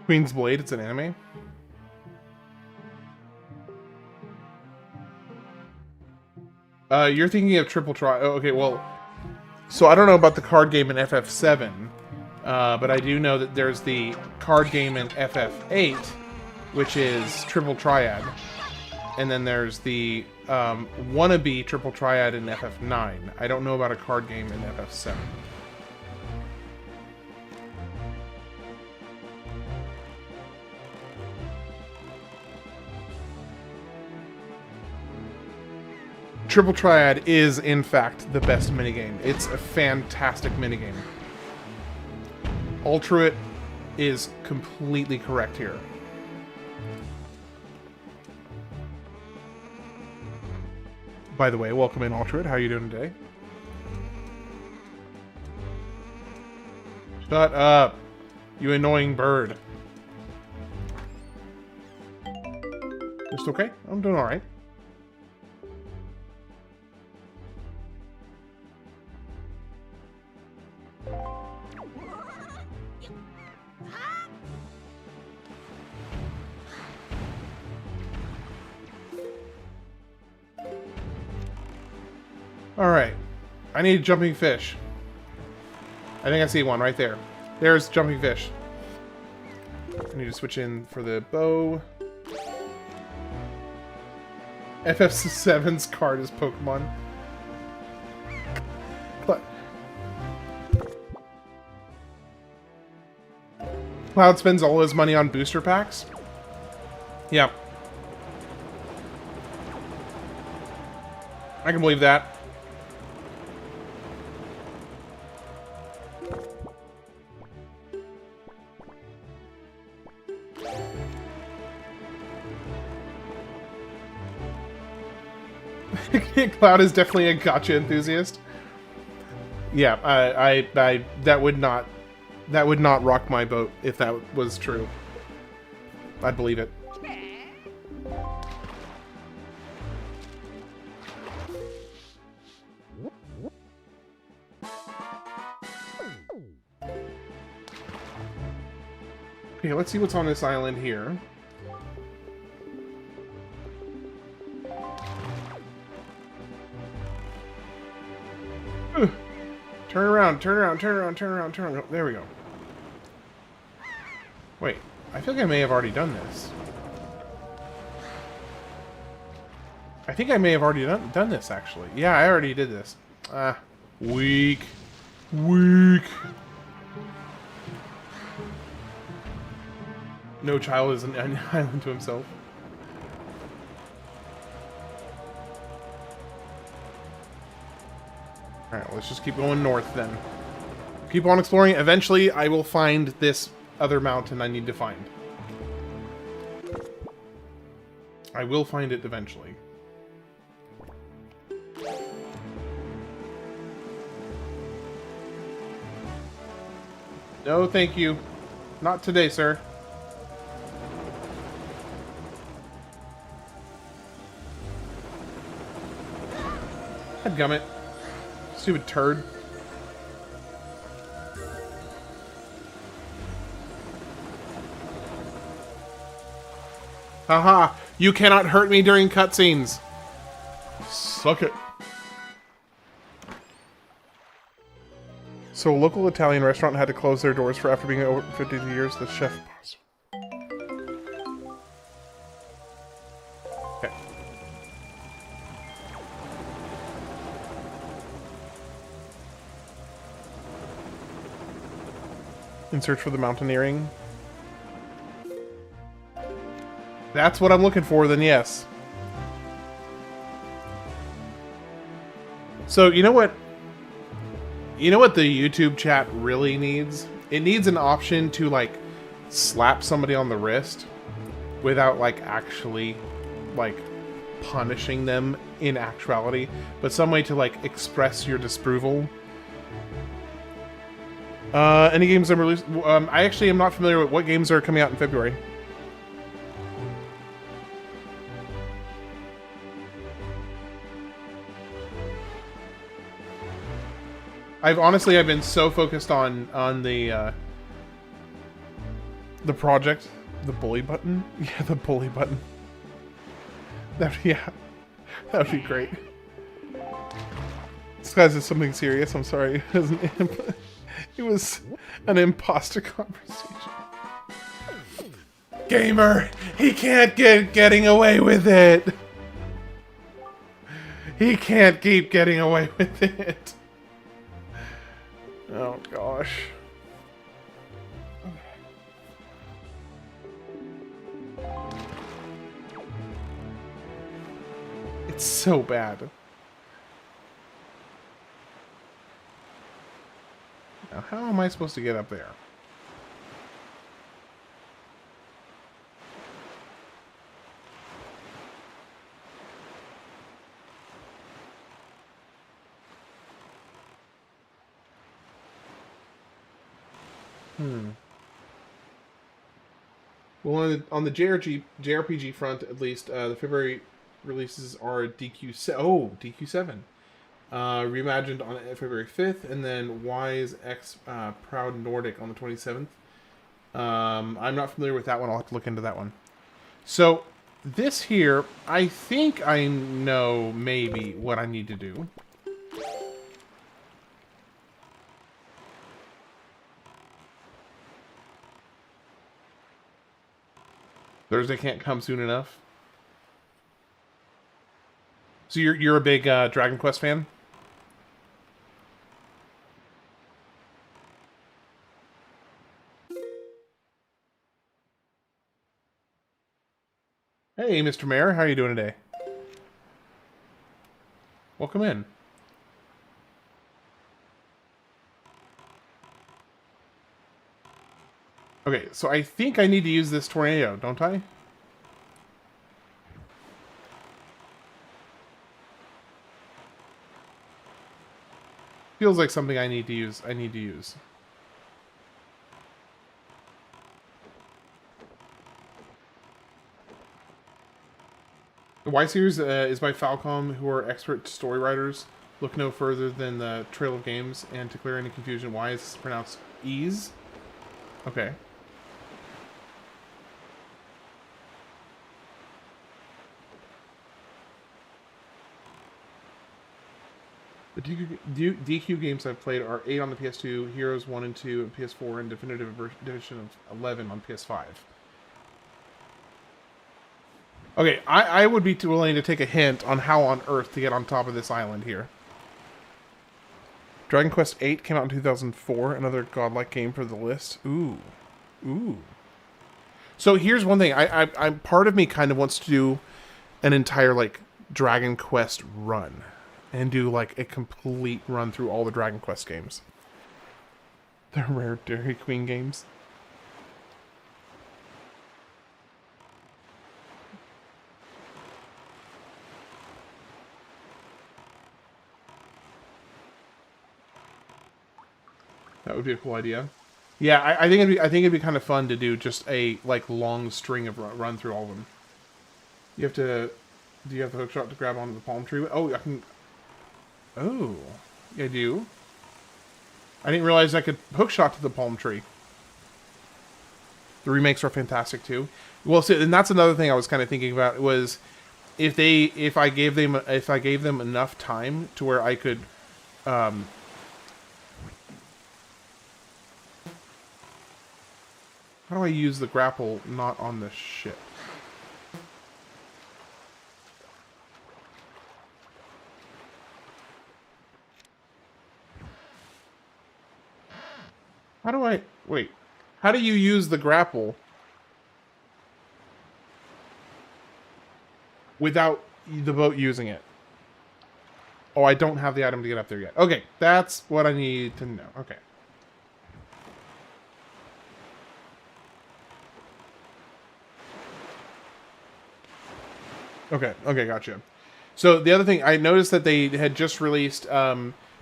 Queen's Blade, it's an anime. You're thinking of Triple Tri... Oh, okay, well... So I don't know about the card game in FF7, but I do know that there's the card game in FF8, which is Triple Triad. And then there's the wannabe Triple Triad in FF9. I don't know about a card game in FF7. Triple Triad is, in fact, the best minigame. It's a fantastic minigame. Altruit is completely correct here. By the way, welcome in, Altruit. How are you doing today? Shut up, you annoying bird. Just okay? I'm doing alright. Alright. I need jumping fish. I think I see one right there. There's jumping fish. I need to switch in for the bow. FF7's card is Pokemon. Cloud spends all his money on booster packs? Yeah. I can believe that. Cloud is definitely a gacha enthusiast. Yeah, I that would not rock my boat if that was true. I'd believe it. Okay, let's see what's on this island here. Turn around, turn around, turn around, turn around, turn around. There we go. Wait, I feel like I may have already done this. I think I may have already done this, actually. Yeah, I already did this. Weak. Weak. No child is an island to himself. Alright, well, let's just keep going north then. Keep on exploring. Eventually, I will find this other mountain I need to find. I will find it eventually. No, thank you. Not today, sir. Dadgummit. Stupid turd. Haha, you cannot hurt me during cutscenes. Suck it. So a local Italian restaurant had to close their doors after being over 52 years. The chef paused. Okay. In search for the mountaineering. That's what I'm looking for, then yes. So, you know what? You know what the YouTube chat really needs? It needs an option to, like, slap somebody on the wrist without, like, actually, like, punishing them in actuality, but some way to, like, express your disapproval. Any games that are released? I actually am not familiar with what games are coming out in February. I've been so focused on the project, the bully button. Yeah, the bully button. That would be great. disguised as something serious. I'm sorry. It was an imposter conversation. Gamer, he can't getting away with it. He can't keep getting away with it. Oh gosh. It's so bad. Now, how am I supposed to get up there? Well, on the JRPG front, at least, the February releases are DQ7. Reimagined on February 5th, and then Wise X Proud Nordic on the 27th. I'm not familiar with that one. I'll have to look into that one. So, this here, I think I know maybe what I need to do. Thursday can't come soon enough. So you're a big Dragon Quest fan? Hey, Mr. Mayor, how are you doing today? Welcome in. Okay, so I think I need to use this tornado, don't I? Feels like something I need to use. The Y series is by Falcom, who are expert story writers. Look no further than the Trail of Games, and to clear any confusion, Y is pronounced ease. Okay. The DQ games I've played are 8 on the PS2, Heroes 1 and 2 on PS4, and Definitive Edition of 11 on PS5. Okay, I would be willing to take a hint on how on earth to get on top of this island here. Dragon Quest VIII came out in 2004, another godlike game for the list. Ooh. So here's one thing. I'm part of me kind of wants to do an entire, like, Dragon Quest run. And do, like, a complete run through all the Dragon Quest games. The rare Dairy Queen games. That would be a cool idea. Yeah, I think it'd be kind of fun to do just a, like, long string of run through all of them. You have to... Do you have the hook shot to grab onto the palm tree? Oh, I can... Oh, I do. I didn't realize I could hookshot to the palm tree. The remakes are fantastic too. Well, see, and that's another thing I was kind of thinking about was if I gave them enough time to where I could, how do I use the grapple not on the ship? How do I... Wait. How do you use the grapple without the boat using it? Oh, I don't have the item to get up there yet. Okay, that's what I need to know. Okay. Okay, gotcha. So the other thing, I noticed that they had just released...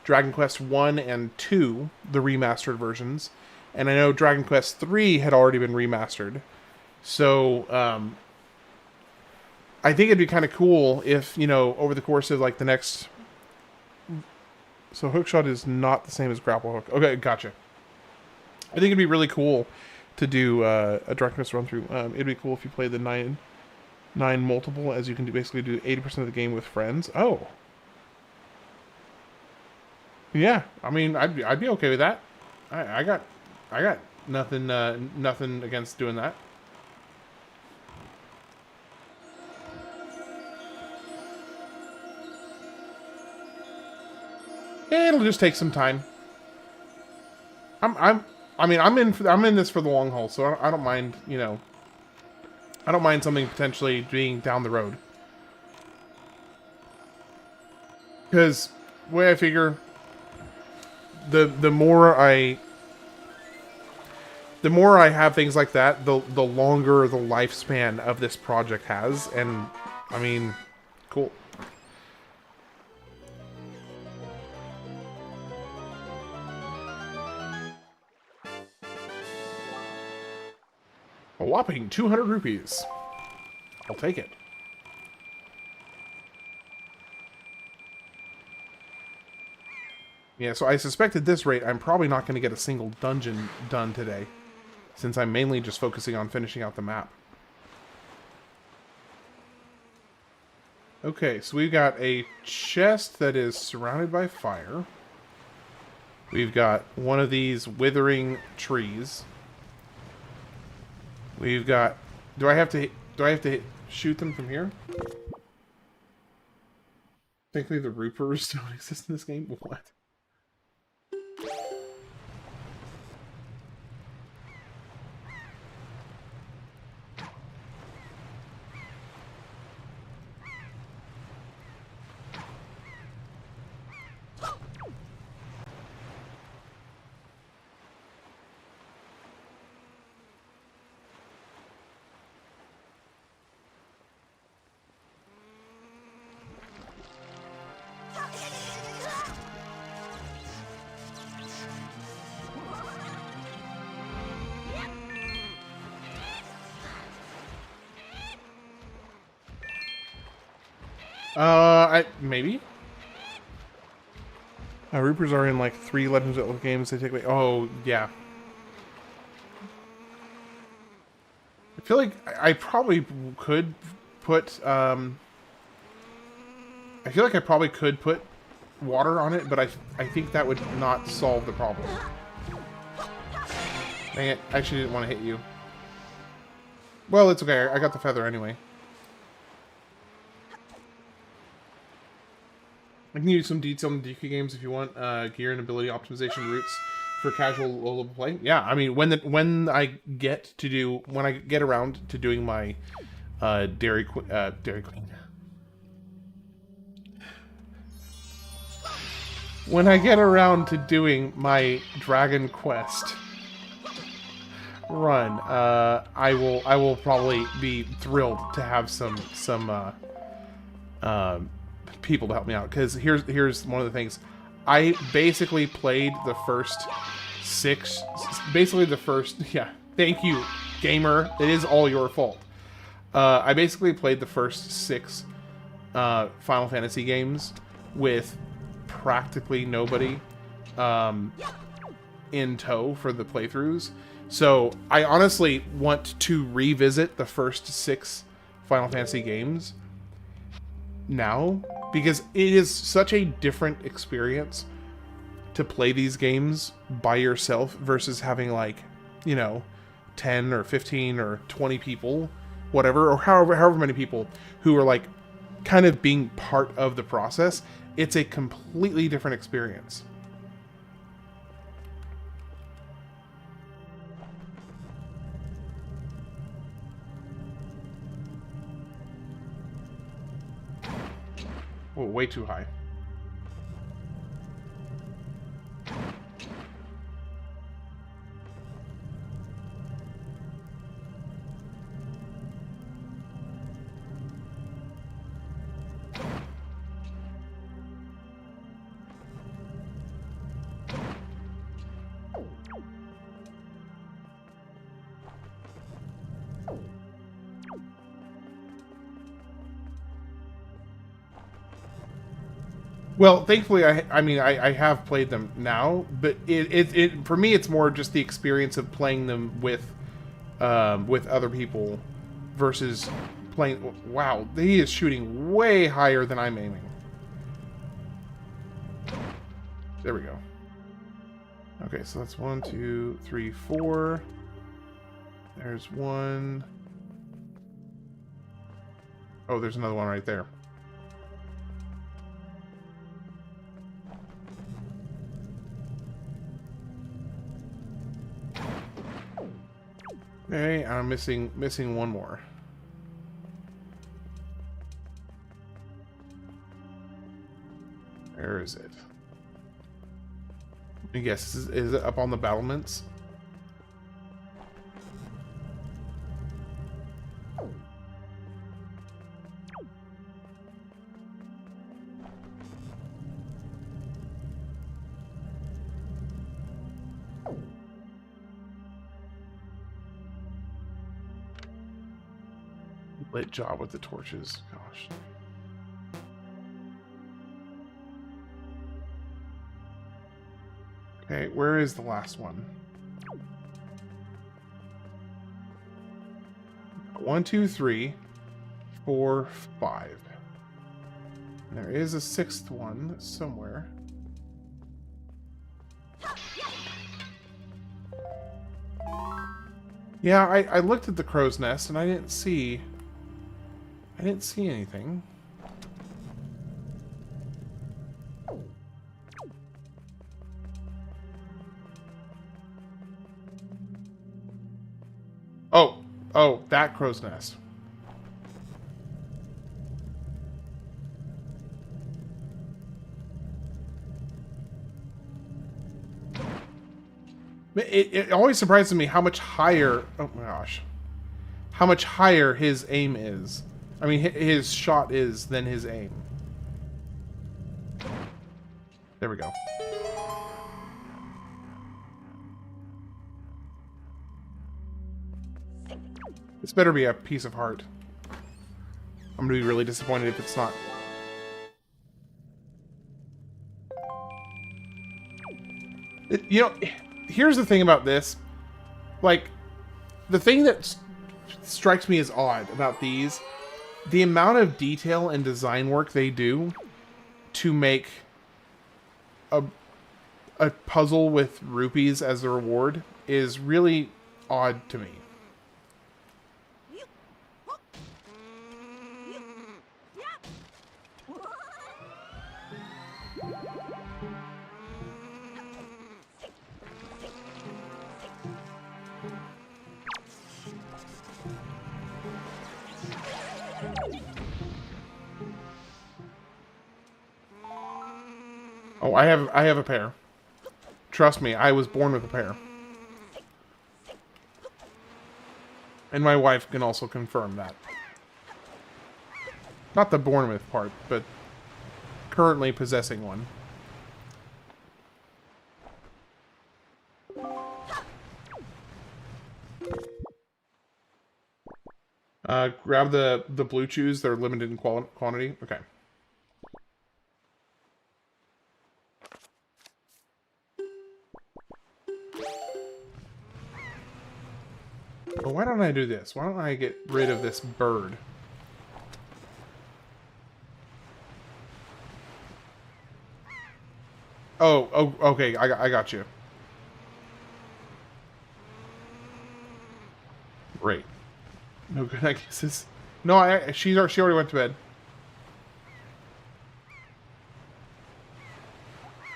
Dragon Quest 1 and 2, the remastered versions. And I know Dragon Quest 3 had already been remastered. So, I think it'd be kind of cool if, you know, over the course of, like, the next... So, hookshot is not the same as grapple hook. Okay, gotcha. I think it'd be really cool to do a Dragon Quest run-through. It'd be cool if you played the 9 multiple, as you can basically do 80% of the game with friends. Oh! Yeah, I mean, I'd be okay with that. I got nothing nothing against doing that. It'll just take some time. I mean, I'm in this for the long haul, so I don't mind, you know. I don't mind something potentially being down the road. Because the way I figure, the more I have things like that, the longer the lifespan of this project has, and I mean, cool. A whopping 200 rupees. I'll take it. Yeah, so I suspect at this rate, I'm probably not going to get a single dungeon done today, since I'm mainly just focusing on finishing out the map. Okay, so we've got a chest that is surrounded by fire. We've got one of these withering trees. We've got... Do I have to shoot them from here? Thankfully the Reapers don't exist in this game. What? Maybe? Reapers are in like 3 Legend of Zelda games. They take away... Oh, yeah. I feel like I probably could put, I feel like I probably could put water on it, but I think that would not solve the problem. Dang it. I actually didn't want to hit you. Well, it's okay. I got the feather anyway. I can use some detail in the DQ games if you want. Gear and ability optimization routes for casual low-level play. Yeah, I mean, when I get around to doing my Dairy Queen. When I get around to doing my Dragon Quest run, I will probably be thrilled to have some people to help me out, because here's one of the things. I basically played the first 6, basically the first, yeah, thank you, gamer, it is all your fault. I basically played the first 6 Final Fantasy games with practically nobody in tow for the playthroughs, so I honestly want to revisit the first 6 Final Fantasy games now, because it is such a different experience to play these games by yourself versus having, like, you know, 10 or 15 or 20 people, whatever, or however many people who are, like, kind of being part of the process. It's a completely different experience. Oh, way too high. Well, thankfully, I mean, I have played them now, but it for me, it's more just the experience of playing them with other people versus playing... Wow, he is shooting way higher than I'm aiming. There we go. Okay, so that's 1, 2, 3, 4. There's one. Oh, there's another one right there. Okay, I'm missing one more. Where is it? I guess is it up on the battlements? Lit job with the torches. Gosh. Okay, where is the last one? 1, 2, 3, 4, 5. There is a sixth one somewhere. Yeah, I looked at the crow's nest and I didn't see anything. Oh, that crow's nest. It always surprises me how much higher, oh my gosh, how much higher his aim is. I mean, his shot is than his aim. There we go. This better be a piece of heart. I'm gonna be really disappointed if it's not. You know, here's the thing about this. Like, the thing that strikes me as odd about these, the amount of detail and design work they do to make a puzzle with rupees as the reward is really odd to me. Oh, I have a pair. Trust me, I was born with a pair. And my wife can also confirm that. Not the born with part, but currently possessing one. Grab the blue chews. They're limited in quantity. Okay. But why don't I do this? Why don't I get rid of this bird? Oh, okay. I got you. Great. No good, I guess this. No, she already went to bed.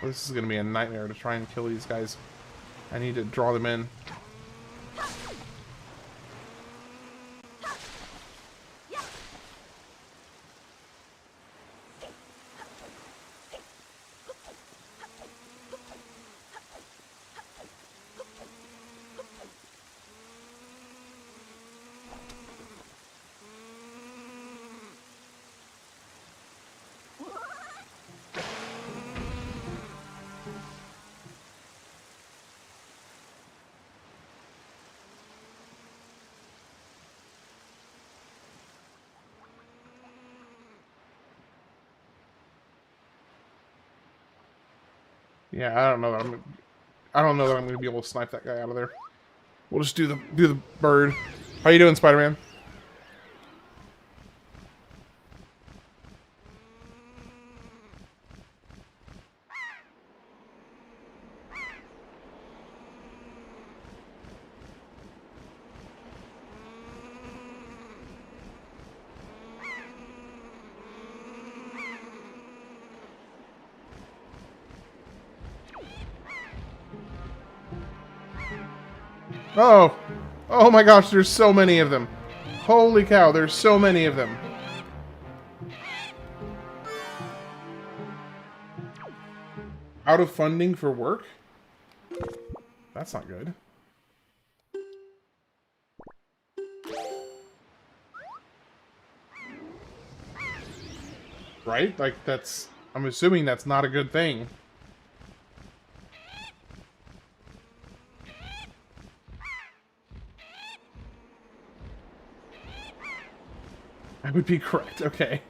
Well, this is gonna be a nightmare to try and kill these guys. I need to draw them in. Yeah, I don't know that I'm gonna be able to snipe that guy out of there. We'll just do the bird. How you doing, Spider-Man? Oh! Oh my gosh, there's so many of them. Holy cow, there's so many of them. Out of funding for work? That's not good. Right? Like, that's... I'm assuming that's not a good thing. I would be correct. Okay.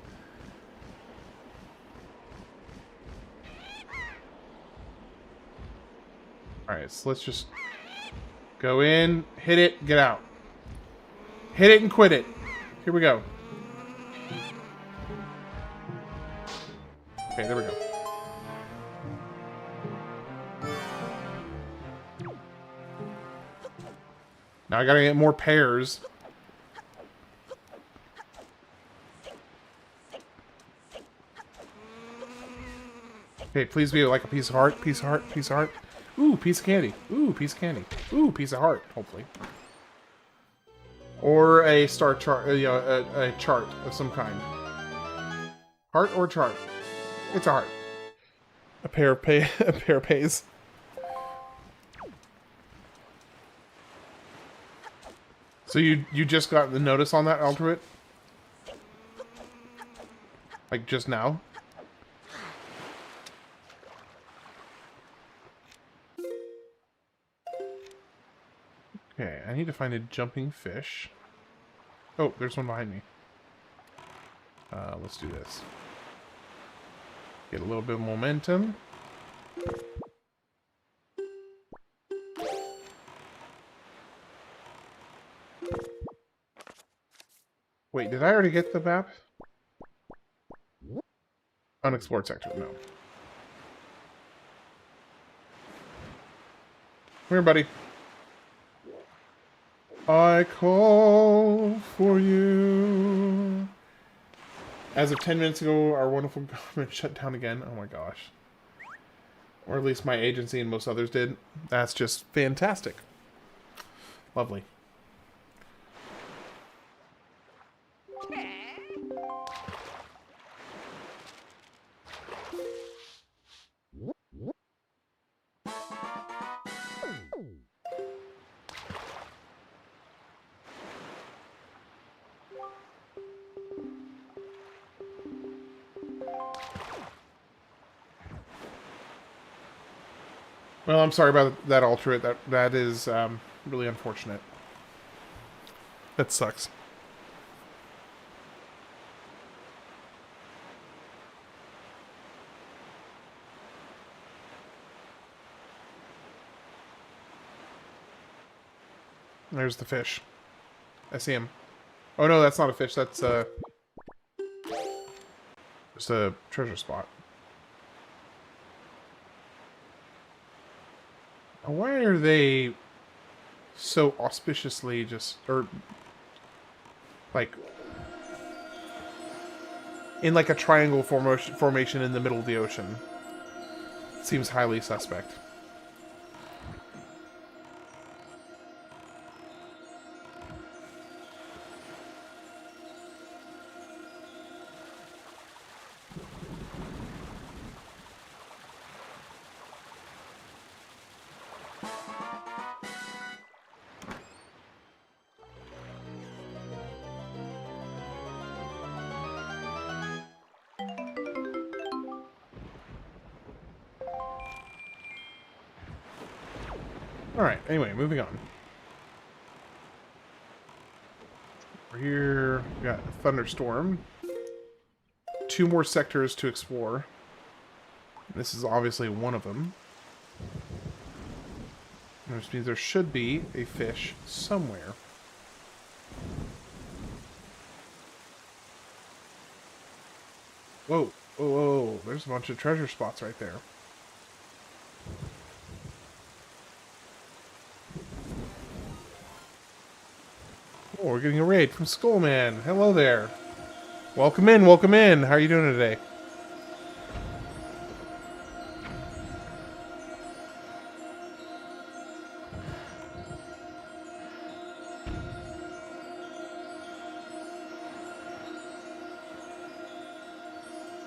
Alright, so let's just go in, hit it, get out. Hit it and quit it. Here we go. Okay, there we go. Now I gotta get more pears. Okay, please be like a piece of heart, piece of heart, piece of heart. Ooh, piece of candy. Ooh, piece of candy. Ooh, piece of heart, hopefully. Or a star chart, you know, a chart of some kind. Heart or chart? It's a heart. A pair pays. So you just got the notice on that, Alterate? Like just now? Okay, I need to find a jumping fish. Oh, there's one behind me. Let's do this. Get a little bit of momentum. Wait, did I already get the map? Unexplored sector, no. Come here, buddy. I call for you. As of 10 minutes ago, our wonderful government shut down again. Oh my gosh. Or at least my agency and most others did. That's just fantastic. Lovely. Well, I'm sorry about that, Alterate. That is really unfortunate. That sucks. There's the fish. I see him. Oh no, that's not a fish. That's just a treasure spot. Why are they so auspiciously just, or like in like a triangle formation in the middle of the ocean? Seems highly suspect. Alright, anyway, moving on. We're here, we got a thunderstorm. 2 more sectors to explore. This is obviously one of them. Which means there should be a fish somewhere. Whoa, whoa, whoa, there's a bunch of treasure spots right there. Oh, we're getting a raid from Skullman. Hello there. Welcome in, welcome in. How are you doing today?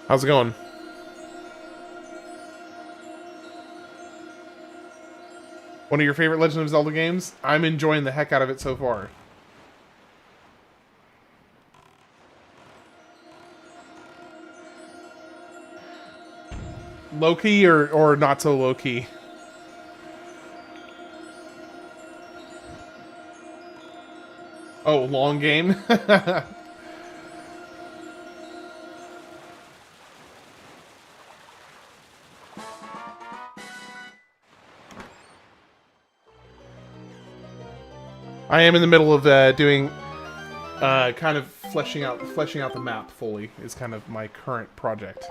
How's it going? One of your favorite Legend of Zelda games? I'm enjoying the heck out of it so far. Low-key or not so low-key? Oh, long game? I am in the middle of doing, kind of fleshing out the map fully is kind of my current project.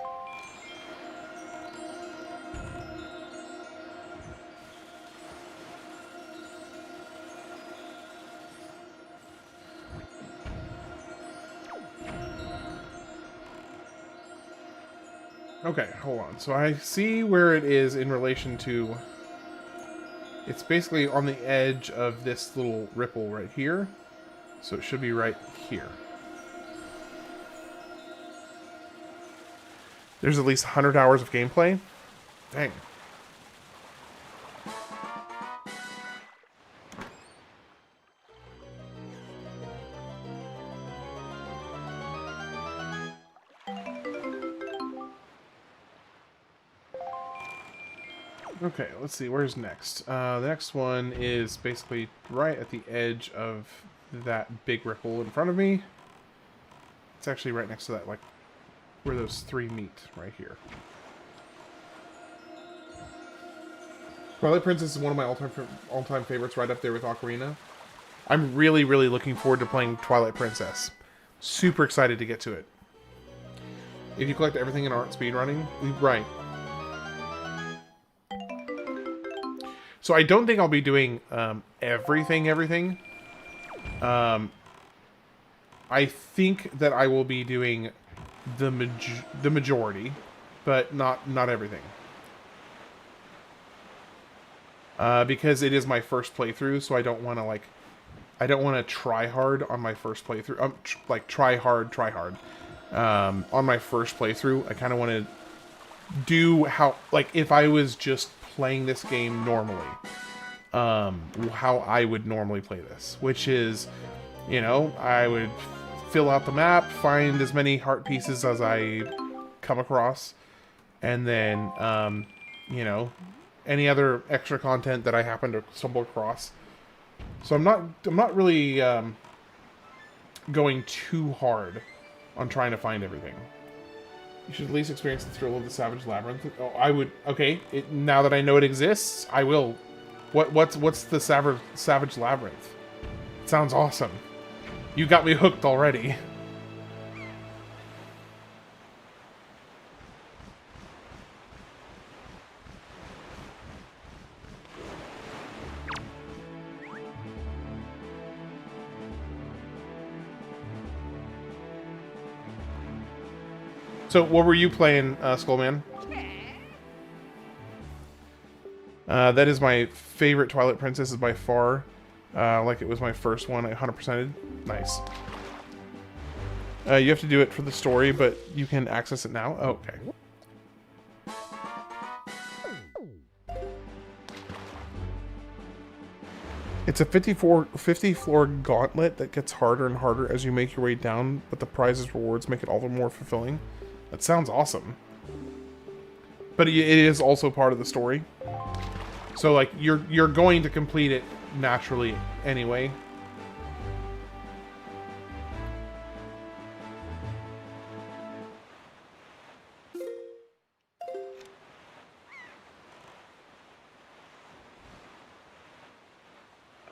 Okay, hold on. So I see where it is in relation to... It's basically on the edge of this little ripple right here. So it should be right here. There's at least 100 hours of gameplay. Dang. Okay, let's see, where's next? The next one is basically right at the edge of that big ripple in front of me. It's actually right next to that, like, where those three meet, right here. Twilight Princess is one of my all-time favorites, right up there with Ocarina. I'm really, really looking forward to playing Twilight Princess. Super excited to get to it. If you collect everything in art speedrunning, right. So I don't think I'll be doing everything. I think that I will be doing the majority, but not everything. Because it is my first playthrough, so I don't want to try hard on my first playthrough. Like try hard. On my first playthrough, I kind of want to do if I was just playing this game normally, how I would normally play this, which is, you know, I would fill out the map, find as many heart pieces as I come across, and then, you know, any other extra content that I happen to stumble across. So I'm not really going too hard on trying to find everything. You should at least experience the thrill of the Savage Labyrinth. Oh, I would. Okay, now that I know it exists, I will. What's the Savage Labyrinth? It sounds awesome. You got me hooked already. So, what were you playing, Skullman? That is my favorite Twilight Princess by far. Like it was my first one, I 100%ed. Nice. You have to do it for the story, but you can access it now. Oh, okay. It's a 50 floor gauntlet that gets harder and harder as you make your way down, but the prizes rewards make it all the more fulfilling. That sounds awesome. But it is also part of the story. So like you're going to complete it naturally anyway.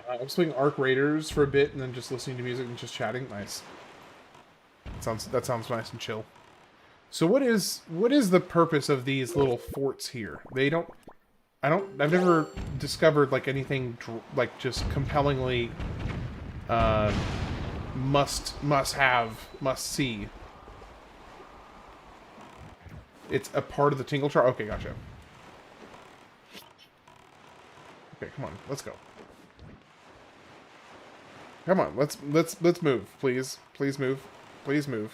I was playing Arc Raiders for a bit and then just listening to music and just chatting. Nice. That sounds nice and chill. So what is the purpose of these little forts here? I've never discovered like anything like just compellingly must see. It's a part of the Tingle chart. Okay, gotcha. Okay, come on, let's go. Come on, let's move, please. Please move. Please move.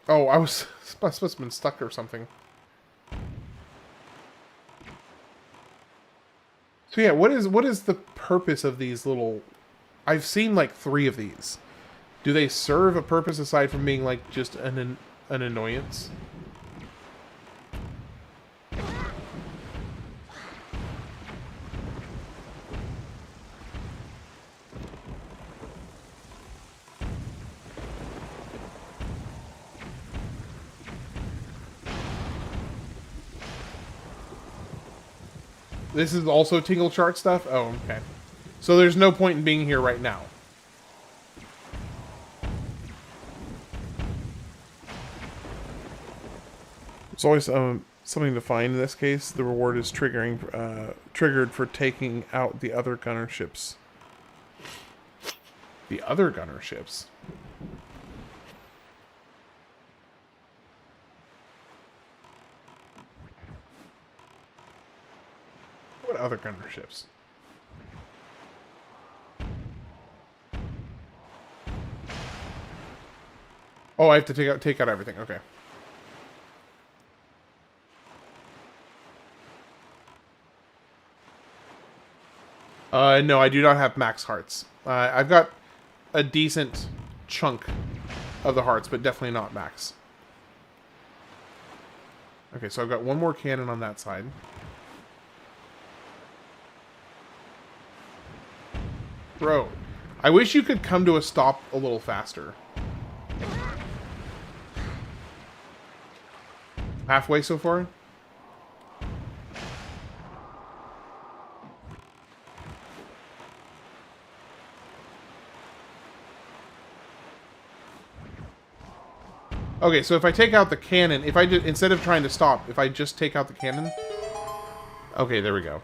Oh, I was supposed to have been stuck or something. So yeah, what is the purpose of these little... I've seen like 3 of these. Do they serve a purpose aside from being like just an annoyance? This is also Tingle Chart stuff? Oh, okay. So there's no point in being here right now. It's always something to find in this case. The reward is triggered for taking out the other gunner ships. The other gunner ships? What other gunner ships? Oh, I have to take out everything. Okay. No, I do not have max hearts. I've got a decent chunk of the hearts, but definitely not max. Okay, so I've got one more cannon on that side. Bro, I wish you could come to a stop a little faster. Halfway so far? Okay, so if I take out the cannon, if I just, instead of trying to stop, if I just take out the cannon... Okay, there we go.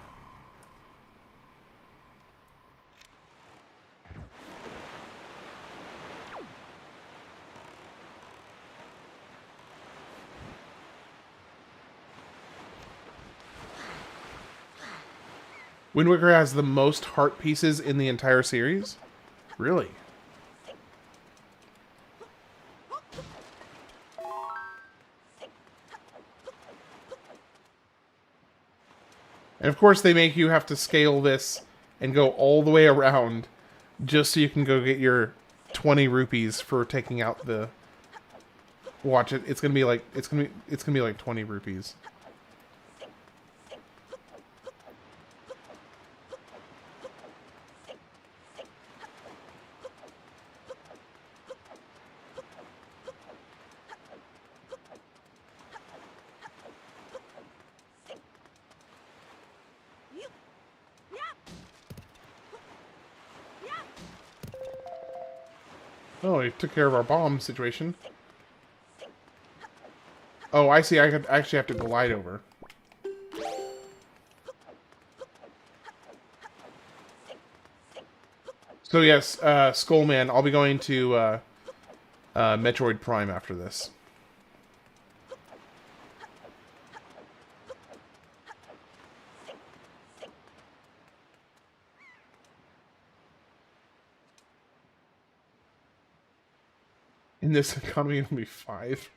Wind Waker has the most heart pieces in the entire series? Really? And of course they make you have to scale this and go all the way around just so you can go get your 20 rupees for taking out the... Watch it. It's gonna be like like 20 rupees. Oh, he took care of our bomb situation. Oh, I see. I could actually have to glide over. So yes, Skullman, I'll be going to Metroid Prime after this. In this economy, it'll be 5.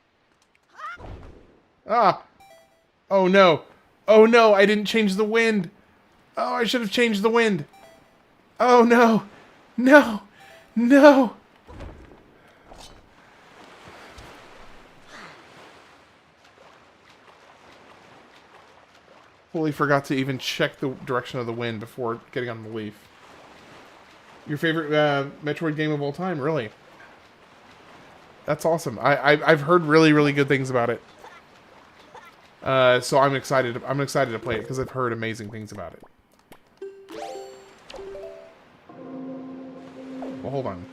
Ah! Oh no! Oh no! I didn't change the wind! Oh, I should have changed the wind! Oh no! No! No! Fully forgot to even check the direction of the wind before getting on the leaf. Your favorite Metroid game of all time? Really? That's awesome. I've heard really, really good things about it. So I'm excited to play it because I've heard amazing things about it. Well, hold on.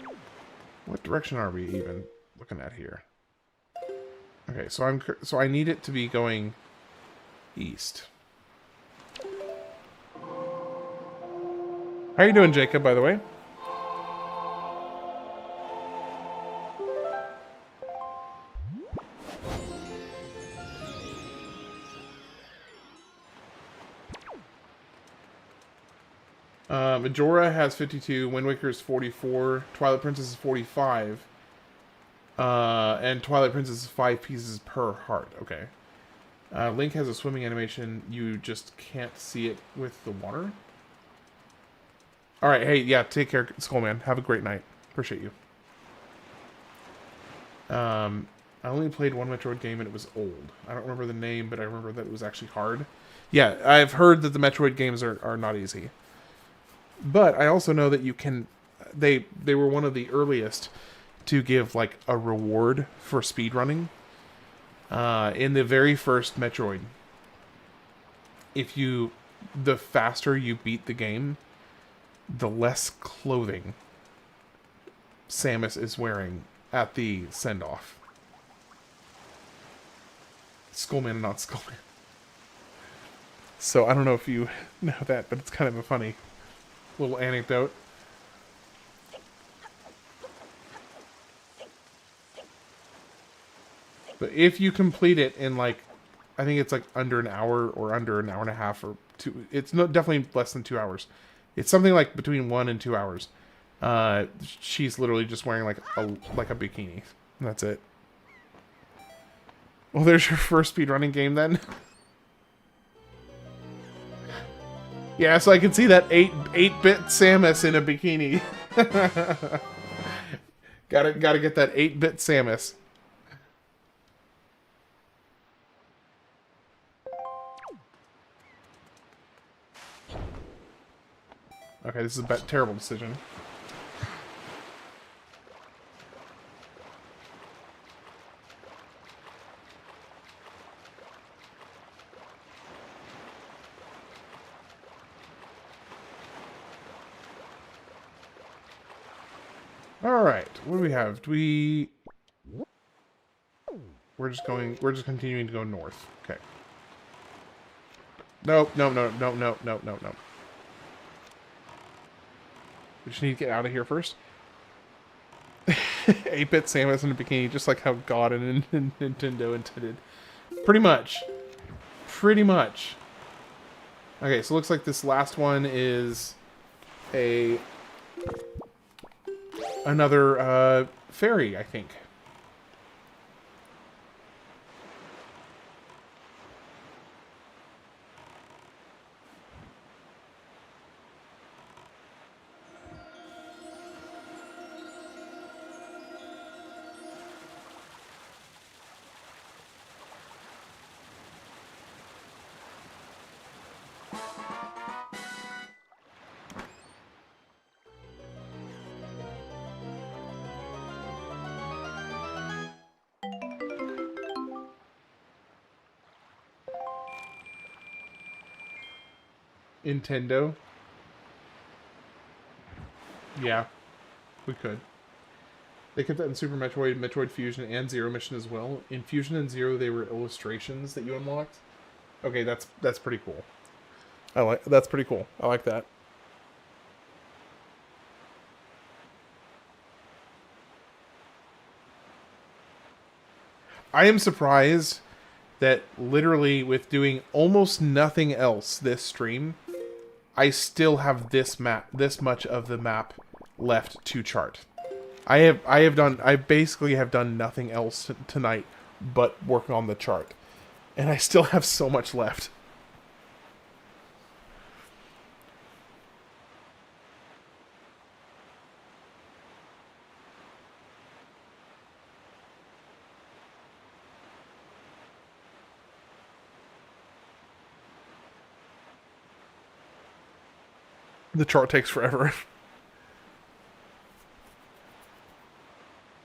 What direction are we even looking at here? Okay, so I need it to be going east. How you doing, Jacob, by the way? Majora has 52, Wind Waker is 44, Twilight Princess is 45. And Twilight Princess is 5 pieces per heart. Okay. Link has a swimming animation. You just can't see it with the water. All right. Hey, yeah. Take care, Skullman. Have a great night. Appreciate you. I only played one Metroid game and it was old. I don't remember the name, but I remember that it was actually hard. Yeah, I've heard that the Metroid games are not easy. But I also know that you can... They were one of the earliest to give, like, a reward for speedrunning. In the very first Metroid, the faster you beat the game, the less clothing Samus is wearing at the send-off. Skullman and not Skullman. So I don't know if you know that, but it's kind of a funny little anecdote. But if you complete it in, like, I think it's like under an hour or under an hour and a half or two, it's definitely less than 2 hours. It's something like between 1 and 2 hours. She's literally just wearing like a bikini. And that's it. Well, there's your first speedrunning game then. Yeah, so I can see that 8-bit Samus in a bikini. Gotta get that 8-bit Samus. Okay, this is a terrible decision. Alright, what do we have? We're just continuing to go north. Okay. Nope, no. We just need to get out of here first. 8-bit Samus in a bikini, just like how God and Nintendo intended. Pretty much. Okay, so it looks like this last one is another fairy, I think. Nintendo. Yeah, we could. They kept that in Super Metroid, Metroid Fusion, and Zero Mission as well. In Fusion and Zero, they were illustrations that you unlocked. Okay, that's pretty cool. That's pretty cool. I like that. I am surprised that literally with doing almost nothing else this stream, I still have this much of the map left to chart. I basically have done nothing else tonight but work on the chart. And I still have so much left. The chart takes forever.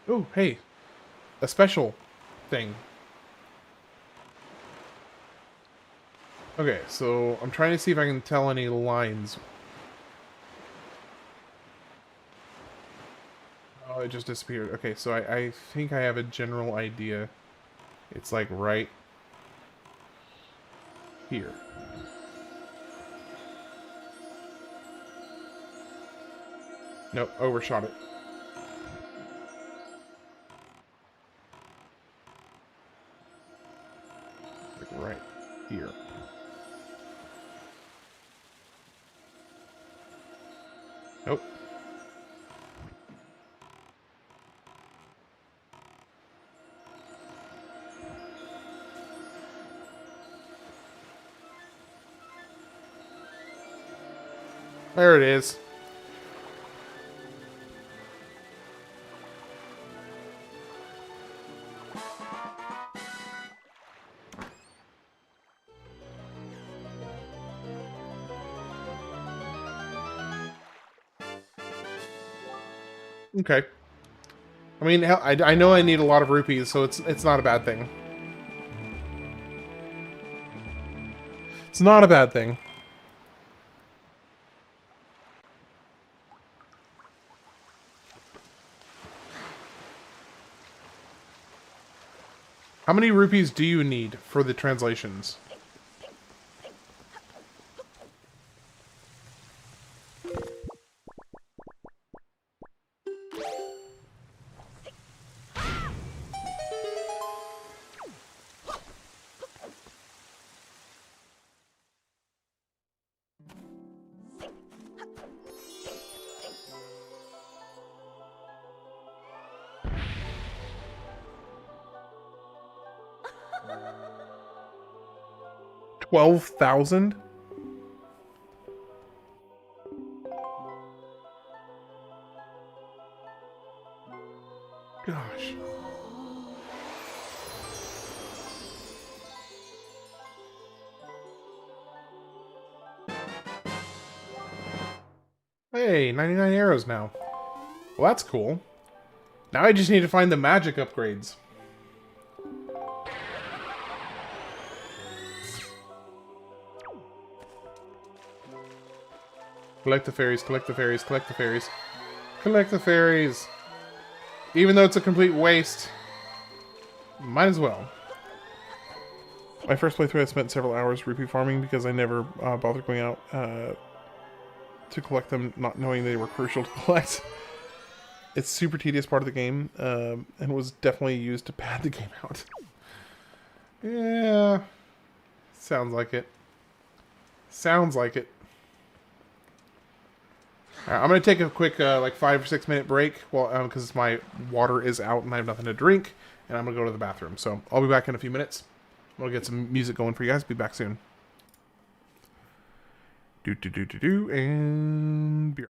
Oh, hey. A special thing. Okay, so I'm trying to see if I can tell any lines. Oh, it just disappeared. Okay, so I think I have a general idea. It's like right here. Nope, overshot it. Like right here. Nope. There it is. Okay. I mean, I know I need a lot of rupees, so it's not a bad thing. It's not a bad thing. How many rupees do you need for the translations? $12,000? Gosh. Hey, 99 arrows now. Well, that's cool. Now I just need to find the magic upgrades. Collect the fairies, collect the fairies, collect the fairies. Collect the fairies. Even though it's a complete waste. Might as well. My first playthrough, I spent several hours rupee farming because I never bothered going out to collect them, not knowing they were crucial to collect. It's a super tedious part of the game, and was definitely used to pad the game out. Yeah, sounds like it. Sounds like it. All right, I'm gonna take a quick, like 5 or 6 minute break, well, because my water is out and I have nothing to drink, and I'm gonna go to the bathroom. So I'll be back in a few minutes. We'll get some music going for you guys. Be back soon. And beer.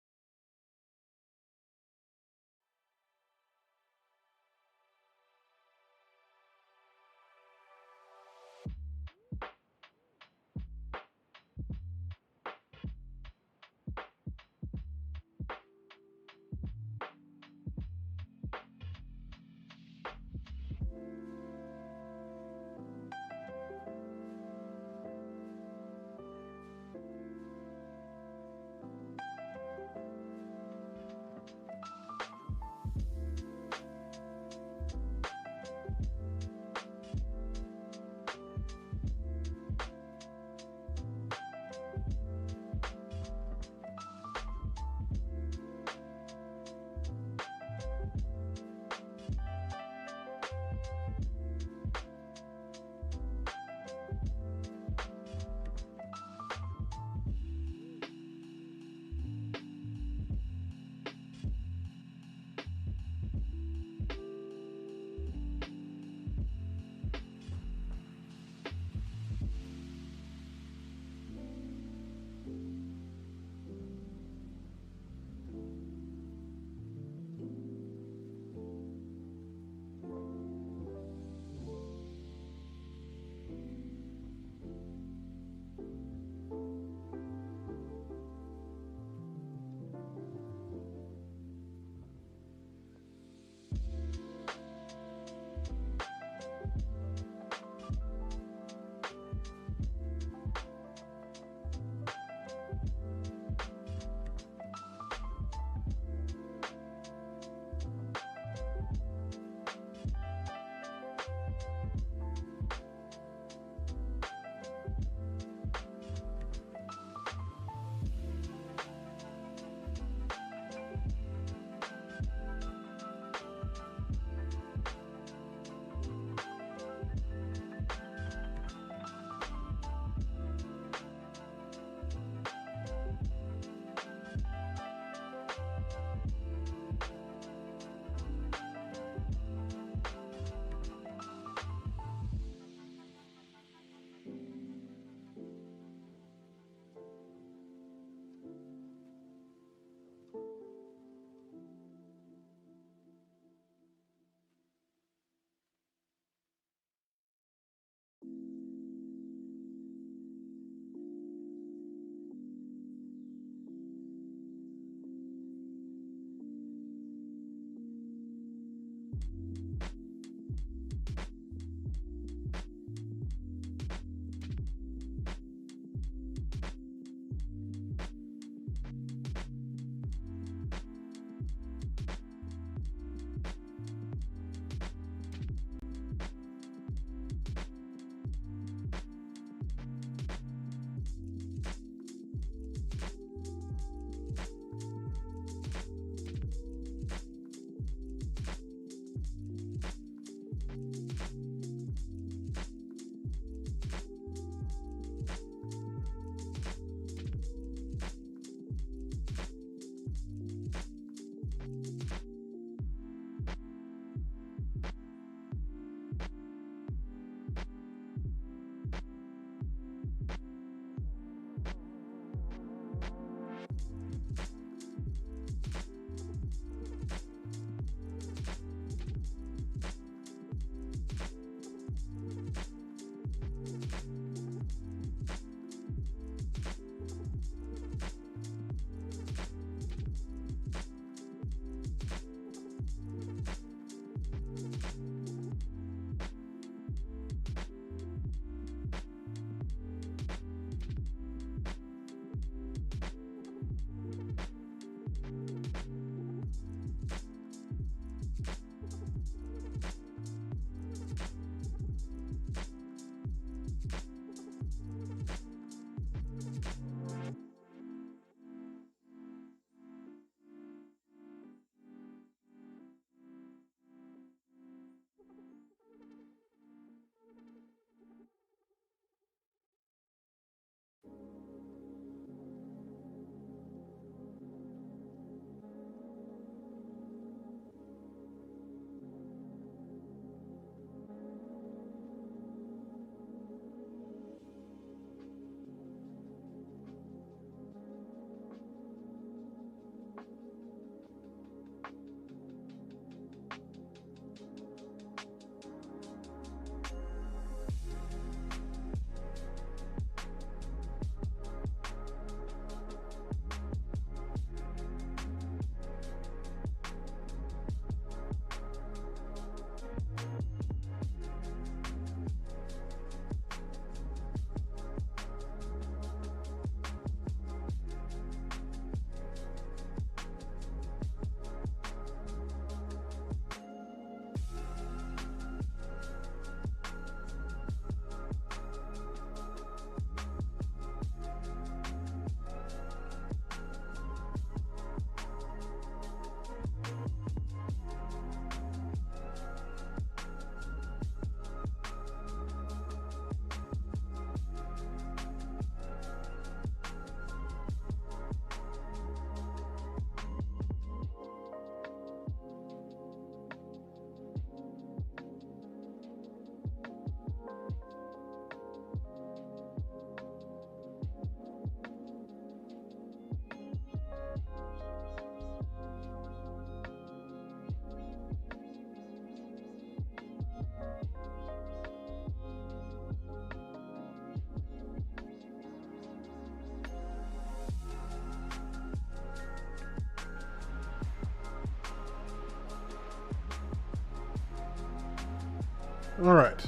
All right.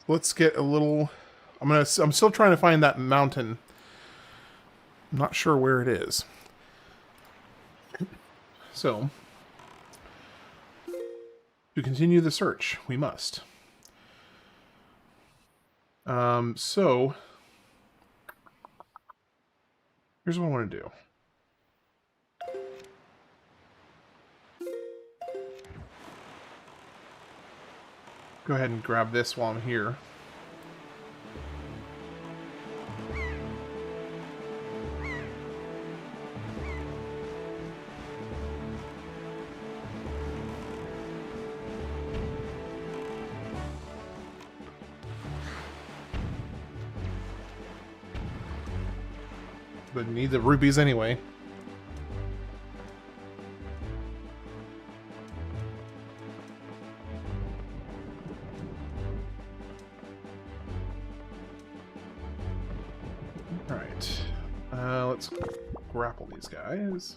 Let's get a little. I'm still trying to find that mountain. I'm not sure where it is. So, to continue the search, we must. So here's what I want to do. Go ahead and grab this while I'm here. But need the rubies anyway. Alright. Let's grapple these guys.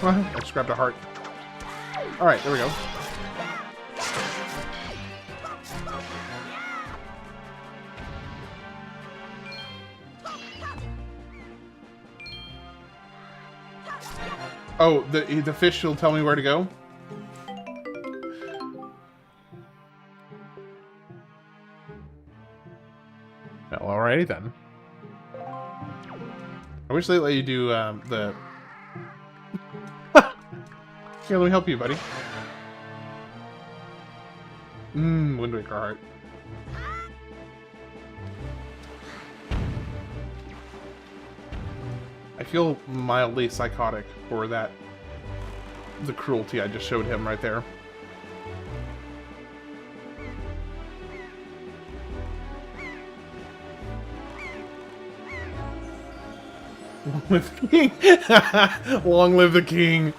I just grabbed a heart. Alright, there we go. Oh, the fish will tell me where to go? Well, alrighty then. I wish they let you do the... Here, let me help you, buddy. Wind Waker heart. I feel mildly psychotic for that. The cruelty I just showed him right there. Long live the king! Long live the king!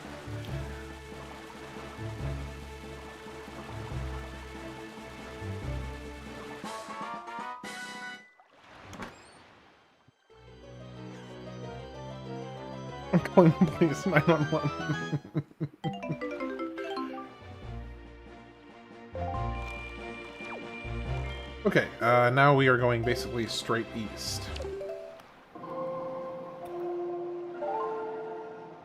I'm calling the police 911. Okay, now we are going basically straight east.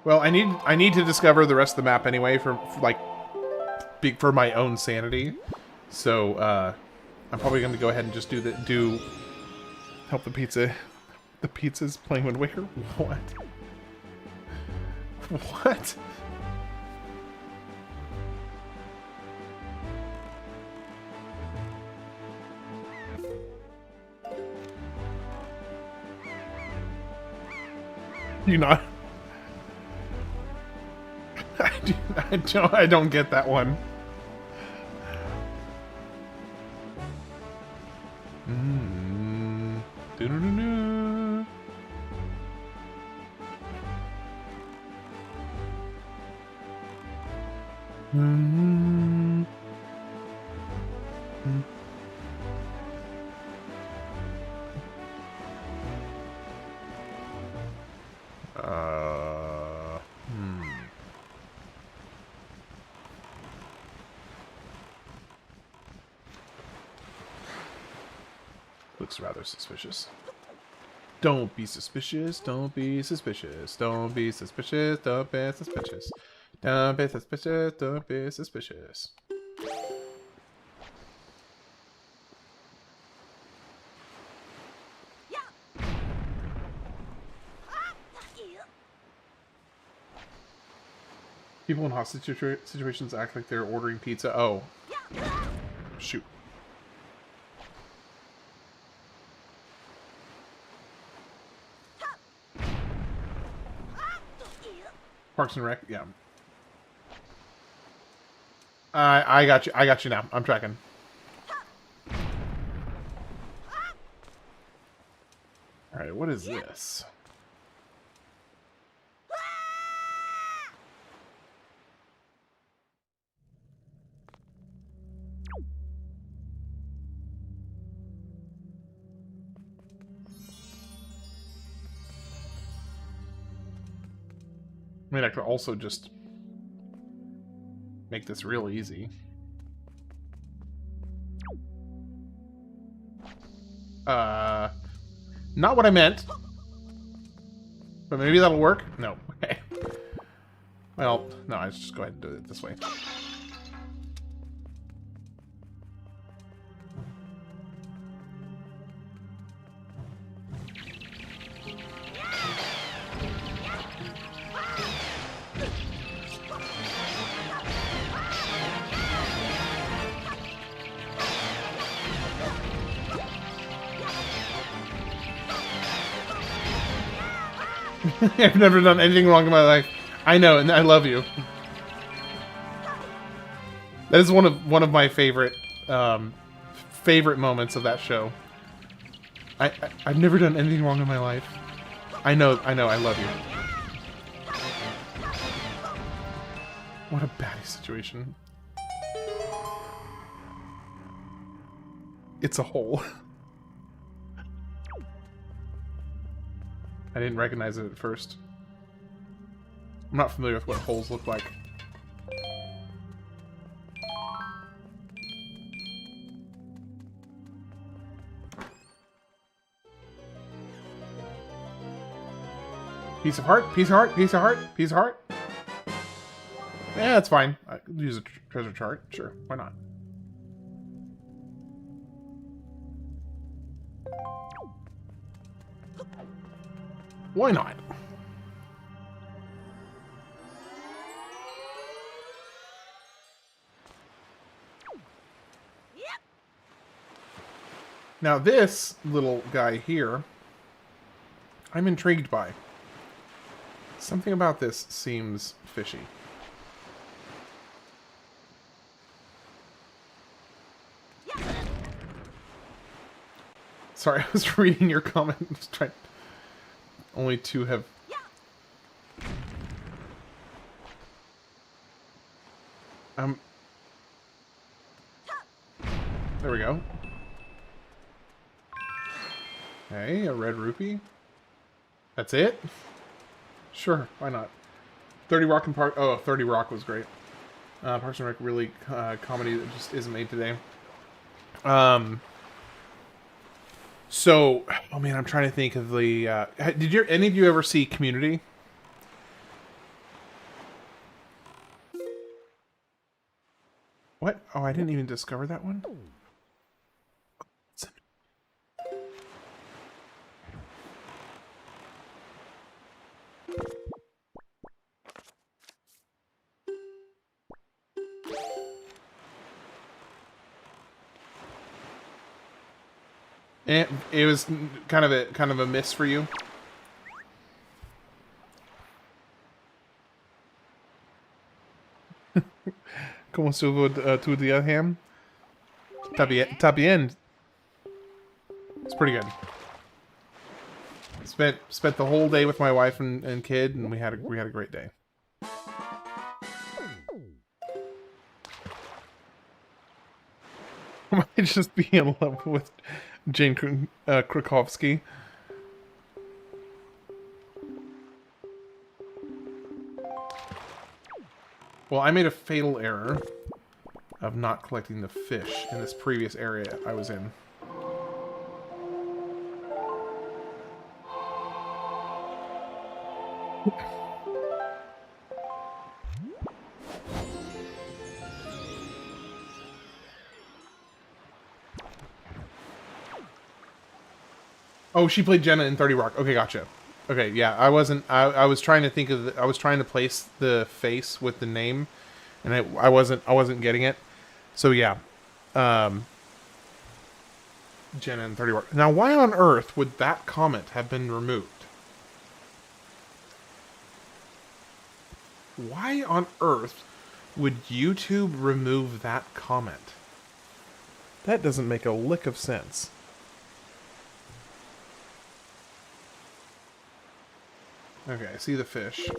Well, I need to discover the rest of the map anyway for my own sanity. So I'm probably going to go ahead and just help the pizza. The pizza's playing Wind Waker. What? What? You not? I don't get that one. Do-do-do-do. Looks rather suspicious. Don't be suspicious, don't be suspicious, don't be suspicious, don't be suspicious. Don't be suspicious, don't be suspicious. People in hostage situations act like they're ordering pizza. Oh. Shoot. Parks and Rec, yeah. I got you. I got you now. I'm tracking. All right, what is this? I mean, I could also just make this real easy. Not what I meant. But maybe that'll work? No. Okay. Well, no, I just go ahead and do it this way. I've never done anything wrong in my life. I know, and I love you. That is one of my favorite moments of that show. I've never done anything wrong in my life. I know, I love you. What a baddie situation. It's a hole. I didn't recognize it at first. I'm not familiar with what holes look like. Piece of heart, piece of heart, piece of heart, piece of heart. Yeah, that's fine. I could use a treasure chart. Sure, why not? Why not? Now this little guy here, I'm intrigued by. Something about this seems fishy. Sorry, I was reading your comment. I was trying. Only two have. There we go. Okay, a red rupee. That's it? Sure, why not? 30 Rock and Park. Oh, 30 Rock was great. Parks and Rec really comedy that just isn't made today. So, oh man, I'm trying to think of the. Did any of you ever see Community? What? Oh, I didn't even discover that one. It was kind of a miss for you. Como estuvo tu día, Ham? Está bien. It's pretty good. Spent the whole day with my wife and kid, and we had a great day. I might just be in love with Jane Krakowski. Well, I made a fatal error of not collecting the fish in this previous area I was in. Oh, she played Jenna in 30 Rock. Okay, gotcha. Okay, yeah, I wasn't. I was trying to think of. I was trying to place the face with the name, and I wasn't getting it. So yeah, Jenna in 30 Rock. Now, why on earth would that comment have been removed? Why on earth would YouTube remove that comment? That doesn't make a lick of sense. Okay, I see the fish.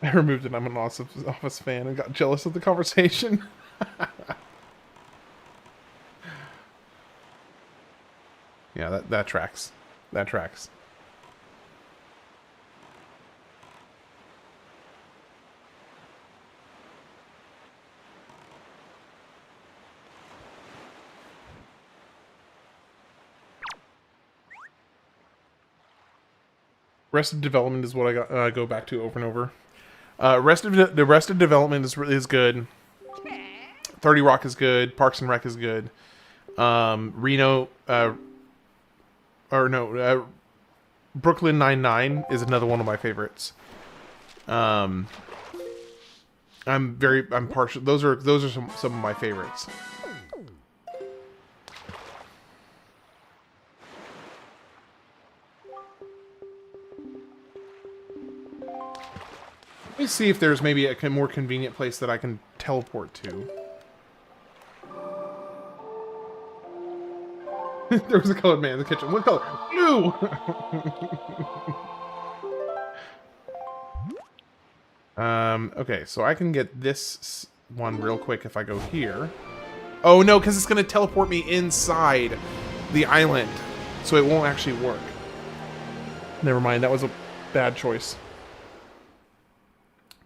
I removed it. I'm an Office fan and got jealous of the conversation. Yeah, that tracks. That tracks. Arrested Development is what I go back to over and over. The Arrested Development is good. 30 Rock is good. Parks and Rec is good. Brooklyn Nine-Nine is another one of my favorites. I'm partial. Those are some of my favorites. Let me see if there's maybe a more convenient place that I can teleport to. There was a colored man in the kitchen. What color? Blue! Okay, so I can get this one real quick if I go here. Oh no, because it's going to teleport me inside the island, so it won't actually work. Never mind, that was a bad choice.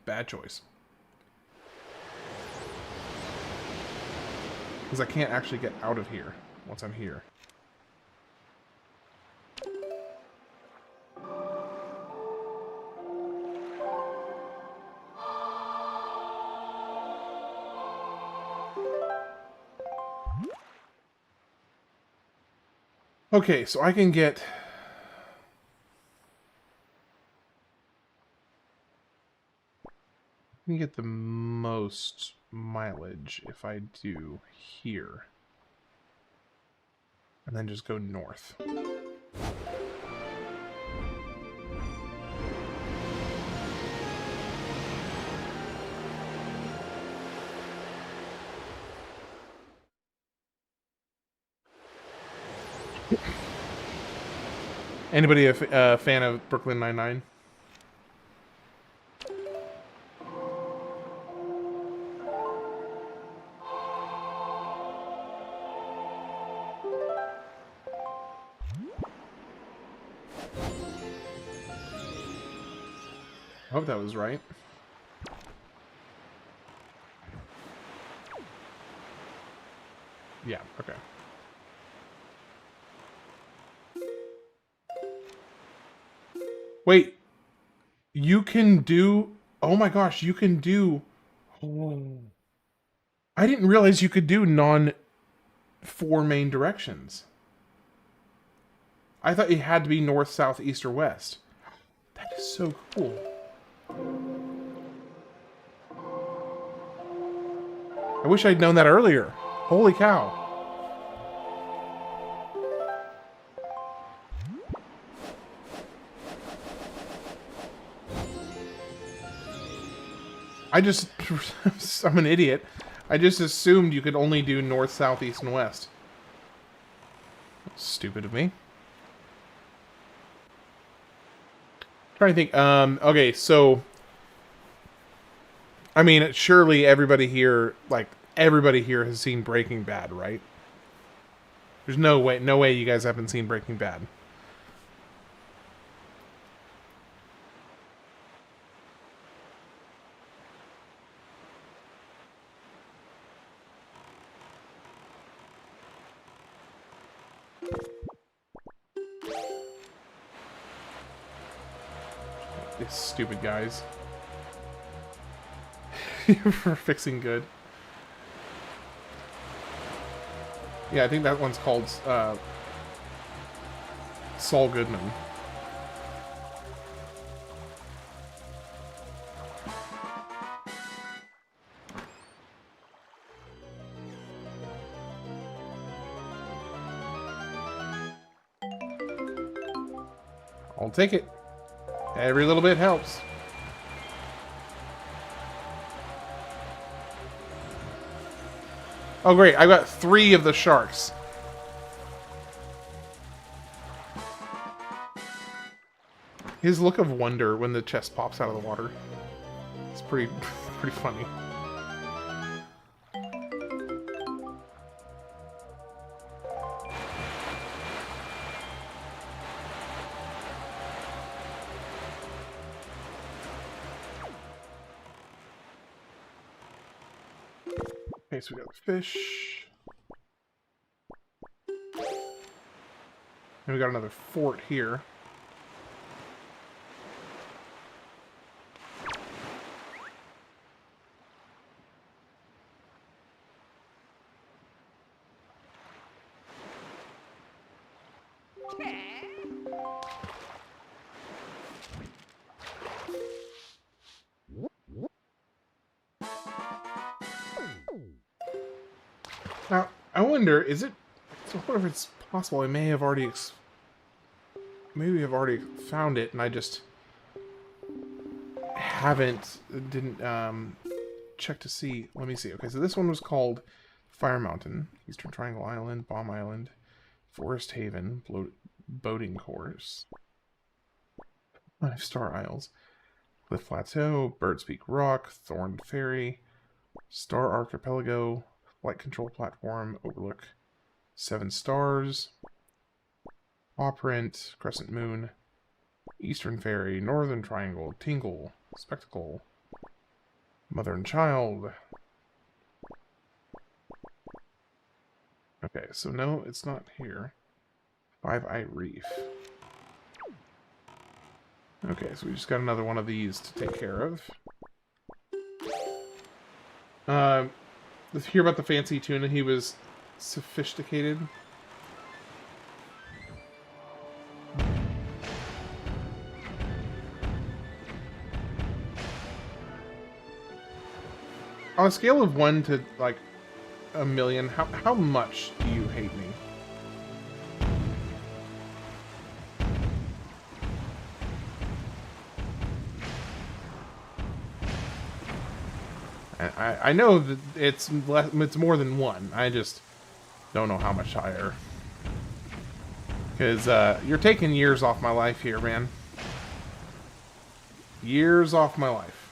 Bad choice. Because I can't actually get out of here once I'm here. Okay, so I can get... the most mileage if I do here. And then just go north. Anybody a fan of Brooklyn Nine-Nine? I hope that was right. Yeah, okay. Wait. You can do... Oh my gosh, you can do... Oh. I didn't realize you could do non-four main directions. I thought it had to be north, south, east, or west. That is so cool. I wish I'd known that earlier. Holy cow. I'm an idiot. I just assumed you could only do north, south, east, and west. Stupid of me. Trying to think. Okay, so... I mean, surely everybody here has seen Breaking Bad, right? There's no way you guys haven't seen Breaking Bad. These stupid guys. For fixing good. Yeah, I think that one's called Saul Goodman. I'll take it. Every little bit helps. Oh great, I've got 3 of the sharks. His look of wonder when the chest pops out of the water. It's pretty funny. Okay, so we got fish. And we got another fort here. Now, I wonder, is it... So what if it's possible I may have already... Maybe I've already found it and I just... didn't check to see. Let me see. Okay, so this one was called Fire Mountain, Eastern Triangle Island, Bomb Island, Forest Haven, Boating Course, 5-Star Isles. Cliff Plateau, Bird's Peak Rock, Thorn Ferry, Star Archipelago, Flight Control Platform, Overlook, 7 Stars, Pawprint, Crescent Moon, Eastern Ferry, Northern Triangle, Tingle, Spectacle, Mother and Child. Okay, so no, it's not here. Five Eye Reef. Okay, so we just got another one of these to take care of. Let's hear about the fancy tuna. He was sophisticated. On a scale of 1 to, like, a million, how much do you hate me? I know that it's more than 1. I just don't know how much higher. Because you're taking years off my life here, man. Years off my life.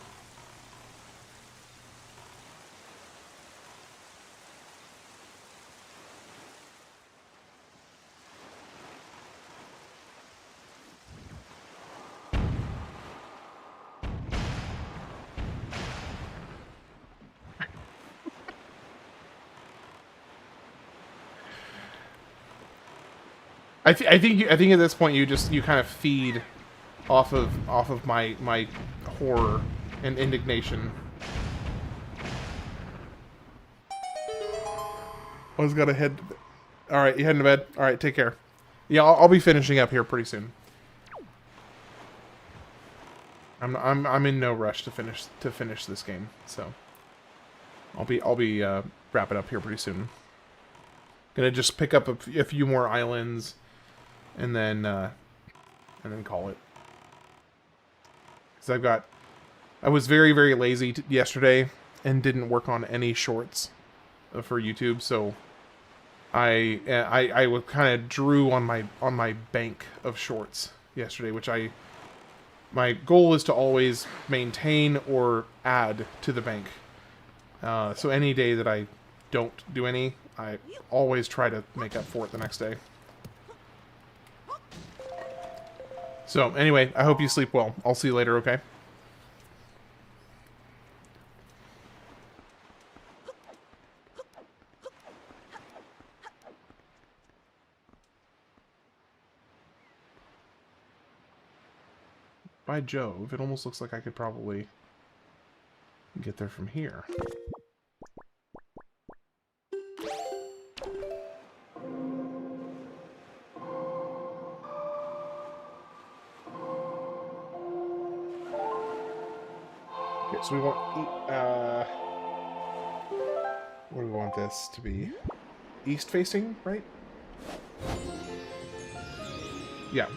I think at this point you kind of feed off of my horror and indignation. I was gonna head. All right, you heading to bed? All right, take care. Yeah, I'll be finishing up here pretty soon. I'm in no rush to finish this game, so I'll be wrapping up here pretty soon. Gonna just pick up a few more islands, and then call it. Because I was very lazy yesterday and didn't work on any shorts for YouTube, so I kind of drew on my bank of shorts yesterday, which my goal is to always maintain or add to the bank. So any day that I don't do any, I always try to make up for it the next day. So anyway, I hope you sleep well. I'll see you later, okay? By Jove, it almost looks like I could probably get there from here. Okay, so we want what do we want this to be? East facing, right? Yeah.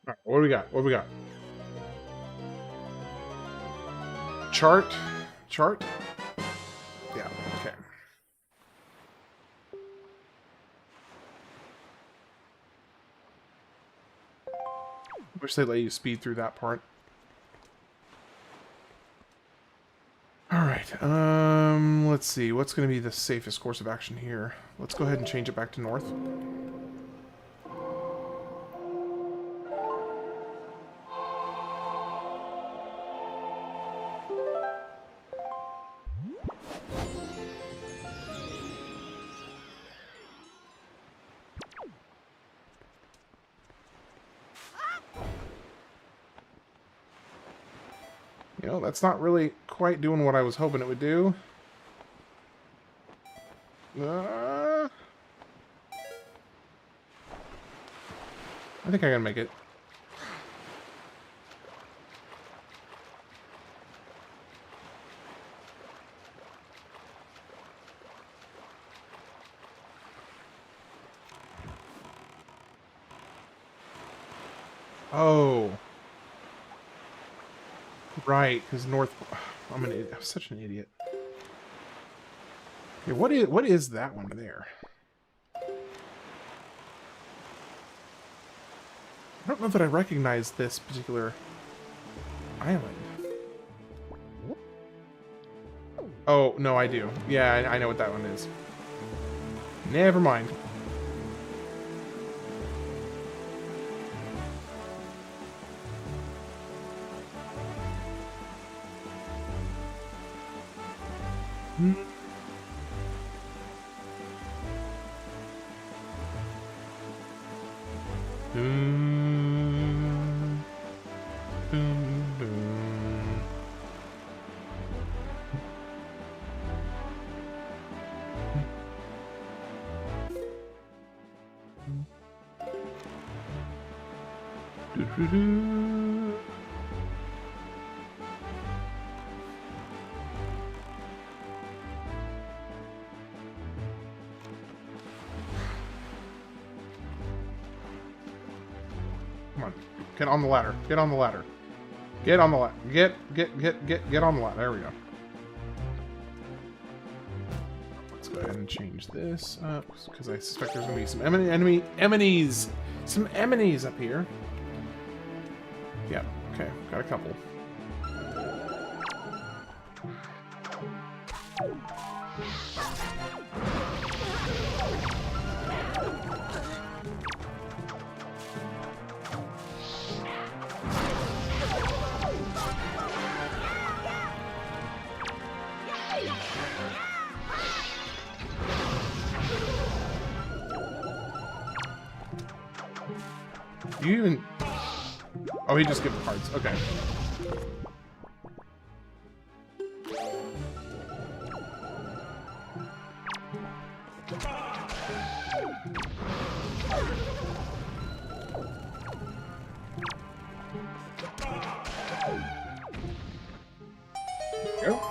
Alright, what do we got? What do we got? Chart? Chart? Yeah, okay. Wish they let you speed through that part. Alright, let's see. What's going to be the safest course of action here? Let's go ahead and change it back to north. You know, that's not really quite doing what I was hoping it would do. I think I can make it. Oh. Right, because north... I'm an idiot. I'm such an idiot. Okay, what is that one there? I don't know that I recognize this particular island. Oh, no, I do. Yeah, I know what that one is. Never mind. Boom. Boom, boom. Doo-doo-doo. Come on. Get on the ladder. Get on the ladder. Get on the ladder. Get on the ladder. There we go. Let's go ahead and change this up because I suspect there's going to be some enemies. Some enemies up here. Yeah, okay. Got a couple. You even... Oh, he just gives cards. Okay. Go.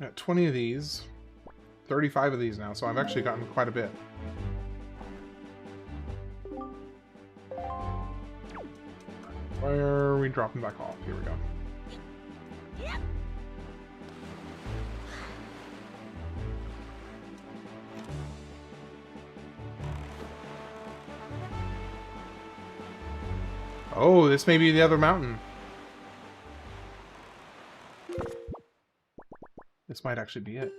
Got 20 of these, 35 of these now, so I've actually gotten quite a bit. Where are we dropping back off? Here we go. Oh, this may be the other mountain. This might actually be it.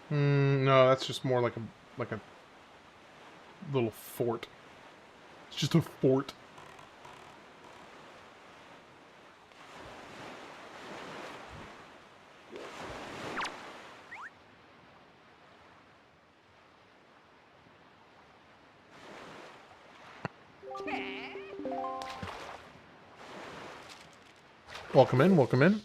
No, that's just more like a little fort. It's just a fort. Welcome in, welcome in.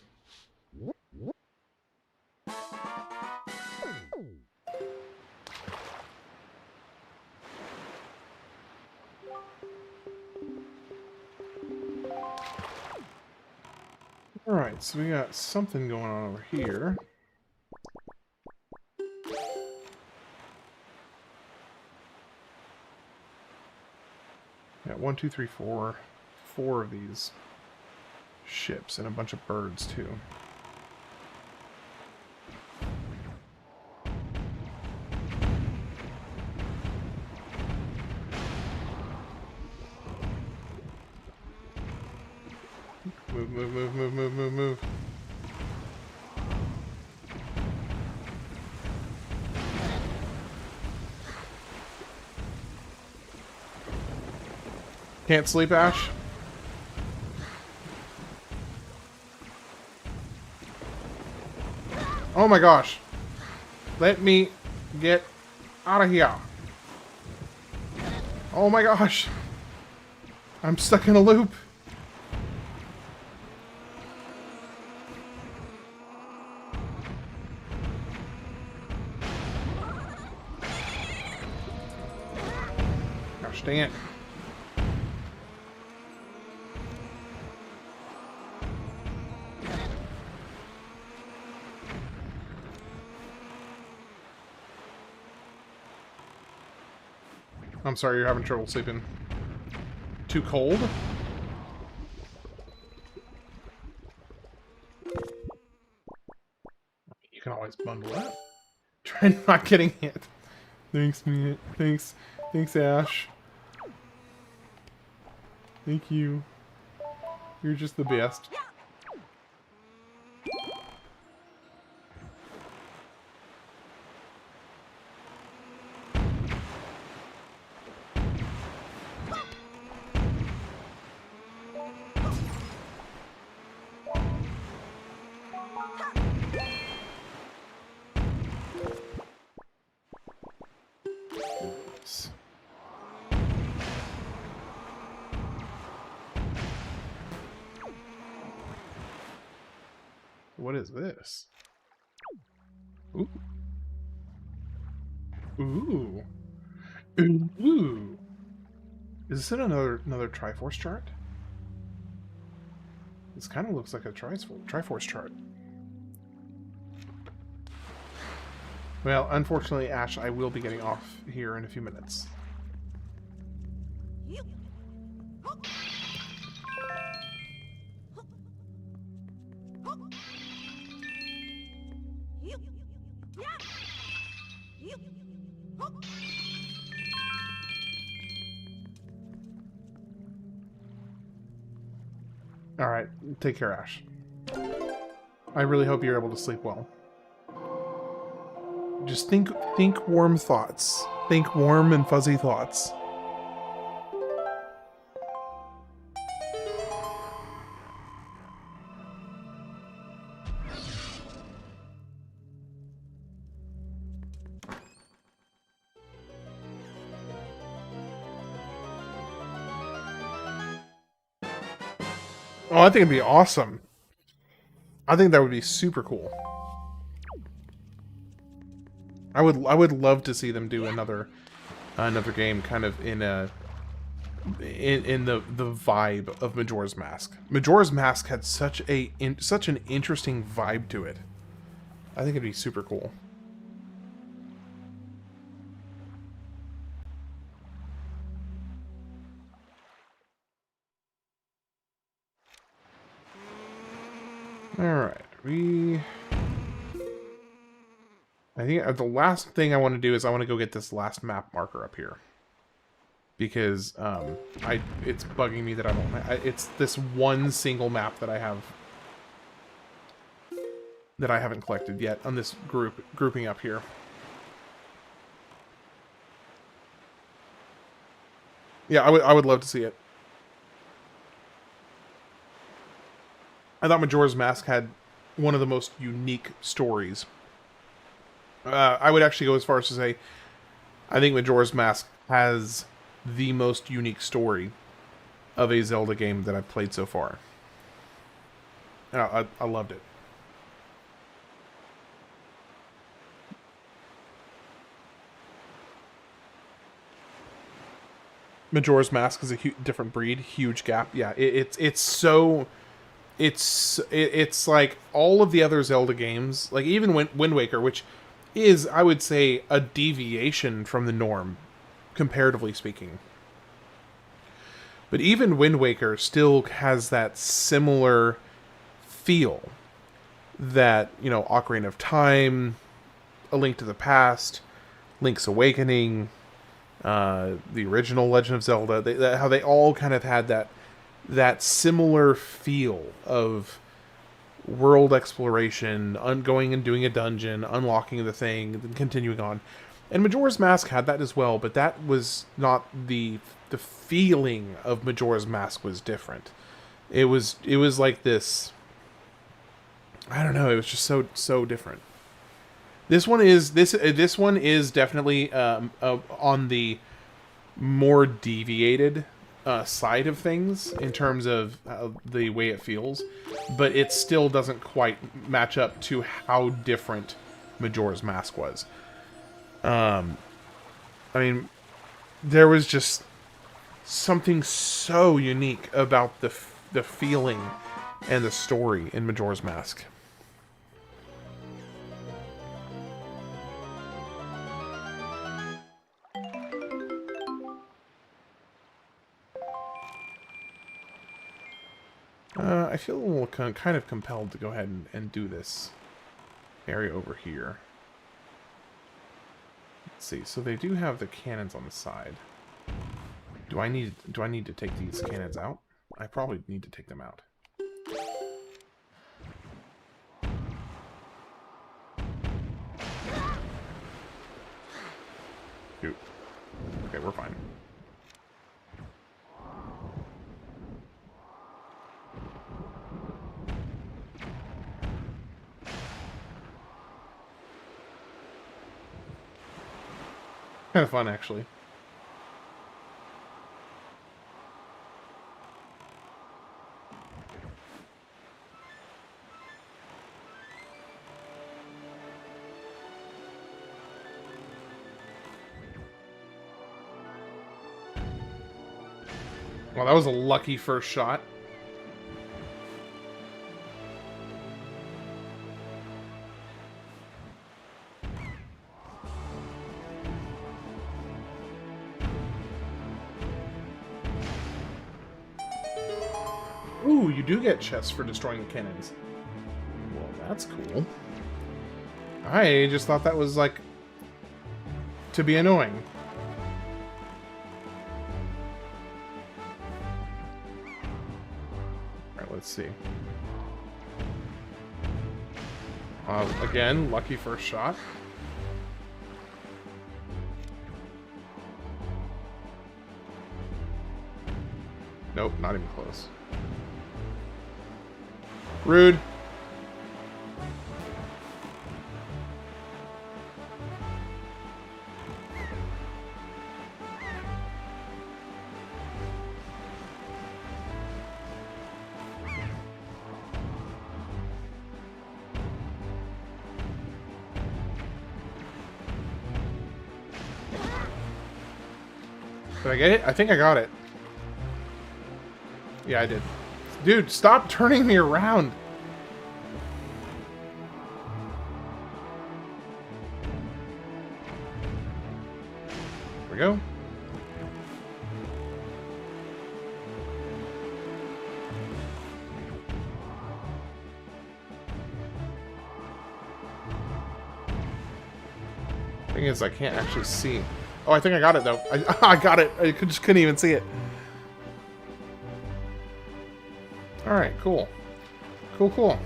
Alright, so we got something going on over here. Yeah, 1, 2, 3, 4. 4 of these ships and a bunch of birds too. Move, move, move, move, move, move, move. Can't sleep, Ash? Oh my gosh. Let me get out of here. Oh my gosh. I'm stuck in a loop. Gosh dang it. I'm sorry you're having trouble sleeping. Too cold? You can always bundle up. Try not getting hit. Thanks, man. Thanks. Thanks, Ash. Thank you. You're just the best. What is this? Ooh. Ooh. Ooh. Is this in another Triforce chart? This kind of looks like a Triforce chart. Well, unfortunately, Ash, I will be getting off here in a few minutes. Alright, take care, Ash. I really hope you're able to sleep well. Just think warm thoughts. Think warm and fuzzy thoughts. Oh, I think it'd be awesome. I think that would be super cool. I would love to see them do another game kind of in the vibe of Majora's Mask. Majora's Mask had such an interesting vibe to it. I think it'd be super cool. Alright, I think the last thing I want to do is I want to go get this last map marker up here. Because, it's bugging me that I don't... it's this one single map that I have... that I haven't collected yet on this grouping up here. Yeah, I would love to see it. I thought Majora's Mask had one of the most unique stories. I would actually go as far as to say, I think Majora's Mask has the most unique story of a Zelda game that I've played so far. And I loved it. Majora's Mask is a different breed, huge gap. Yeah, it's so... It's like all of the other Zelda games, like even Wind Waker, which is, I would say, a deviation from the norm, comparatively speaking. But even Wind Waker still has that similar feel that, you know, Ocarina of Time, A Link to the Past, Link's Awakening, the original Legend of Zelda, how they all kind of had that similar feel of world exploration, going and doing a dungeon, unlocking the thing, and then continuing on. And Majora's Mask had that as well, but that was not the feeling of Majora's Mask was different. It was like this, I don't know, it was just so different. This one is this one is definitely on the more deviated side of things in terms of the way it feels, but it still doesn't quite match up to how different Majora's Mask was. I mean, there was just something so unique about the feeling and the story in Majora's Mask. I feel a little kind of compelled to go ahead and do this area over here. Let's see. So they do have the cannons on the side. Do I need to take these cannons out? I probably need to take them out. Shoot. Okay, we're fine. Kind of fun, actually. Well, that was a lucky first shot. Ooh, you do get chests for destroying the cannons. Well, that's cool. I just thought that was, like, to be annoying. Alright, let's see. Again, lucky first shot. Nope, not even close. Rude. Did I get it? I think I got it. Yeah, I did. Dude, stop turning me around. There we go. Thing is, I can't actually see. Oh, I think I got it, though. I got it. I just couldn't even see it. Alright, cool. Cool, cool.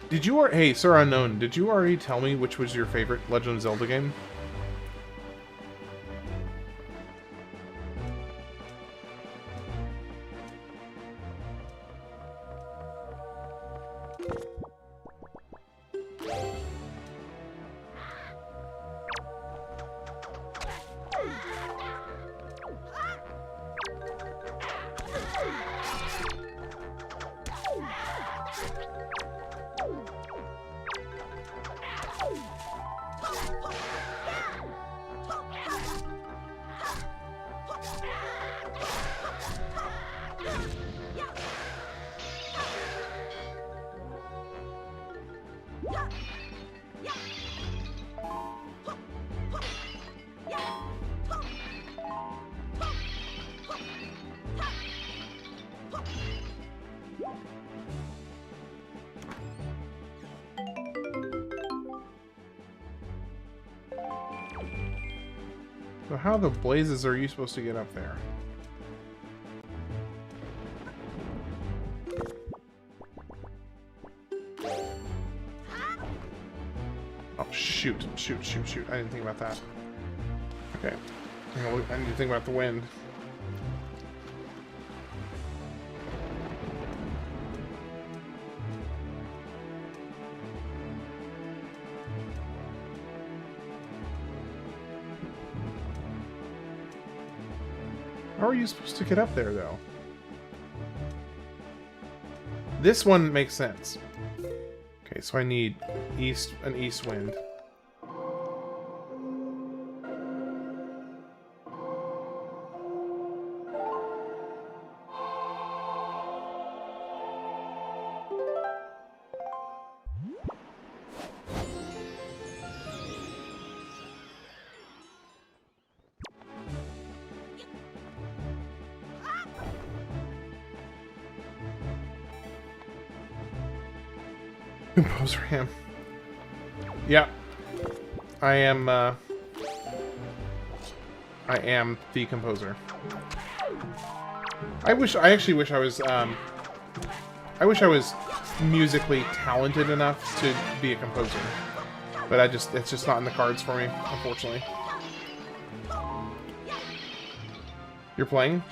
Did you hey, Sir Unknown, did you already tell me which was your favorite Legend of Zelda game? So how the blazes are you supposed to get up there? Oh, shoot. Shoot, shoot, shoot. I didn't think about that. Okay. I need to think about the wind. How are you supposed to get up there, though? This one makes sense. Okay, so I need an east wind. Composer ham. Yeah. I am the composer. I actually wish I was musically talented enough to be a composer. But it's just not in the cards for me, unfortunately. You're playing?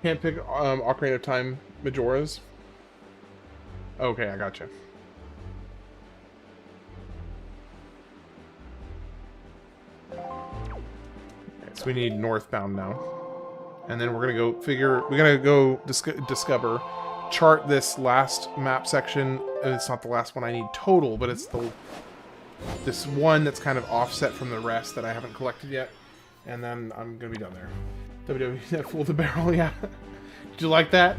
Can't pick Ocarina of Time Majoras. Okay, I gotcha. Okay, so we need northbound now, and then we're gonna go discover, chart this last map section. It's not the last one I need total, but it's this one that's kind of offset from the rest that I haven't collected yet, and then I'm gonna be done there. WWE Fool the Barrel, yeah. Did you like that?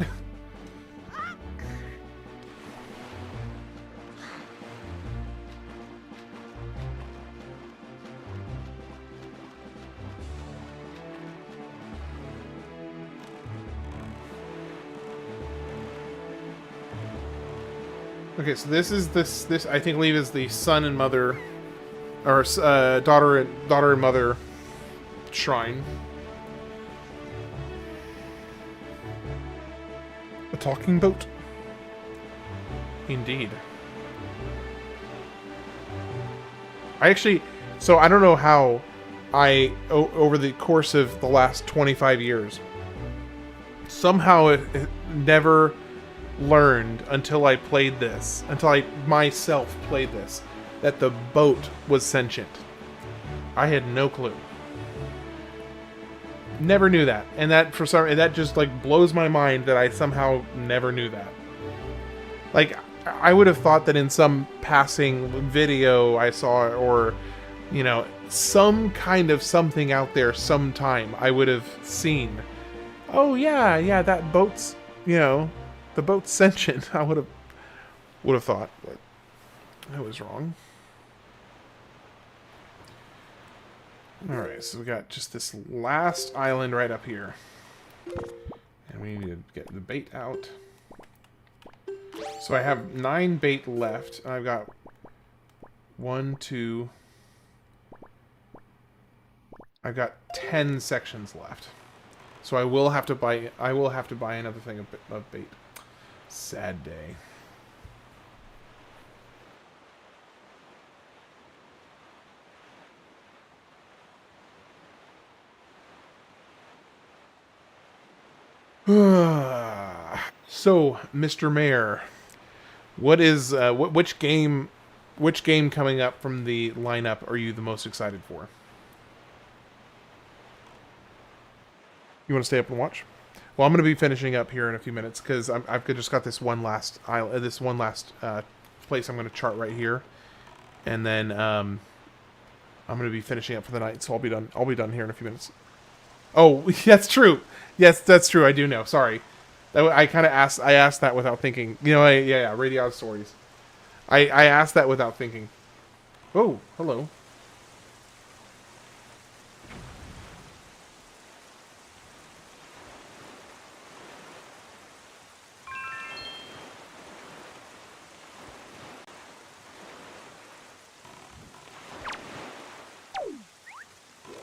Okay, so this I think believe is the son and mother, or daughter and mother shrine. A talking boat? Indeed. So I don't know how over the course of the last 25 years, somehow it never learned until I myself played this, that the boat was sentient. I had no clue. Never knew that, and that just like blows my mind that I somehow never knew that. Like, I would have thought that in some passing video I saw, or you know, some kind of something out there sometime, I would have seen, oh yeah, that boat's, the boat's sentient. I would have thought, but I was wrong. Alright, so we got just this last island right up here. And we need to get the bait out. So I have 9 bait left. And I've got 1, 2... I've got 10 sections left. So I will have to buy another thing of bait. Sad day. So, Mr. Mayor, which game coming up from the lineup are you the most excited for? You want to stay up and watch? Well, I'm going to be finishing up here in a few minutes because I've just got this one last place I'm going to chart right here, and then I'm going to be finishing up for the night. So I'll be done. I'll be done here in a few minutes. Oh, that's true. Yes, that's true. I do know. Sorry, I asked that without thinking. Yeah. Radio stories. I asked that without thinking. Oh, hello.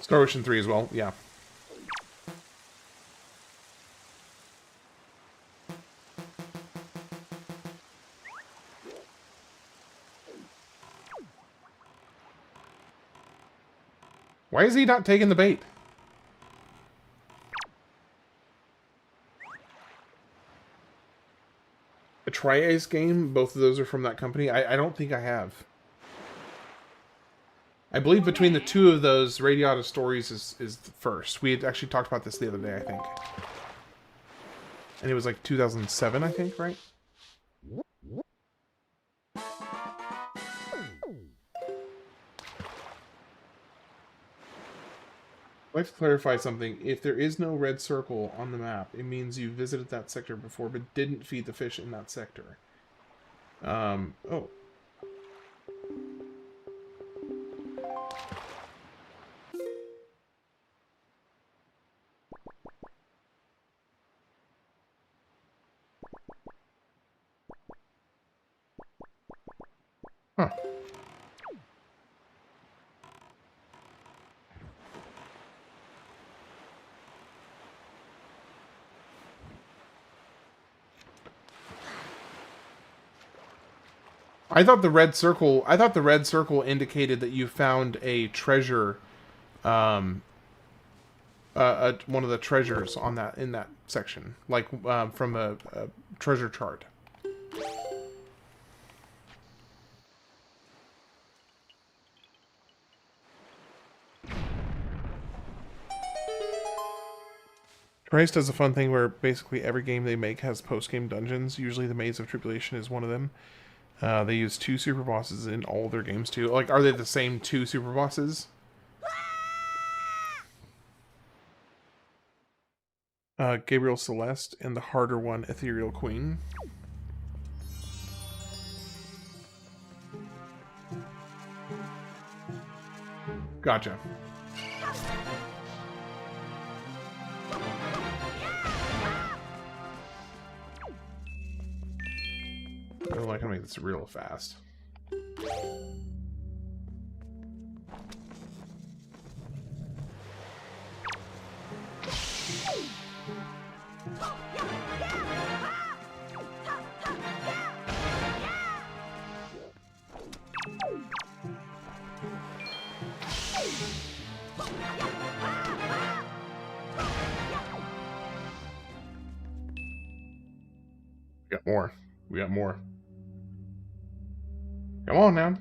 Star Ocean 3 as well, yeah. Why is he not taking the bait? A Tri-Ace game, both of those are from that company. I don't think I have. I believe between the two of those, Radiata Stories is the first. We had actually talked about this the other day, I think. And it was like 2007, I think, right? I'd like to clarify something. If there is no red circle on the map, it means you visited that sector before but didn't feed the fish in that sector. Oh. Huh. I thought the red circle indicated that you found a treasure, one of the treasures on that in that section, like from a treasure chart. Trice does a fun thing where basically every game they make has post-game dungeons. Usually the Maze of Tribulation is one of them. They use 2 super bosses in all their games too. Like, are they the same 2 super bosses? Gabriel Celeste and the harder one, Ethereal Queen. Gotcha. I don't like how to make this real fast. We got more. We got more. Come on now.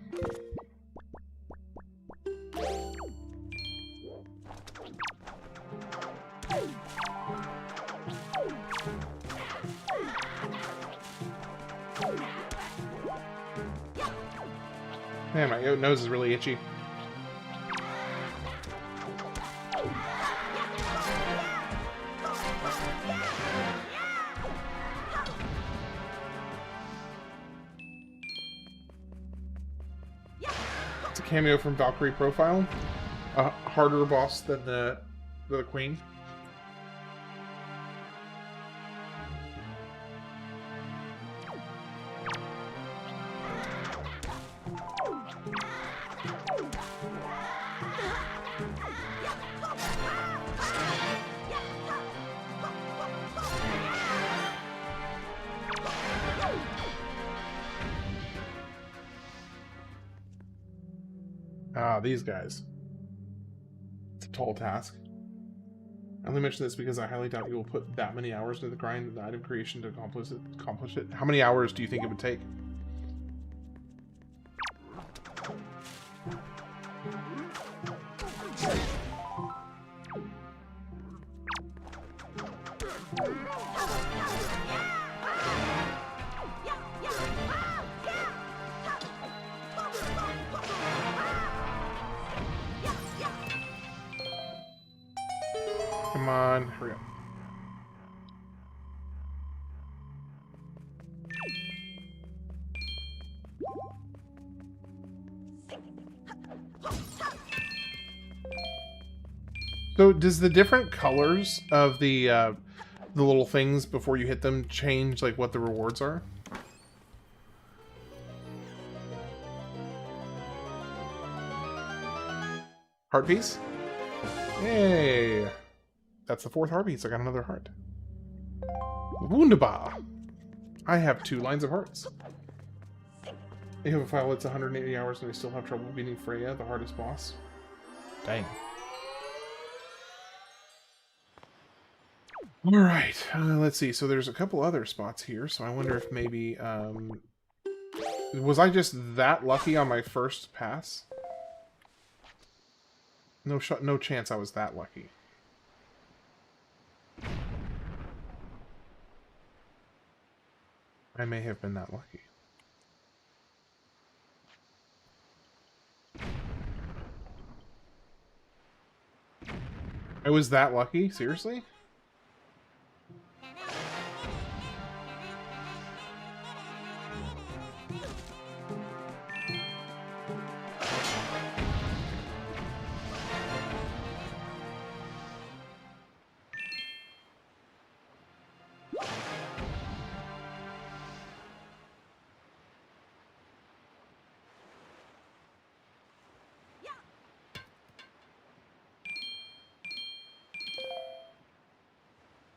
Man, my nose is really itchy. It's a cameo from Valkyrie Profile. A harder boss than the Queen. Ah, these guys. It's a tall task. I only mention this because I highly doubt you will put that many hours into the grind and the item creation to accomplish it. How many hours do you think it would take? Come on, hurry up. So, does the different colors of the little things before you hit them change, like, what the rewards are? Heart piece? Yay! That's the 4th heart piece. I got another heart. Wunderbar! I have 2 lines of hearts. I have a file that's 180 hours and I still have trouble beating Freya, the hardest boss. Dang. Alright, let's see. So there's a couple other spots here, so I wonder if maybe... was I just that lucky on my first pass? No chance I was that lucky. I may have been that lucky. I was that lucky? Seriously?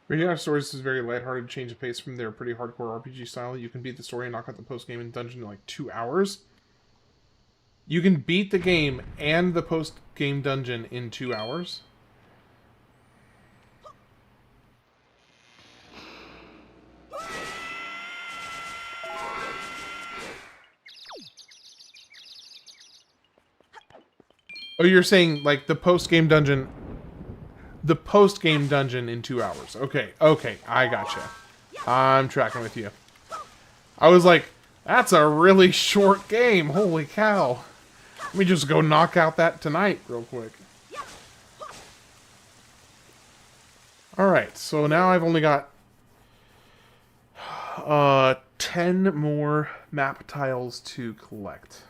Reading out stories is very lighthearted, change of pace from their pretty hardcore RPG style. You can beat the story and knock out the post-game and dungeon in like 2 hours. You can beat the game and the post-game dungeon in 2 hours? Oh, you're saying like the post-game dungeon... The post-game dungeon in 2 hours. Okay, I gotcha. I'm tracking with you. I was like, that's a really short game. Holy cow. Let me just go knock out that tonight real quick. Alright, so now I've only got 10 more map tiles to collect.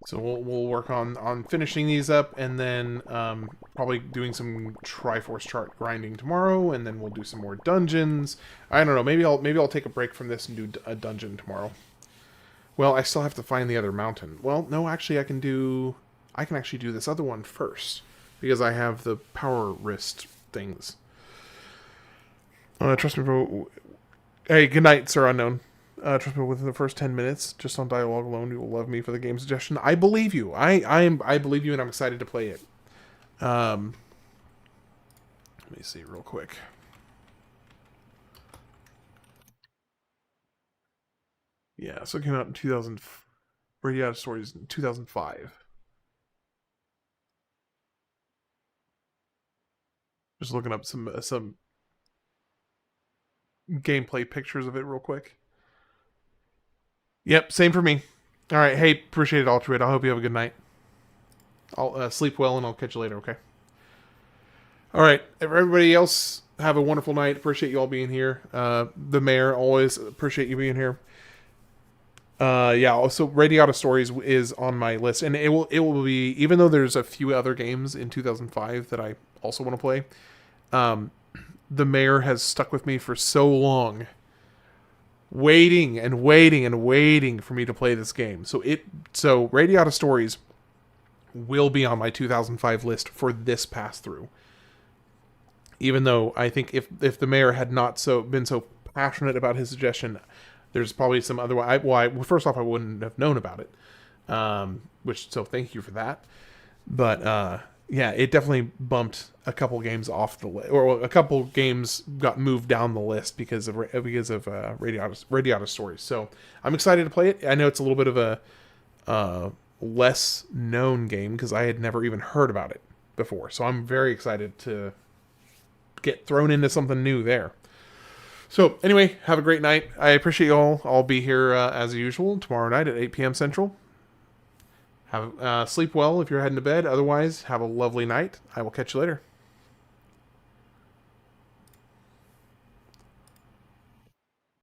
So we'll work on finishing these up, and then probably doing some Triforce chart grinding tomorrow, and then we'll do some more dungeons. I don't know. Maybe I'll take a break from this and do a dungeon tomorrow. Well, I still have to find the other mountain. Well, no, actually, I can actually do this other one first because I have the power wrist things. Trust me, bro. Hey, good night, Sir Unknown. Trust me, within the first 10 minutes, just on dialogue alone, you will love me for the game suggestion. I believe you. I believe you, and I'm excited to play it. Let me see real quick. Yeah, so it came out in 2000. Radiata Stories in 2005. Just looking up some gameplay pictures of it real quick. Yep, same for me. All right, hey, appreciate it, Alterate. I hope you have a good night. I'll sleep well, and I'll catch you later, okay? All right, everybody else, have a wonderful night. Appreciate you all being here. The mayor, always appreciate you being here. Yeah, also, Radiata Stories is on my list, and it will be, even though there's a few other games in 2005 that I also want to play, the mayor has stuck with me for so long, waiting and waiting and waiting for me to play this game. So Radiata Stories will be on my 2005 list for this pass through. Even though I think if the mayor had not been so passionate about his suggestion, there's probably some other way. Well, first off, I wouldn't have known about it. So thank you for that. But yeah, it definitely bumped a couple games off the list, or a couple games got moved down the list because of Radiata Stories. So I'm excited to play it. I know it's a little bit of a less known game because I had never even heard about it before. So I'm very excited to get thrown into something new there. So anyway, have a great night. I appreciate you all. I'll be here as usual tomorrow night at 8 p.m. Central. Have sleep well if you're heading to bed. Otherwise, have a lovely night. I will catch you later.